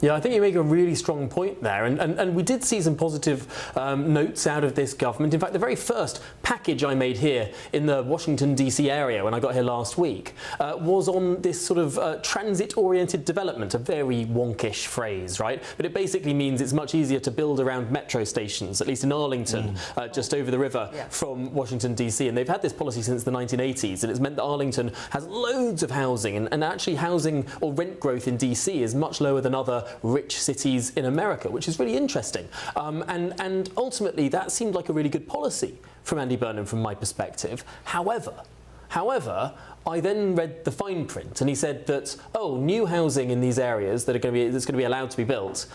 Yeah, I think you make a really strong point there, and we did see some positive notes out of this government. In fact, the very first package I made here in the Washington DC area when I got here last week was on this sort of transit-oriented development, a very wonkish phrase, right? But it basically means it's much easier to build around metro stations, at least in Arlington, just over the river from Washington DC. And they've had this policy since the 1980s, and it's meant that Arlington has loads of housing, and actually housing or rent growth in DC is much lower than other rich cities in America, which is really interesting. And ultimately, that seemed like a really good policy from Andy Burnham from my perspective. However, I then read the fine print, and he said that, new housing in these areas that's going to be allowed to be built,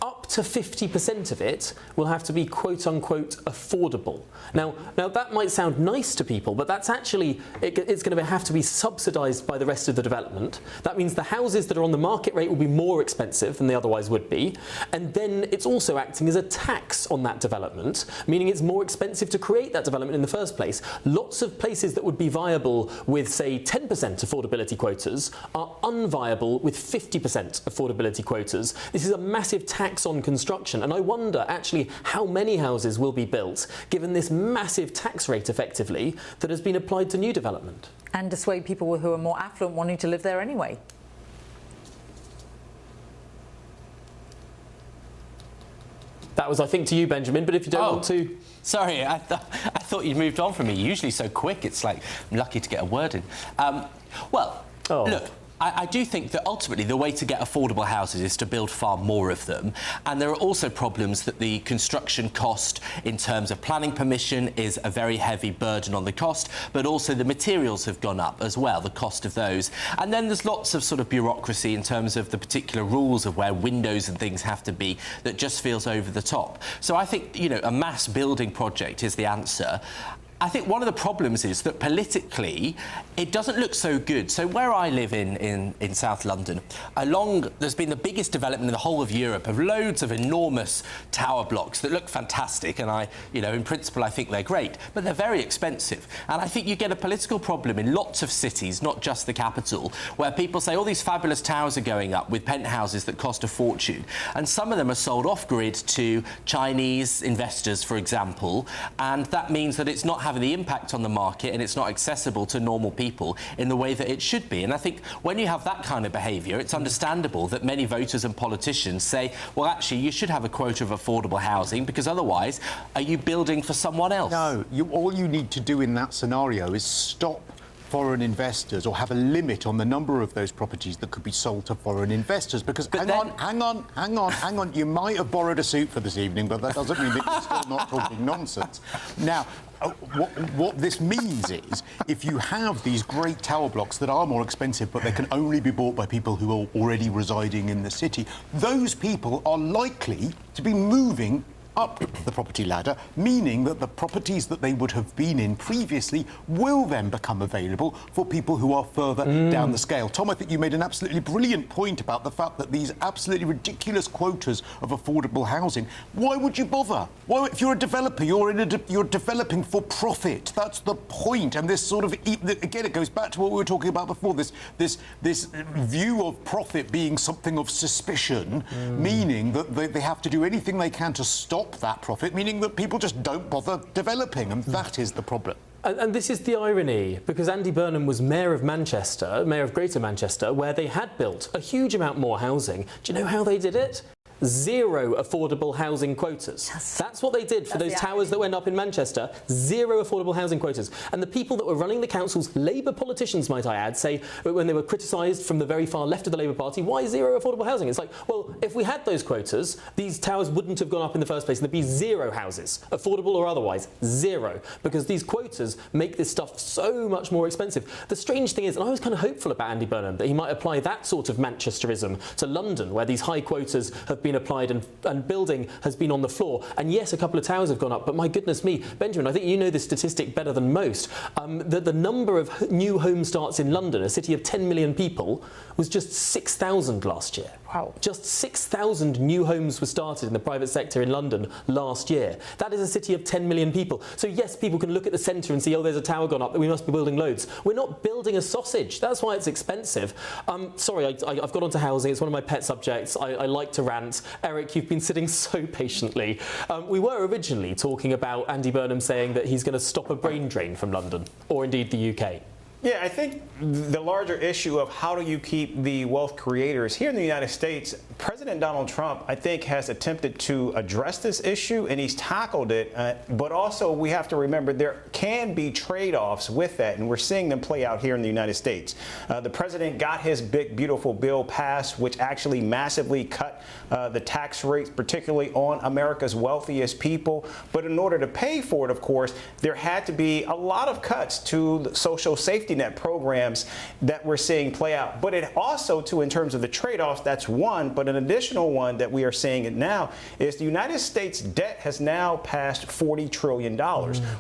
up to 50% of it will have to be quote-unquote affordable. Now that might sound nice to people, but that's actually, it's going to have to be subsidised by the rest of the development. That means the houses that are on the market rate will be more expensive than they otherwise would be, and then it's also acting as a tax on that development, meaning it's more expensive to create that development in the first place. Lots of places that would be viable with, say, 10% affordability quotas are unviable with 50% affordability quotas. This is a massive tax on construction, and I wonder actually how many houses will be built given this massive tax rate effectively that has been applied to new development. And dissuade people who are more affluent wanting to live there anyway. That was, I think, to you, Benjamin, but if you don't want to... Sorry, I thought you'd moved on from me. Usually so quick, it's like I'm lucky to get a word in. Look, I do think that ultimately the way to get affordable houses is to build far more of them. And there are also problems that the construction cost in terms of planning permission is a very heavy burden on the cost, but also the materials have gone up as well, the cost of those. And then there's lots of sort of bureaucracy in terms of the particular rules of where windows and things have to be that just feels over the top. So I think, a mass building project is the answer. I think one of the problems is that politically it doesn't look so good. So where I live in South London, there's been the biggest development in the whole of Europe of loads of enormous tower blocks that look fantastic, and in principle I think they're great, but they're very expensive. And I think you get a political problem in lots of cities, not just the capital, where people say all these fabulous towers are going up with penthouses that cost a fortune, and some of them are sold off-grid to Chinese investors, for example, and that means that it's not having the impact on the market and it's not accessible to normal people in the way that it should be. And I think when you have that kind of behaviour, it's understandable that many voters and politicians say, well, actually, you should have a quota of affordable housing, because otherwise, are you building for someone else? No, all you need to do in that scenario is stop foreign investors, or have a limit on the number of those properties that could be sold to foreign investors. Because hang on, you might have borrowed a suit for this evening, but that doesn't mean that you're still not talking nonsense. Now, what this means is, if you have these great tower blocks that are more expensive, but they can only be bought by people who are already residing in the city, those people are likely to be moving up the property ladder, meaning that the properties that they would have been in previously will then become available for people who are further down the scale. Tom, I think you made an absolutely brilliant point about the fact that these absolutely ridiculous quotas of affordable housing, why would you bother? Well, if you're a developer, you're developing for profit. That's the point. And this sort of, again, it goes back to what we were talking about before, this view of profit being something of suspicion, meaning that they have to do anything they can to stop that profit, meaning that people just don't bother developing, and that is the problem. And this is the irony, because Andy Burnham was Mayor of Manchester, Mayor of Greater Manchester, where they had built a huge amount more housing. Do you know how they did it? 0 affordable housing quotas. That's what they did for those towers that went up in Manchester. 0 affordable housing quotas. And the people that were running the councils, Labour politicians, might I add, say, when they were criticised from the very far left of the Labour Party, why 0 affordable housing? It's like, well, if we had those quotas, these towers wouldn't have gone up in the first place, and there'd be 0 houses, affordable or otherwise, 0, because these quotas make this stuff so much more expensive. The strange thing is, and I was kind of hopeful about Andy Burnham, that he might apply that sort of Manchesterism to London, where these high quotas have been applied and building has been on the floor. And yes, a couple of towers have gone up, but my goodness me, Benjamin, I think you know this statistic better than most, that the number of new home starts in London, a city of 10 million people, was just 6,000 last year. Wow. Just 6,000 new homes were started in the private sector in London last year. That is a city of 10 million people. So yes, people can look at the centre and see, oh, there's a tower gone up, that we must be building loads. We're not building a sausage. That's why it's expensive. Sorry, I've got onto housing. It's one of my pet subjects. I like to rant. Eric, you've been sitting so patiently. We were originally talking about Andy Burnham saying that he's going to stop a brain drain from London, or indeed the UK. Yeah, I think the larger issue of how do you keep the wealth creators here in the United States, President Donald Trump, I think, has attempted to address this issue and he's tackled it. But also we have to remember there can be trade-offs with that, and we're seeing them play out here in the United States. The president got his big, beautiful bill passed, which actually massively cut the tax rates, particularly on America's wealthiest people. But in order to pay for it, of course, there had to be a lot of cuts to the social safety net programs that we're seeing play out. But it also, too, in terms of the trade-offs, that's one. But an additional one that we are seeing it now is the United States debt has now passed $40 trillion,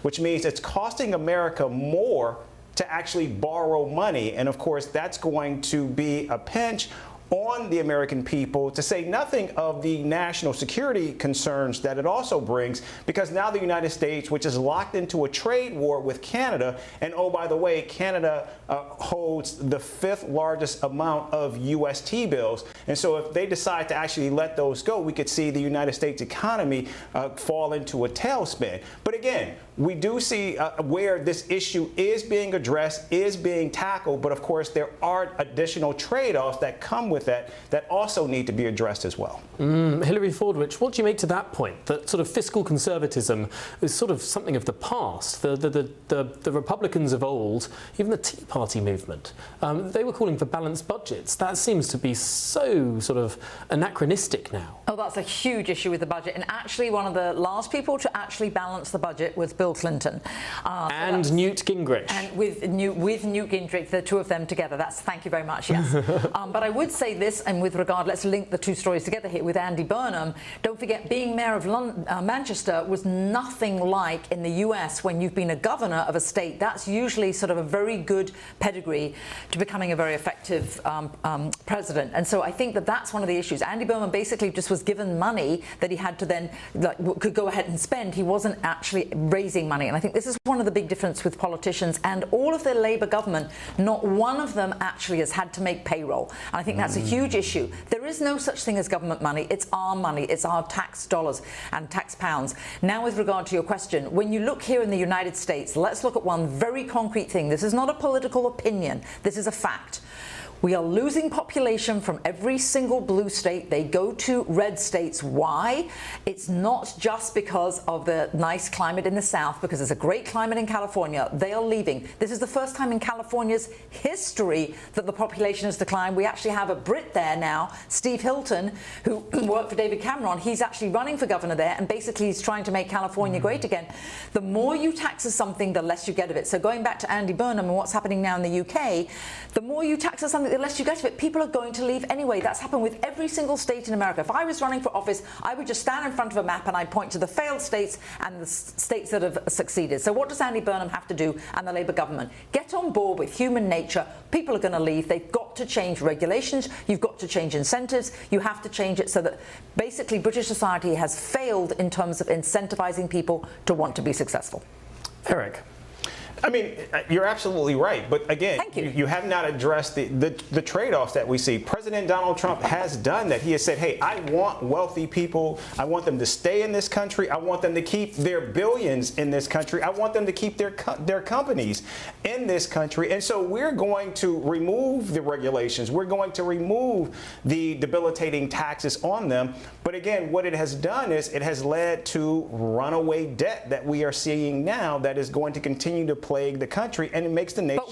which means it's costing America more to actually borrow money. And of course, that's going to be a pinch on the American people, to say nothing of the national security concerns that it also brings, because now the United States, which is locked into a trade war with Canada, and oh, by the way, Canada holds the 5th largest amount of U.S. T-bills. And so if they decide to actually let those go, we could see the United States economy fall into a tailspin. But again, we do see where this issue is being addressed, is being tackled, but of course there are additional trade-offs that come with that also need to be addressed as well. Hillary Fordwich, what do you make to that point? That sort of fiscal conservatism is sort of something of the past. The Republicans of old, even the Tea Party movement, they were calling for balanced budgets. That seems to be so sort of anachronistic now. Oh, that's a huge issue with the budget. And actually, one of the last people to actually balance the budget was Bill Clinton. And Newt Gingrich. And with Newt Gingrich, the two of them together. Thank you very much, yes. But I would say this, and with regard, let's link the two stories together here with Andy Burnham. Don't forget, being mayor of Manchester was nothing like in the US when you've been a governor of a state. That's usually sort of a very good pedigree to becoming a very effective president. And so I think that that's one of the issues. Andy Burnham basically just was given money that he had to then, could go ahead and spend. He wasn't actually raising money. And I think this is one of the big differences with politicians and all of the Labour government. Not one of them actually has had to make payroll. And I think that's a huge issue. There is no such thing as government money. It's our money. It's our tax dollars and tax pounds. Now, with regard to your question, when you look here in the United States, let's look at one very concrete thing. This is not a political opinion. This is a fact. We are losing population from every single blue state. They go to red states. Why? It's not just because of the nice climate in the South, because there's a great climate in California. They are leaving. This is the first time in California's history that the population has declined. We actually have a Brit there now, Steve Hilton, who worked for David Cameron. He's actually running for governor there, and basically he's trying to make California great again. The more you tax something, the less you get of it. So going back to Andy Burnham and what's happening now in the UK, the more you tax something, the less you get of it. People are going to leave anyway. That's happened with every single state in America. If I was running for office, I would just stand in front of a map and I'd point to the failed states and the states that have succeeded. So what does Andy Burnham have to do, and the Labour government? Get on board with human nature. People are going to leave. They've got to change regulations. You've got to change incentives. You have to change it so that basically British society has failed in terms of incentivizing people to want to be successful. Eric. I mean, you're absolutely right. But again, you have not addressed the trade-offs that we see. President Donald Trump has done that. He has said, hey, I want wealthy people. I want them to stay in this country. I want them to keep their billions in this country. I want them to keep their companies in this country. And so we're going to remove the regulations. We're going to remove the debilitating taxes on them. But again, what it has done is it has led to runaway debt that we are seeing now that is going to continue to plague the country, and it makes the nation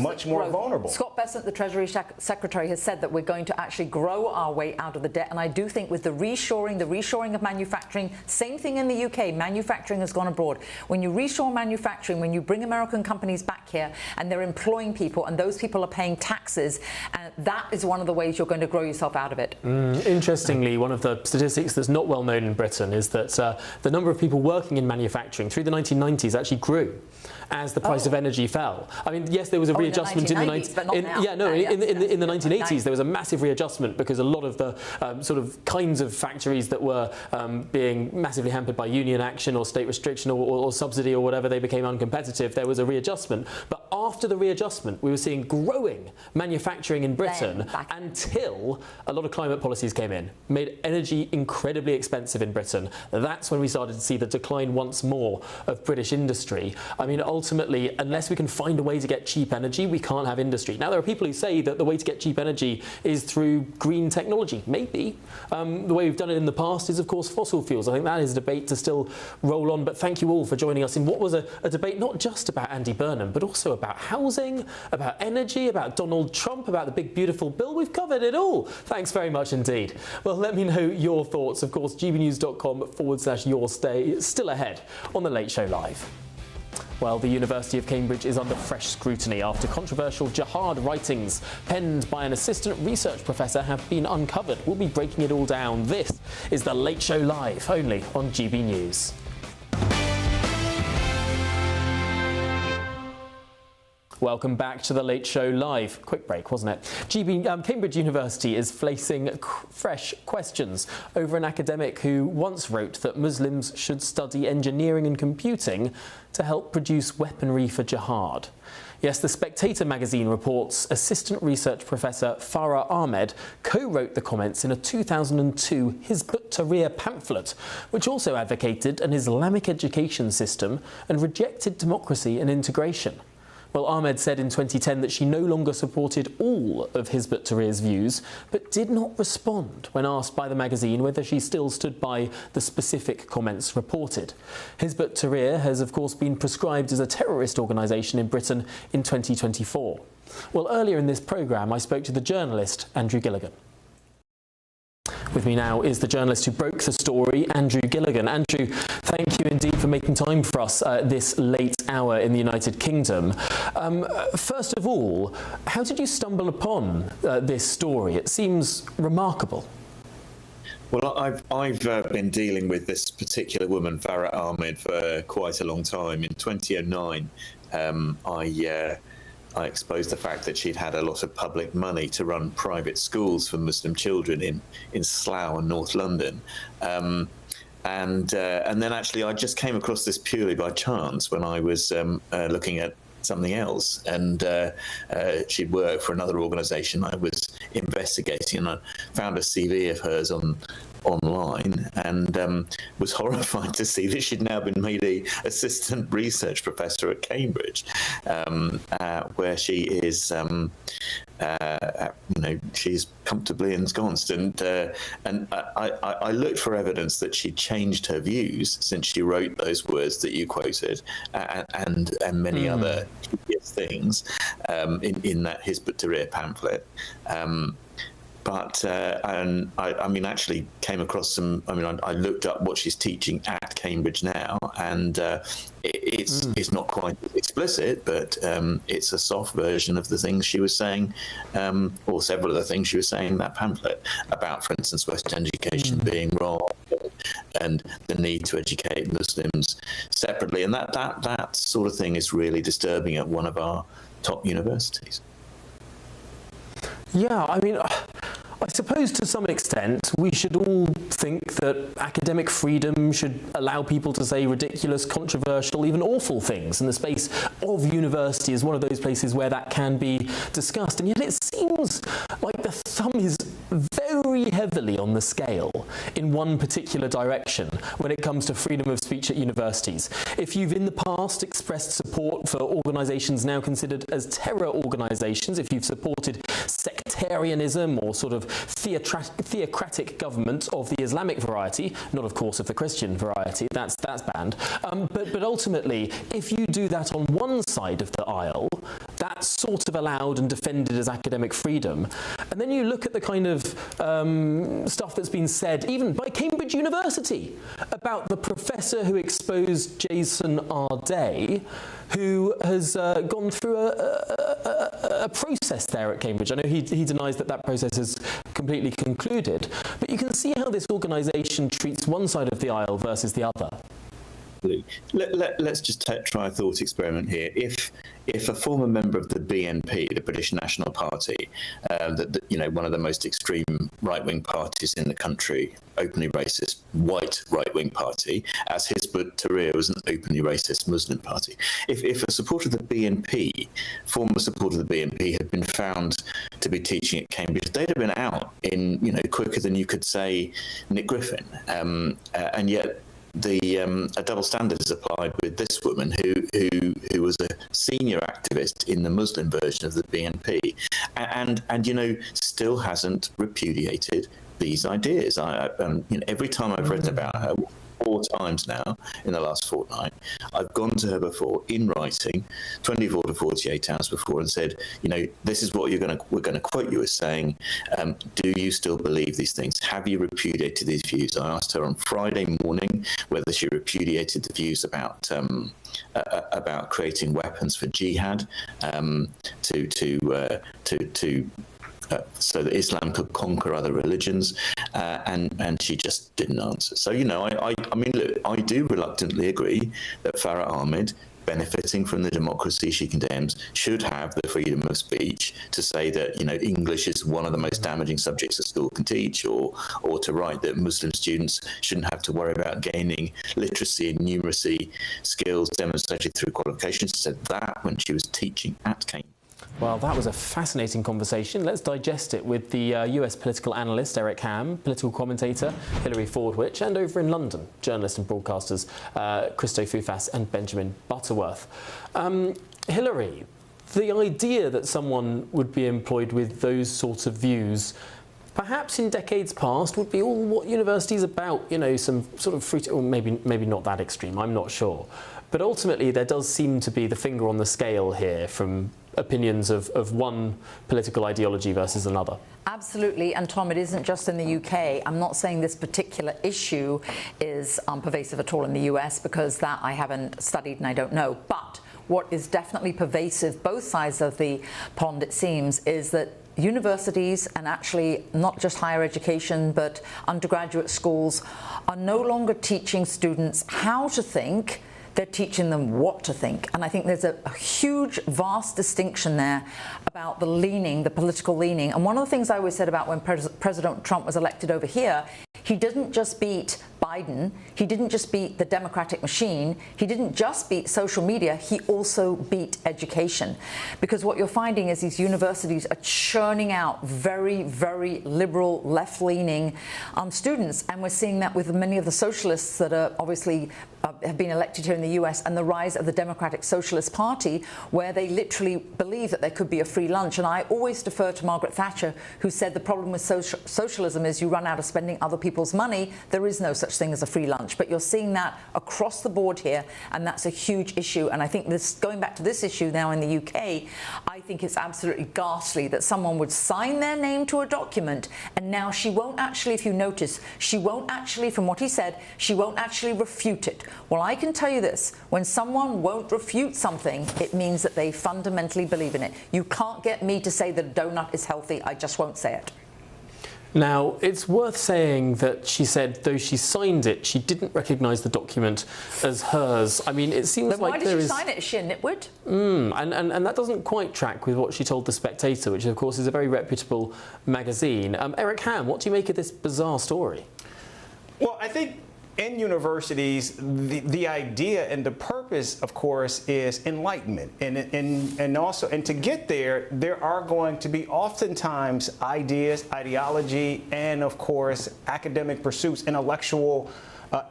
much more vulnerable. Scott Bessent, the Treasury Secretary, has said that we're going to actually grow our way out of the debt, and I do think with the reshoring of manufacturing, same thing in the UK, manufacturing has gone abroad. When you reshore manufacturing, when you bring American companies back here and they're employing people and those people are paying taxes, that is one of the ways you're going to grow yourself out of it. Interestingly, one of the statistics that's not well known in Britain is that the number of people working in manufacturing through the 1990s actually grew as the price of energy fell. I mean, yes, there was a readjustment in the 1980s. There was a massive readjustment because a lot of the sort of kinds of factories that were being massively hampered by union action or state restriction or subsidy or whatever, they became uncompetitive. There was a readjustment. But after the readjustment, we were seeing growing manufacturing in Britain until a lot of climate policies came in, made energy incredibly expensive in Britain. That's when we started to see the decline once more of British industry. I mean, ultimately, ultimately, unless we can find a way to get cheap energy, we can't have industry. Now, there are people who say that the way to get cheap energy is through green technology. Maybe. The way we've done it in the past is, of course, fossil fuels. I think that is a debate to still roll on. But thank you all for joining us in what was a debate not just about Andy Burnham, but also about housing, about energy, about Donald Trump, about the big, beautiful bill. We've covered it all. Thanks very much indeed. Well, let me know your thoughts. Of course, gbnews.com/your stay still ahead on The Late Show Live. Well, the University of Cambridge is under fresh scrutiny after controversial jihad writings penned by an assistant research professor have been uncovered. We'll be breaking it all down. This is The Late Show Live, only on GB News. Welcome back to The Late Show Live. Quick break, wasn't it? Cambridge University is facing fresh questions over an academic who once wrote that Muslims should study engineering and computing to help produce weaponry for jihad. Yes, The Spectator magazine reports assistant research professor Farah Ahmed co-wrote the comments in a 2002 Hizb ut-Tahrir pamphlet, which also advocated an Islamic education system and rejected democracy and integration. Well, Ahmed said in 2010 that she no longer supported all of Hizb ut-Tahrir's views, but did not respond when asked by the magazine whether she still stood by the specific comments reported. Hizb ut-Tahrir has, of course, been prescribed as a terrorist organisation in Britain in 2024. Well, earlier in this programme, I spoke to the journalist Andrew Gilligan. With me now is the journalist who broke the story, Andrew Gilligan. Andrew, thank you indeed for making time for us this late hour in the United Kingdom. First of all, how did you stumble upon this story? It seems remarkable. Well, I've been dealing with this particular woman, Farah Ahmed, for quite a long time. In 2009, I exposed the fact that she'd had a lot of public money to run private schools for Muslim children in Slough and North London. And then actually I just came across this purely by chance when I was looking at something else, and she'd worked for another organisation I was investigating, and I found a CV of hers online, and was horrified to see that she'd now been made an assistant research professor at Cambridge, where she is, she's comfortably ensconced. And I looked for evidence that she'd changed her views since she wrote those words that you quoted, and many other things in that Hizb ut-Tahrir pamphlet. But I mean, actually came across some. I mean, I looked up what she's teaching at Cambridge now, and it's not quite explicit, but it's a soft version of the things she was saying, or several of the things she was saying in that pamphlet about, for instance, Western education being wrong, and the need to educate Muslims separately, and that sort of thing is really disturbing at one of our top universities. Yeah, I mean, I suppose to some extent we should all think that academic freedom should allow people to say ridiculous, controversial, even awful things, and the space of university is one of those places where that can be discussed. And yet it seems like the thumb is very heavily on the scale in one particular direction when it comes to freedom of speech at universities. If you've in the past expressed support for organisations now considered as terror organisations, if you've supported sectarianism or sort of theocratic government of the Islamic variety, not of course of the Christian variety, that's banned, but ultimately if you do that on one side of the aisle, that's sort of allowed and defended as academic freedom. And then you look at the kind of stuff that's been said even by Cambridge University about the professor who exposed Jason Arday, who has gone through a process there at Cambridge. I know he denies that process is completely concluded, but you can see how this organisation treats one side of the aisle versus the other. Let's just try a thought experiment here. If a former member of the BNP, the British National Party, one of the most extreme right-wing parties in the country, openly racist white right-wing party, as Hizb ut-Tahrir was an openly racist Muslim party. If a supporter of the BNP, former supporter of the BNP, had been found to be teaching at Cambridge, they'd have been out in quicker than you could say Nick Griffin, and yet a double standard is applied with this woman who was a senior activist in the Muslim version of the BNP, and still hasn't repudiated these ideas. Every time I've written about her, 4 times now in the last fortnight, I've gone to her before in writing, 24 to 48 hours before, and said, this is what we're going to quote you as saying. Do you still believe these things? Have you repudiated these views? I asked her on Friday morning whether she repudiated the views about creating weapons for jihad, so that Islam could conquer other religions, and she just didn't answer. So, I mean, look, I do reluctantly agree that Farah Ahmed, benefiting from the democracy she condemns, should have the freedom of speech to say that, English is one of the most damaging subjects a school can teach, or to write that Muslim students shouldn't have to worry about gaining literacy and numeracy skills demonstrated through qualifications. She said that when she was teaching at Cambridge. Well, that was a fascinating conversation. Let's digest it with the US political analyst Eric Ham, political commentator Hilary Fordwich, and over in London, journalists and broadcasters Christo Fufas and Benjamin Butterworth. Hilary, the idea that someone would be employed with those sorts of views, perhaps in decades past, would be all what university's about, some sort of fruit, or maybe not that extreme, I'm not sure. But ultimately, there does seem to be the finger on the scale here from opinions of one political ideology versus another. Absolutely, and Tom, it isn't just in the UK. I'm not saying this particular issue is pervasive at all in the US, because that I haven't studied and I don't know. But what is definitely pervasive, both sides of the pond it seems, is that universities, and actually not just higher education but undergraduate schools, are no longer teaching students how to think. They're teaching them what to think. And I think there's a huge, vast distinction there about the leaning, the political leaning. And one of the things I always said about when President Trump was elected over here, he didn't just beat Biden, he didn't just beat the Democratic machine, he didn't just beat social media, he also beat education. Because what you're finding is these universities are churning out very, very liberal, left-leaning students. And we're seeing that with many of the socialists that are obviously have been elected here in the US, and the rise of the Democratic Socialist Party, where they literally believe that there could be a free lunch. And I always defer to Margaret Thatcher, who said the problem with socialism is you run out of spending other people's money. There is no such thing as a free lunch. But you're seeing that across the board here, and that's a huge issue. And I think this, going back to this issue now in the UK, I think it's absolutely ghastly that someone would sign their name to a document, and now she won't actually, if you notice, she won't actually, from what he said, she won't actually refute it. Well, I can tell you this, when someone won't refute something, it means that they fundamentally believe in it. You can't get me to say that a donut is healthy, I just won't say it. Now, it's worth saying that she said, though she signed it, she didn't recognise the document as hers. I mean, it seems then like why did she sign it? Is she a nitwit? And that doesn't quite track with what she told The Spectator, which, of course, is a very reputable magazine. Eric Ham, what do you make of this bizarre story? Well, I think in universities, the idea and the purpose, of course, is enlightenment, and to get there, there are going to be oftentimes ideas, ideology, and of course academic pursuits, intellectual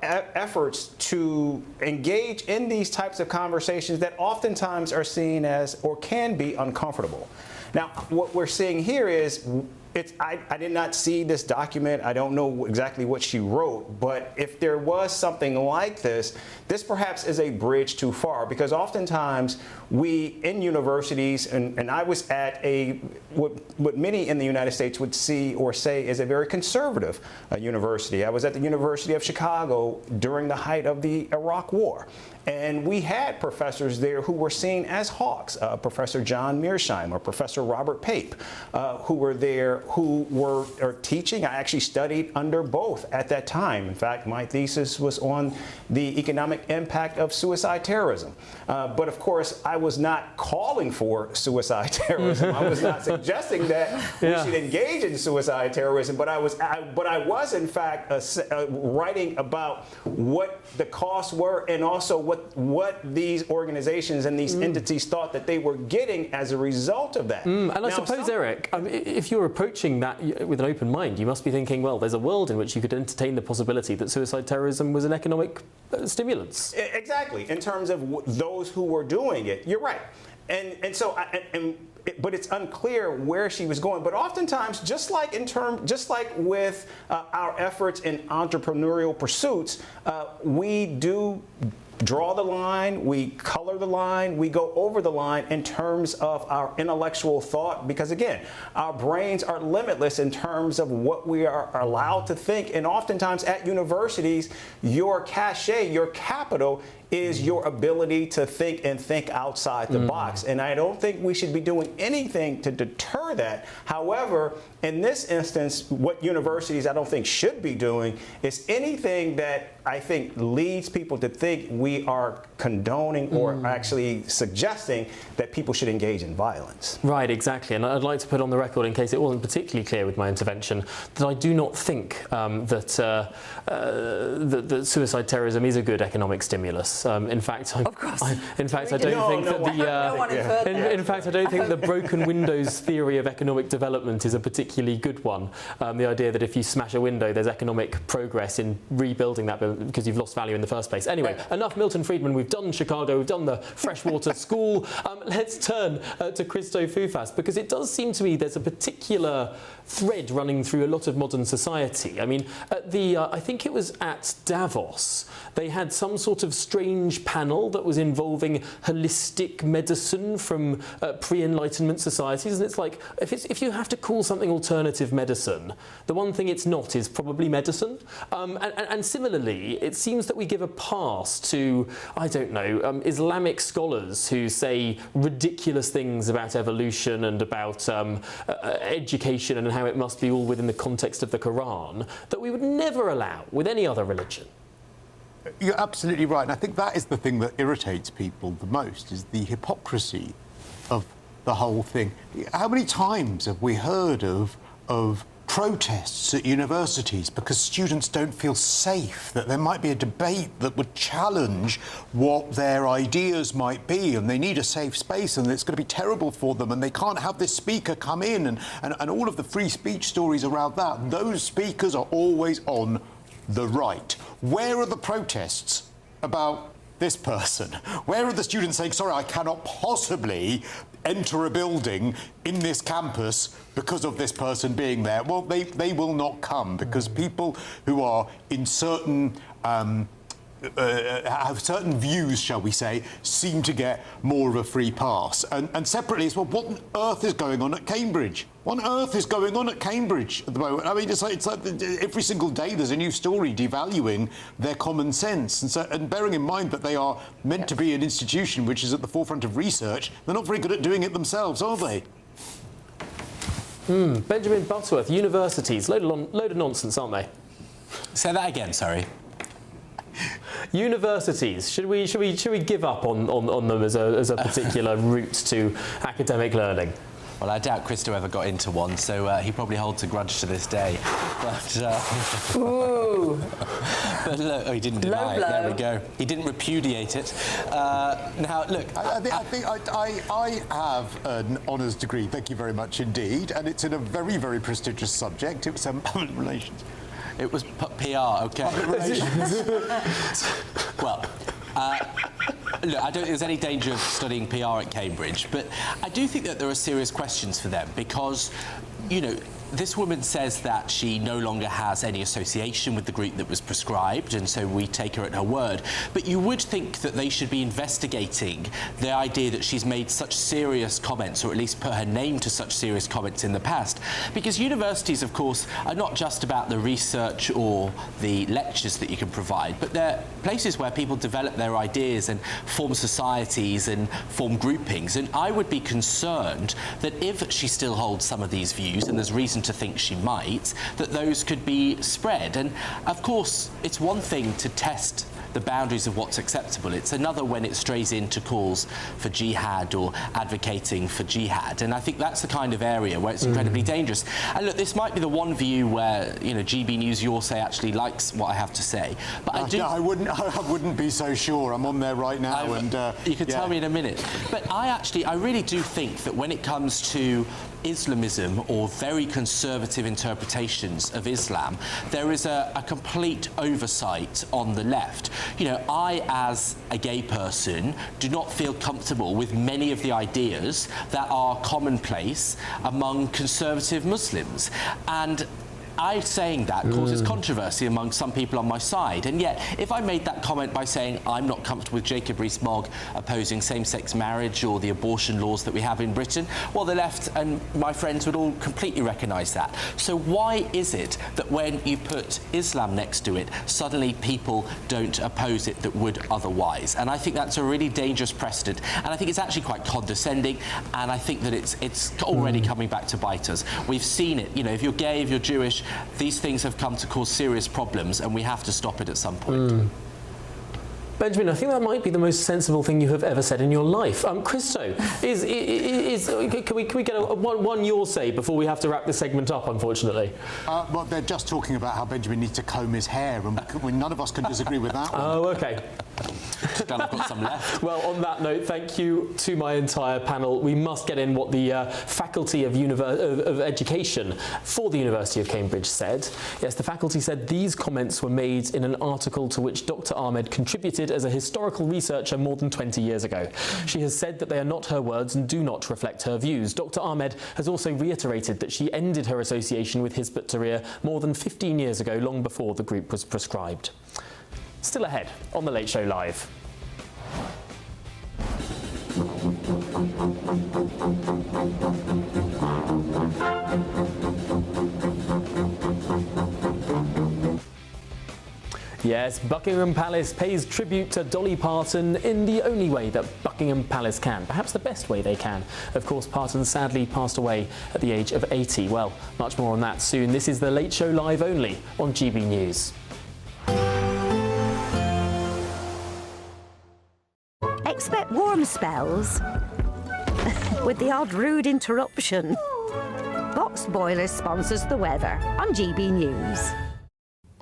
efforts to engage in these types of conversations that oftentimes are seen as, or can be, uncomfortable. Now, what we're seeing here is, I did not see this document. I don't know exactly what she wrote, but if there was something like this, this perhaps is a bridge too far, because oftentimes we in universities, and I was at what many in the United States would see or say is a very conservative university. I was at the University of Chicago during the height of the Iraq War. And we had professors there who were seen as hawks, Professor John Mearsheimer or Professor Robert Pape, who were there, who were teaching. I actually studied under both at that time. In fact, my thesis was on the economic impact of suicide terrorism. But of course, I was not calling for suicide terrorism. I was not suggesting that we should engage in suicide terrorism. But I was in fact writing about what the costs were, and also what these organizations and these entities thought that they were getting as a result of that. And I suppose, Eric, if you're approaching that with an open mind, you must be thinking, well, there's a world in which you could entertain the possibility that suicide terrorism was an economic stimulus. Exactly, in terms of those who were doing it. You're right. But it's unclear where she was going. But oftentimes, just like with our efforts in entrepreneurial pursuits, we do draw the line, we color the line, we go over the line in terms of our intellectual thought, because again, our brains are limitless in terms of what we are allowed to think. And oftentimes at universities, your cachet, your capital is your ability to think and think outside the box. And I don't think we should be doing anything to deter that. However, in this instance, what universities I don't think should be doing is anything that I think leads people to think we are condoning or actually suggesting that people should engage in violence. Right, exactly. And I'd like to put on the record, in case it wasn't particularly clear with my intervention, that I do not think that suicide terrorism is a good economic stimulus. In fact, I don't think the broken windows theory of economic development is a particularly good one. The idea that if you smash a window, there's economic progress in rebuilding that because you've lost value in the first place. Anyway, enough Milton Friedman. We've done Chicago, we've done the freshwater school. Let's turn to Christo Foufas, because it does seem to me there's a particular thread running through a lot of modern society. I mean, at I think it was at Davos, they had some sort of strange panel that was involving holistic medicine from pre-Enlightenment societies, and it's like, if you have to call something alternative medicine, the one thing it's not is probably medicine. And similarly, it seems that we give a pass to, I don't know, Islamic scholars who say ridiculous things about evolution and about education and how it must be all within the context of the Quran, that we would never allow with any other religion. You're absolutely right, and I think that is the thing that irritates people the most, is the hypocrisy of the whole thing. How many times have we heard of protests at universities because students don't feel safe, that there might be a debate that would challenge what their ideas might be, and they need a safe space, and it's going to be terrible for them, and they can't have this speaker come in, and all of the free speech stories around that. Those speakers are always on the right. Where are the protests about this person? Where are the students saying, sorry, I cannot possibly enter a building in this campus because of this person being there? Well, they will not come, because people who are in certain have certain views, shall we say, seem to get more of a free pass. And separately as well, what on earth is going on at Cambridge? What on earth is going on at Cambridge at the moment? I mean, it's like every single day there's a new story devaluing their common sense. And bearing in mind that they are meant to be an institution which is at the forefront of research, they're not very good at doing it themselves, are they? Benjamin Butterworth, universities, load of nonsense, aren't they? Say that again, sorry. Universities, should we give up on them as a particular route to academic learning? Well, I doubt Christo ever got into one, so he probably holds a grudge to this day. But, Ooh. But look, he didn't deny it. There we go. He didn't repudiate it. Now, look, I think I have an honours degree. Thank you very much indeed, and it's in a very, very prestigious subject. It was public relations. It was PR, okay. Public relations. Well, look, I don't think there's any danger of studying PR at Cambridge, but I do think that there are serious questions for them, because, you know, this woman says that she no longer has any association with the group that was prescribed, and so we take her at her word. But you would think that they should be investigating the idea that she's made such serious comments, or at least put her name to such serious comments in the past. Because universities, of course, are not just about the research or the lectures that you can provide, but they're places where people develop their ideas and form societies and form groupings. And I would be concerned that if she still holds some of these views, and there's reason to think she might, that those could be spread. And of course, it's one thing to test the boundaries of what's acceptable. It's another when it strays into calls for jihad or advocating for jihad. And I think that's the kind of area where it's incredibly dangerous. And look, this might be the one view where, you know, GB News, you all say, actually likes what I have to say. But I wouldn't be so sure. I'm on there right now, and you can tell me in a minute. But I really do think that when it comes to Islamism or very conservative interpretations of Islam, there is a complete oversight on the left. You know, I, as a gay person, do not feel comfortable with many of the ideas that are commonplace among conservative Muslims. And saying that causes controversy among some people on my side. And yet, if I made that comment by saying I'm not comfortable with Jacob Rees-Mogg opposing same-sex marriage or the abortion laws that we have in Britain, well, the left and my friends would all completely recognise that. So why is it that when you put Islam next to it, suddenly people don't oppose it that would otherwise? And I think that's a really dangerous precedent. And I think it's actually quite condescending. And I think that it's already coming back to bite us. We've seen it. You know, if you're gay, if you're Jewish, these things have come to cause serious problems, and we have to stop it at some point. Benjamin, I think that might be the most sensible thing you have ever said in your life. Christo, can we get one your say before we have to wrap this segment up, unfortunately? Well, they're just talking about how Benjamin needs to comb his hair, and none of us can disagree with that one. Oh, OK. Glad I've got some left. Well, on that note, thank you to my entire panel. We must get in what the Faculty of Education for the University of Cambridge said. Yes, the faculty said these comments were made in an article to which Dr. Ahmed contributed as a historical researcher more than 20 years ago. She has said that they are not her words and do not reflect her views. Dr. Ahmed has also reiterated that she ended her association with Hizb ut-Tahrir more than 15 years ago, long before the group was proscribed. Still ahead on The Late Show Live. Yes, Buckingham Palace pays tribute to Dolly Parton in the only way that Buckingham Palace can. Perhaps the best way they can. Of course, Parton sadly passed away at the age of 80. Well, much more on that soon. This is The Late Show Live only on GB News. Expect warm spells with the odd rude interruption. Box Boilers sponsors the weather on GB News.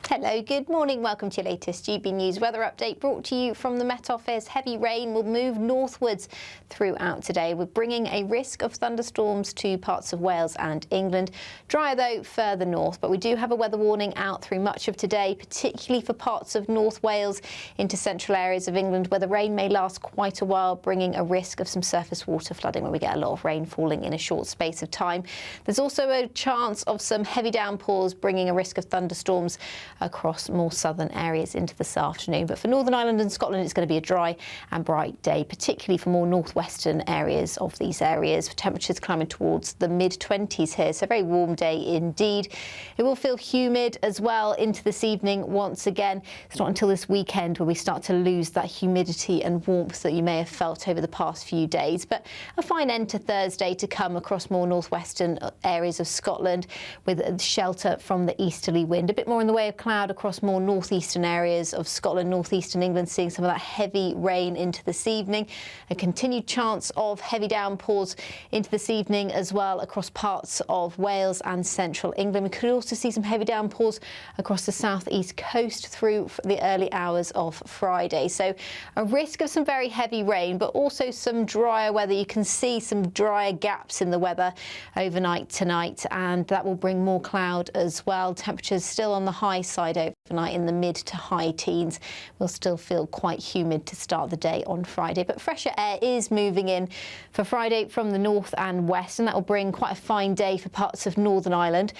Hello, good morning. Welcome to your latest GB News weather update brought to you from the Met Office. Heavy rain will move northwards throughout today. We're bringing a risk of thunderstorms to parts of Wales and England. Drier though further north, but we do have a weather warning out through much of today, particularly for parts of North Wales into central areas of England where the rain may last quite a while, bringing a risk of some surface water flooding where we get a lot of rain falling in a short space of time. There's also a chance of some heavy downpours, bringing a risk of thunderstorms across more southern areas into this afternoon. But for Northern Ireland and Scotland, it's going to be a dry and bright day, particularly for more northwestern areas of these areas. Temperatures climbing towards the mid-20s here, so a very warm day indeed. It will feel humid as well into this evening once again. It's not until this weekend where we start to lose that humidity and warmth that you may have felt over the past few days. But a fine end to Thursday to come across more northwestern areas of Scotland with shelter from the easterly wind. A bit more in the way of cloud across more northeastern areas of Scotland, northeastern England, seeing some of that heavy rain into this evening. A continued chance of heavy downpours into this evening as well across parts of Wales and central England. We could also see some heavy downpours across the southeast coast through the early hours of Friday. So a risk of some very heavy rain, but also some drier weather. You can see some drier gaps in the weather overnight tonight, and that will bring more cloud as well. Temperatures still on the high side overnight in the mid to high teens. We'll still feel quite humid to start the day on Friday, but fresher air is moving in for Friday from the north and west, and that will bring quite a fine day for parts of Northern Ireland.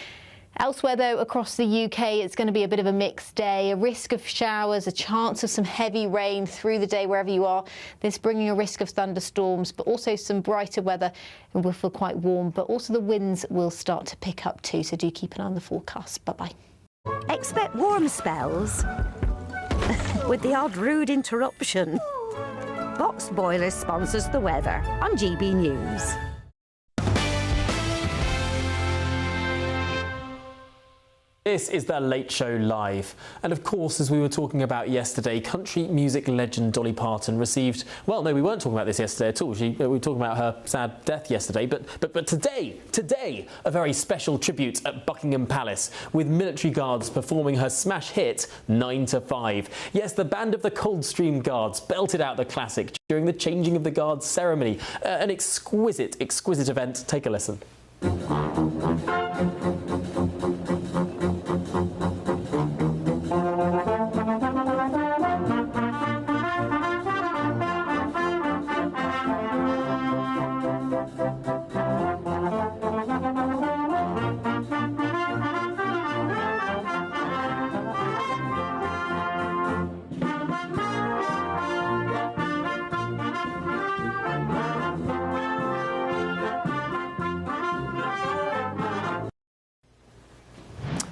Elsewhere, though, across the UK, it's going to be a bit of a mixed day. A risk of showers, a chance of some heavy rain through the day wherever you are. This bringing a risk of thunderstorms, but also some brighter weather, and we'll feel quite warm. But also the winds will start to pick up too, so do keep an eye on the forecast. Bye-bye. Expect warm spells with the odd rude interruption. Box Boilers sponsors the weather on GB News. This is The Late Show Live. And of course, as we were talking about yesterday, country music legend Dolly Parton received... Well, no, we weren't talking about this yesterday at all. We were talking about her sad death yesterday. But today, a very special tribute at Buckingham Palace, with military guards performing her smash hit 9 to 5. Yes, the band of the Coldstream Guards belted out the classic during the changing of the guards ceremony. An exquisite event. Take a listen.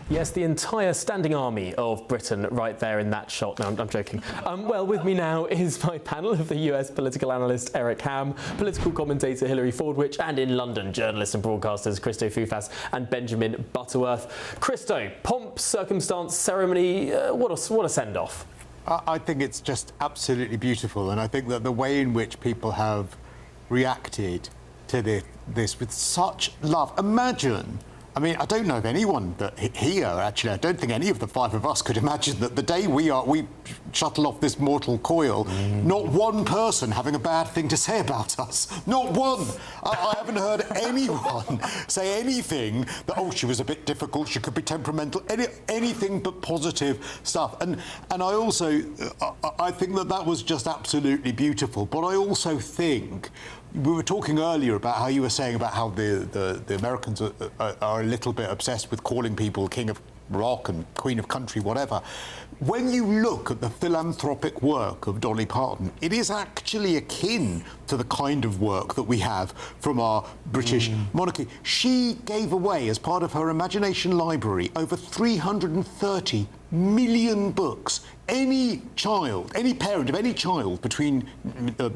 Yes, the entire standing army of Britain right there in that shot. No, I'm joking. Well, with me now is my panel of the US political analyst Eric Ham, political commentator Hilary Fordwich, and in London, journalists and broadcasters Christo Fufas and Benjamin Butterworth. Christo, pomp, circumstance, ceremony, what a send-off. I think it's just absolutely beautiful, and I think that the way in which people have reacted to this with such love. Imagine... I mean, I don't know of anyone that here, actually, I don't think any of the five of us could imagine that the day we shuttle off this mortal coil, not one person having a bad thing to say about us. Not one. I haven't heard anyone say anything that, oh, she was a bit difficult, she could be temperamental, anything but positive stuff. And I also, I think that was just absolutely beautiful. But I also think... We were talking earlier about how you were saying about how the Americans are a little bit obsessed with calling people King of Rock and Queen of Country, whatever. When you look at the philanthropic work of Dolly Parton, it is actually akin to the kind of work that we have from our British monarchy. She gave away, as part of her Imagination Library, over 330 million books. Any child, any parent of any child between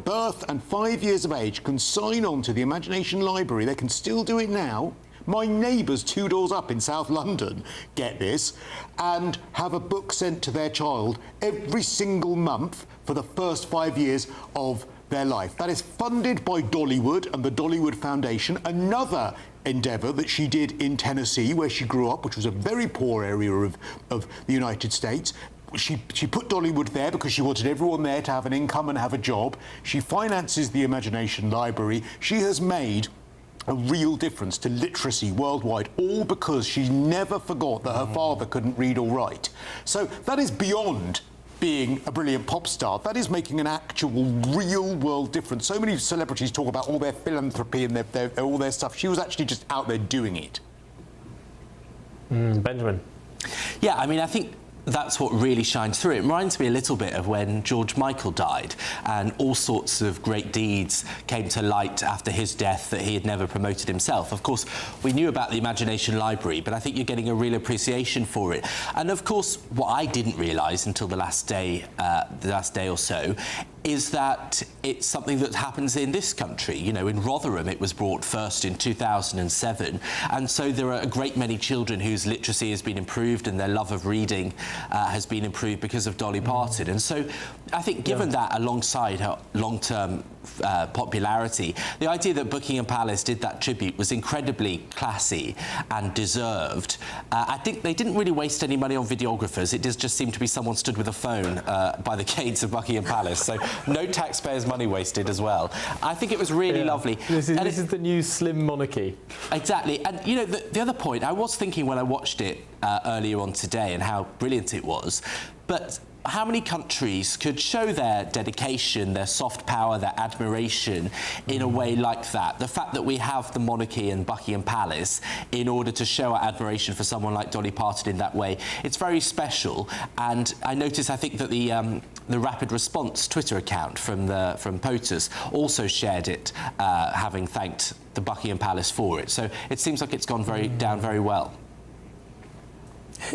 birth and 5 years of age can sign on to the Imagination Library. They can still do it now. My neighbours 2 doors up in South London get this and have a book sent to their child every single month for the first 5 years of their life. That is funded by Dollywood and the Dollywood Foundation, another endeavour that she did in Tennessee, where she grew up, which was a very poor area of the United States. She put Dollywood there because she wanted everyone there to have an income and have a job. She finances the Imagination Library. She has made a real difference to literacy worldwide, all because she never forgot that her father couldn't read or write. So that is beyond being a brilliant pop star. That is making an actual real world difference. So many celebrities talk about all their philanthropy and all their stuff. She was actually just out there doing it. Benjamin. Yeah, I mean, I think that's what really shines through. It reminds me a little bit of when George Michael died and all sorts of great deeds came to light after his death that he had never promoted himself. Of course, we knew about the Imagination Library, but I think you're getting a real appreciation for it. And of course, what I didn't realise until the last day or so, is that it's something that happens in this country. You know, in Rotherham it was brought first in 2007, and so there are a great many children whose literacy has been improved and their love of reading has been improved because of Dolly Parton. And so I think given that alongside her long-term popularity, the idea that Buckingham Palace did that tribute was incredibly classy and deserved. I think they didn't really waste any money on videographers. It just seemed to be someone stood with a phone by the gates of Buckingham Palace, so no taxpayers' money wasted as well. I think it was really lovely. This is the new slim monarchy. Exactly. And, you know, the other point, I was thinking when I watched it earlier on today and how brilliant it was, but how many countries could show their dedication, their soft power, their admiration in a way like that? The fact that we have the monarchy and Buckingham Palace in order to show our admiration for someone like Dolly Parton in that way, it's very special. And I noticed, I think that the Rapid Response Twitter account from POTUS also shared it, having thanked the Buckingham Palace for it. So it seems like it's gone down very well.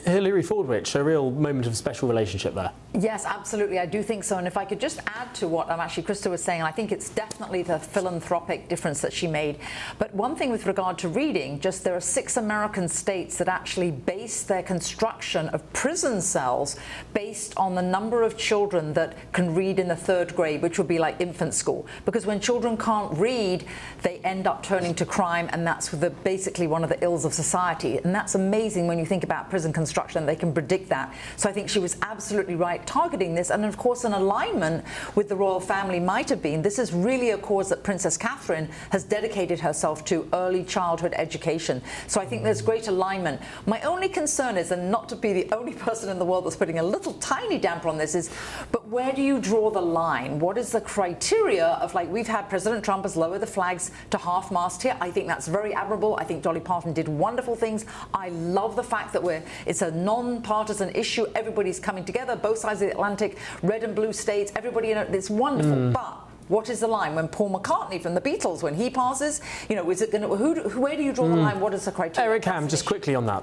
Hilary Fordwich, a real moment of special relationship there. Yes, absolutely. I do think so. And if I could just add to what actually Krista was saying, I think it's definitely the philanthropic difference that she made. But one thing with regard to reading, just there are 6 American states that actually base their construction of prison cells based on the number of children that can read in the 3rd grade, which would be like infant school. Because when children can't read, they end up turning to crime, and that's basically one of the ills of society. And that's amazing when you think about prison construction, they can predict that. So I think she was absolutely right targeting this, and of course an alignment with the royal family might have been, this is really a cause that Princess Catherine has dedicated herself to, early childhood education. So I think there's great alignment. My only concern is, and not to be the only person in the world that's putting a little tiny damper on this, is, but where do you draw the line? What is the criteria of, like, we've had President Trump has lowered the flags to half-mast here. I think that's very admirable. I think Dolly Parton did wonderful things. I love the fact that it's a non-partisan issue. Everybody's coming together, both sides of the Atlantic, red and blue states, everybody, it's wonderful. But what is the line when Paul McCartney from the Beatles, when he passes, is it going to, where do you draw the line? What is the criteria? Eric Ham, just quickly on that.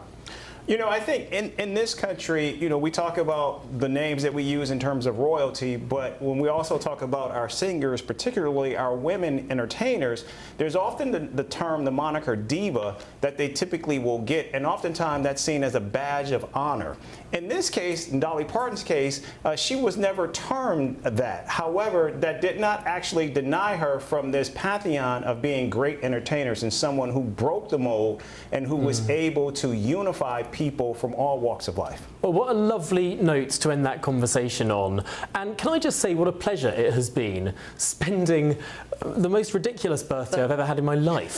I think in this country, we talk about the names that we use in terms of royalty, but when we also talk about our singers, particularly our women entertainers, there's often the term, the moniker diva, that they typically will get, and oftentimes that's seen as a badge of honor. In this case, in Dolly Parton's case, she was never termed that. However, that did not actually deny her from this pantheon of being great entertainers and someone who broke the mold and who was able to unify people from all walks of life. Well, what a lovely note to end that conversation on. And can I just say what a pleasure it has been spending the most ridiculous birthday I've ever had in my life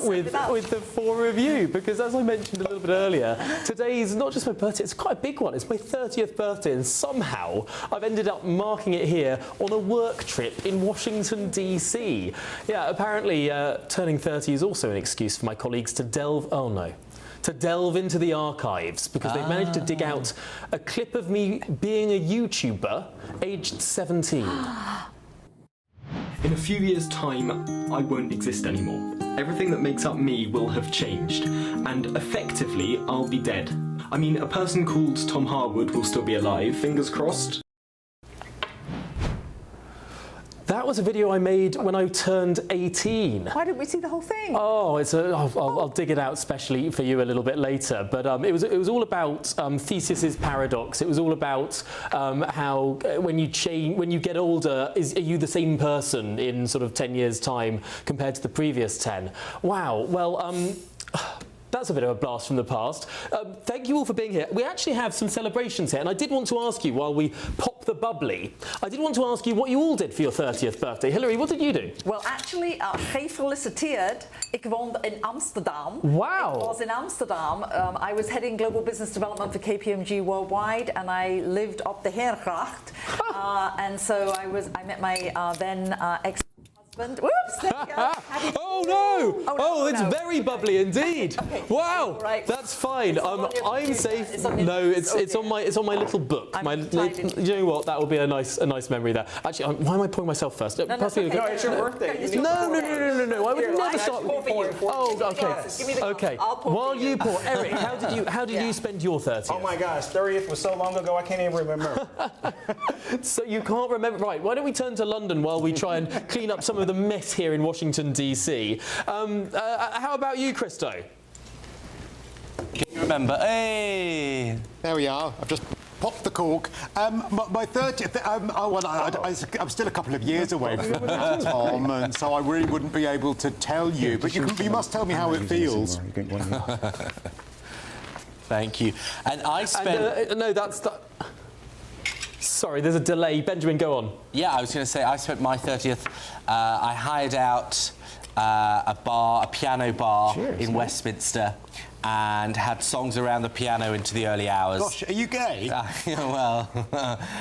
with the 4 of you, because as I mentioned a little bit earlier, today's not just my birthday, it's quite a big one. It's my 30th birthday, and somehow I've ended up marking it here on a work trip in Washington, D.C. Yeah, apparently turning 30 is also an excuse for my colleagues to delve into the archives, because they've managed to dig out a clip of me being a YouTuber aged 17. In a few years' time, I won't exist anymore. Everything that makes up me will have changed, and effectively, I'll be dead. I mean, a person called Tom Harwood will still be alive, fingers crossed. That was a video I made when I turned 18. Why didn't we see the whole thing? Oh, I'll dig it out specially for you a little bit later. But it was all about Theseus's paradox. It was all about how when you get older, are you the same person in sort of 10 years' time compared to the previous 10? Wow. Well, that's a bit of a blast from the past. Thank you all for being here. We actually have some celebrations here, and I did want to ask you, while we pop the bubbly, I did want to ask you what you all did for your 30th birthday. Hilary, what did you do? Well, actually, gefeliciteerd. Ik woonde in Amsterdam. Wow. I was in Amsterdam. I was heading global business development for KPMG worldwide, and I lived up the Heergracht. And so I met my then ex. Whoops, there you go. Oh no! Oh, it's very bubbly indeed. Okay. Wow, that's fine. I'm safe. No, it's on my little book. You know what? That will be a nice memory there. Actually, why am I pouring myself first? No, it's your birthday. No. I would never start. Oh, okay. Okay. While you pour, Eric, how did you spend your 30th? Oh my gosh, 30th was so long ago I can't even remember. So you can't remember, right? Why don't we turn to London while we try and clean up some of the mess here in Washington, D.C. How about you, Christo? Can you remember? Hey! There we are. I've just popped the cork. My 30th... I'm still a couple of years away from that, Tom, and so I really wouldn't be able to tell you. But you must tell me how it feels. Thank you. And I spent... no, that's... Sorry, there's a delay. Benjamin, go on. Yeah, I was going to say, I spent my 30th... I hired out a piano bar in Westminster, and had songs around the piano into the early hours. Gosh, are you gay? Well,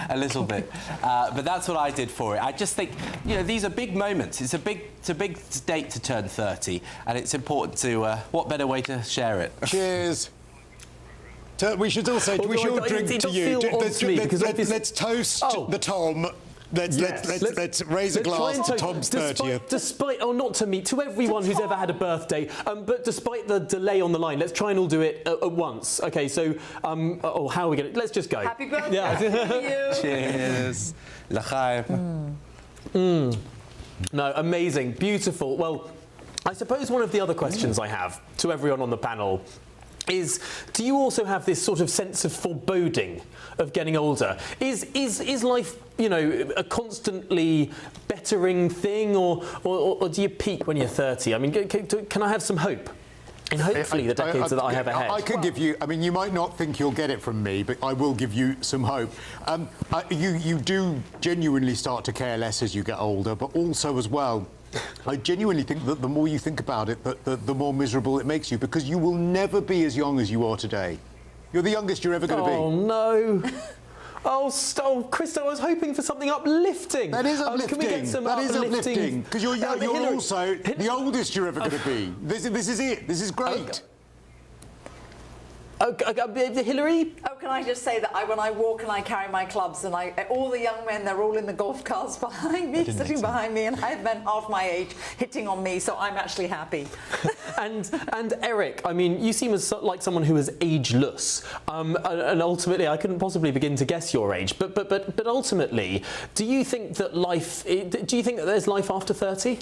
a little bit. But that's what I did for it. I just think, these are big moments. It's a big date to turn 30, and it's important to... what better way to share it? Cheers. We should also drink to you. Let's toast the Tom Let's raise a glass to Tom's 30th. Despite, oh, not to me, to everyone who's ever had a birthday, but despite the delay on the line, let's try and all do it at once. Okay, so, how are we going to... Let's just go. Happy birthday Yeah. to you. Cheers. L'chaim. No, amazing, beautiful. Well, I suppose one of the other questions I have to everyone on the panel is, do you also have this sort of sense of foreboding of getting older? Is life, you know, a constantly bettering thing, or do you peak when you're 30? I mean, can I have some hope? And hopefully the decades that I have ahead. I can give you, I mean, you might not think you'll get it from me, but I will give you some hope. You do genuinely start to care less as you get older, but also as well, I genuinely think that the more you think about it, the more miserable it makes you, because you will never be as young as you are today. You're the youngest you're ever going to be. Oh, no. Oh, Krista, I was hoping for something uplifting. That is uplifting. Can we get some that is uplifting, because you're also the oldest you're ever going to be. This is it. This is great. Hillary? Oh, can I just say that when I walk and I carry my clubs, and all the young men, they're all in the golf carts behind me, sitting behind me, and I have men half my age hitting on me, so I'm actually happy. and Eric, I mean, you seem like someone who is ageless, and ultimately, I couldn't possibly begin to guess your age. But ultimately, do you think that there's life after 30?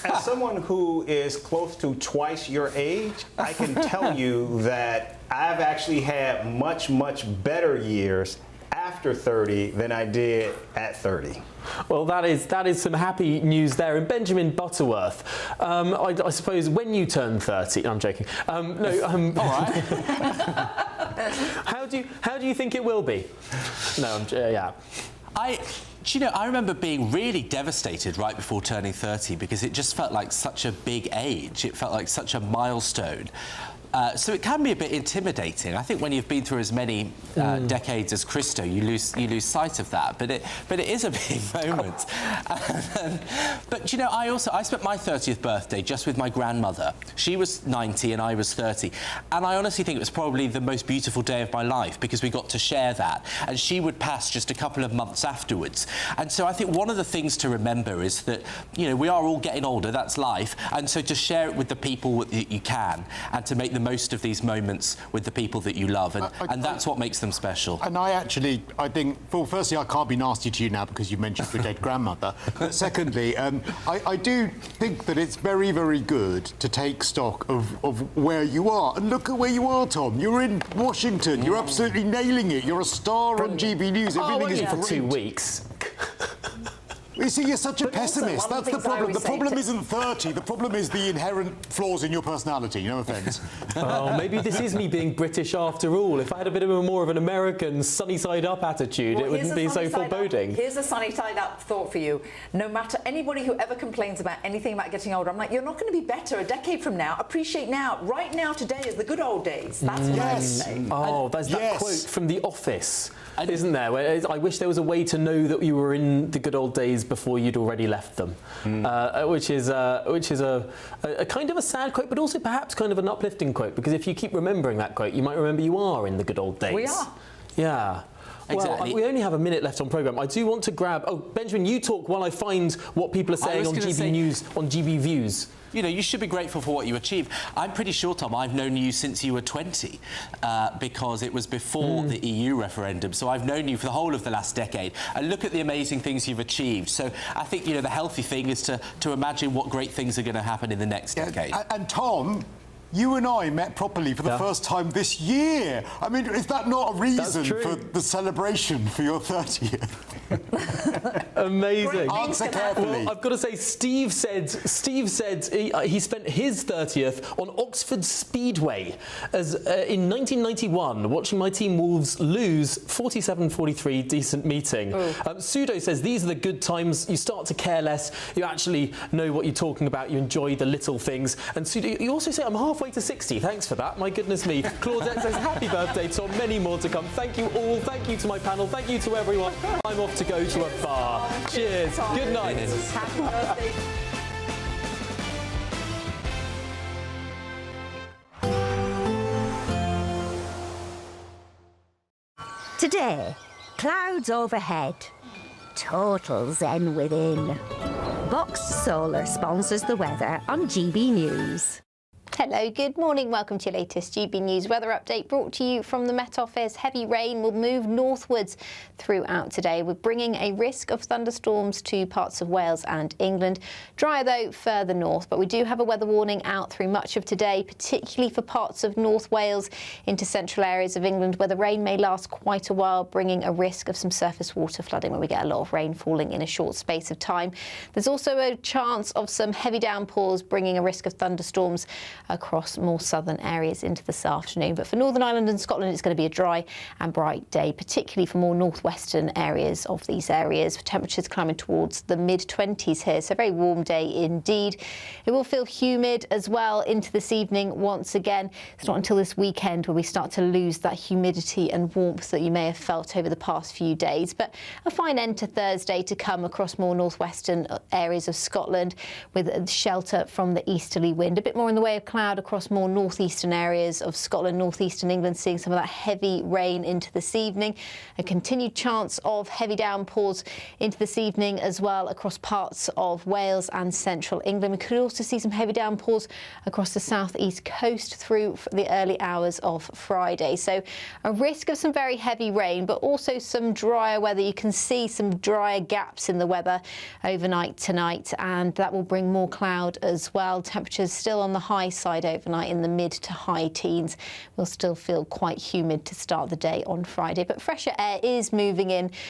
As someone who is close to twice your age, I can tell you that I've actually had much, much better years after 30 than I did at 30. Well, that is some happy news there. And Benjamin Butterworth, I suppose when you turn 30, I'm joking. All right. How do you think it will be? No, yeah. Do you know, I remember being really devastated right before turning 30, because it just felt like such a big age. It felt like such a milestone. So it can be a bit intimidating. I think when you've been through as many decades as Christo, you lose sight of that. But it is a big moment. But you know, I spent my 30th birthday just with my grandmother. She was 90 and I was 30, and I honestly think it was probably the most beautiful day of my life, because we got to share that. And she would pass just a couple of months afterwards. And so I think one of the things to remember is that, you know, we are all getting older. That's life. And so to share it with the people that you can, and to make the most of these moments with the people that you love, and that's what makes them special. And I think, well, firstly, I can't be nasty to you now because you mentioned your dead grandmother. But secondly, I do think that it's very, very good to take stock of where you are. And look at where you are, Tom. You're in Washington. You're absolutely nailing it. You're a star on GB News. Everything is for great. 2 weeks. You see, you're such a pessimist. Also, that's the problem. The problem isn't 30. The problem is the inherent flaws in your personality. No offence. Oh, maybe this is me being British after all. If I had a bit of more of an American sunny-side-up attitude, it wouldn't be so foreboding. Here's a sunny-side-up thought for you. No matter anybody who ever complains about anything about getting older, I'm like, you're not going to be better a decade from now. Appreciate now. Right now, today is the good old days. That's what I would say. Oh, there's that quote from The Office, isn't there? Where I wish there was a way to know that you were in the good old days before you'd already left them, which is a kind of a sad quote, but also perhaps kind of an uplifting quote, because if you keep remembering that quote, you might remember you are in the good old days. We are. Yeah. Exactly. Well, we only have a minute left on programme. I do want to grab... Oh, Benjamin, you talk while I find what people are saying on GB News, on GB Views. You know, you should be grateful for what you achieve. I'm pretty sure, Tom, I've known you since you were 20, because it was before the EU referendum. So I've known you for the whole of the last decade. And look at the amazing things you've achieved. So I think, you know, the healthy thing is to imagine what great things are going to happen in the next decade. And Tom, you and I met properly for the first time this year. I mean, is that not a reason for the celebration for your 30th? Amazing. Answer carefully. Well, I've got to say, Steve said he spent his 30th on Oxford Speedway as in 1991, watching my team Wolves lose 47-43. Decent meeting. Sudo says these are the good times. You start to care less. You actually know what you're talking about. You enjoy the little things. And Sudo, you also say I'm halfway to 60. Thanks for that. My goodness me. Claudette says happy birthday, Tom. Many more to come. Thank you all. Thank you to my panel. Thank you to everyone. I'm off to go to a bar. Cheers. Good night. Happy birthday. Today, clouds overhead. total zen within. Boxed Solar sponsors the weather on GB News. Hello, good morning. Welcome to your latest GB News weather update brought to you from the Met Office. Heavy rain will move northwards throughout today. We're bringing a risk of thunderstorms to parts of Wales and England. Drier, though, further north, but we do have a weather warning out through much of today, particularly for parts of North Wales into central areas of England where the rain may last quite a while, bringing a risk of some surface water flooding when we get a lot of rain falling in a short space of time. There's also a chance of some heavy downpours, bringing a risk of thunderstorms across more southern areas into this afternoon. But for Northern Ireland and Scotland, it's going to be a dry and bright day, particularly for more northwestern areas of these areas. Temperatures climbing towards the mid-20s here, so a very warm day indeed. It will feel humid as well into this evening once again. It's not until this weekend where we start to lose that humidity and warmth that you may have felt over the past few days. But a fine end to Thursday to come across more northwestern areas of Scotland with shelter from the easterly wind. A bit more in the way of cloud across more northeastern areas of Scotland, northeastern England, seeing some of that heavy rain into this evening. A continued chance of heavy downpours into this evening as well across parts of Wales and central England. We could also see some heavy downpours across the southeast coast through the early hours of Friday. So a risk of some very heavy rain, but also some drier weather. You can see some drier gaps in the weather overnight tonight, and that will bring more cloud as well. Temperatures still on the high side overnight in the mid to high teens. We'll still feel quite humid to start the day on Friday, but fresher air is moving in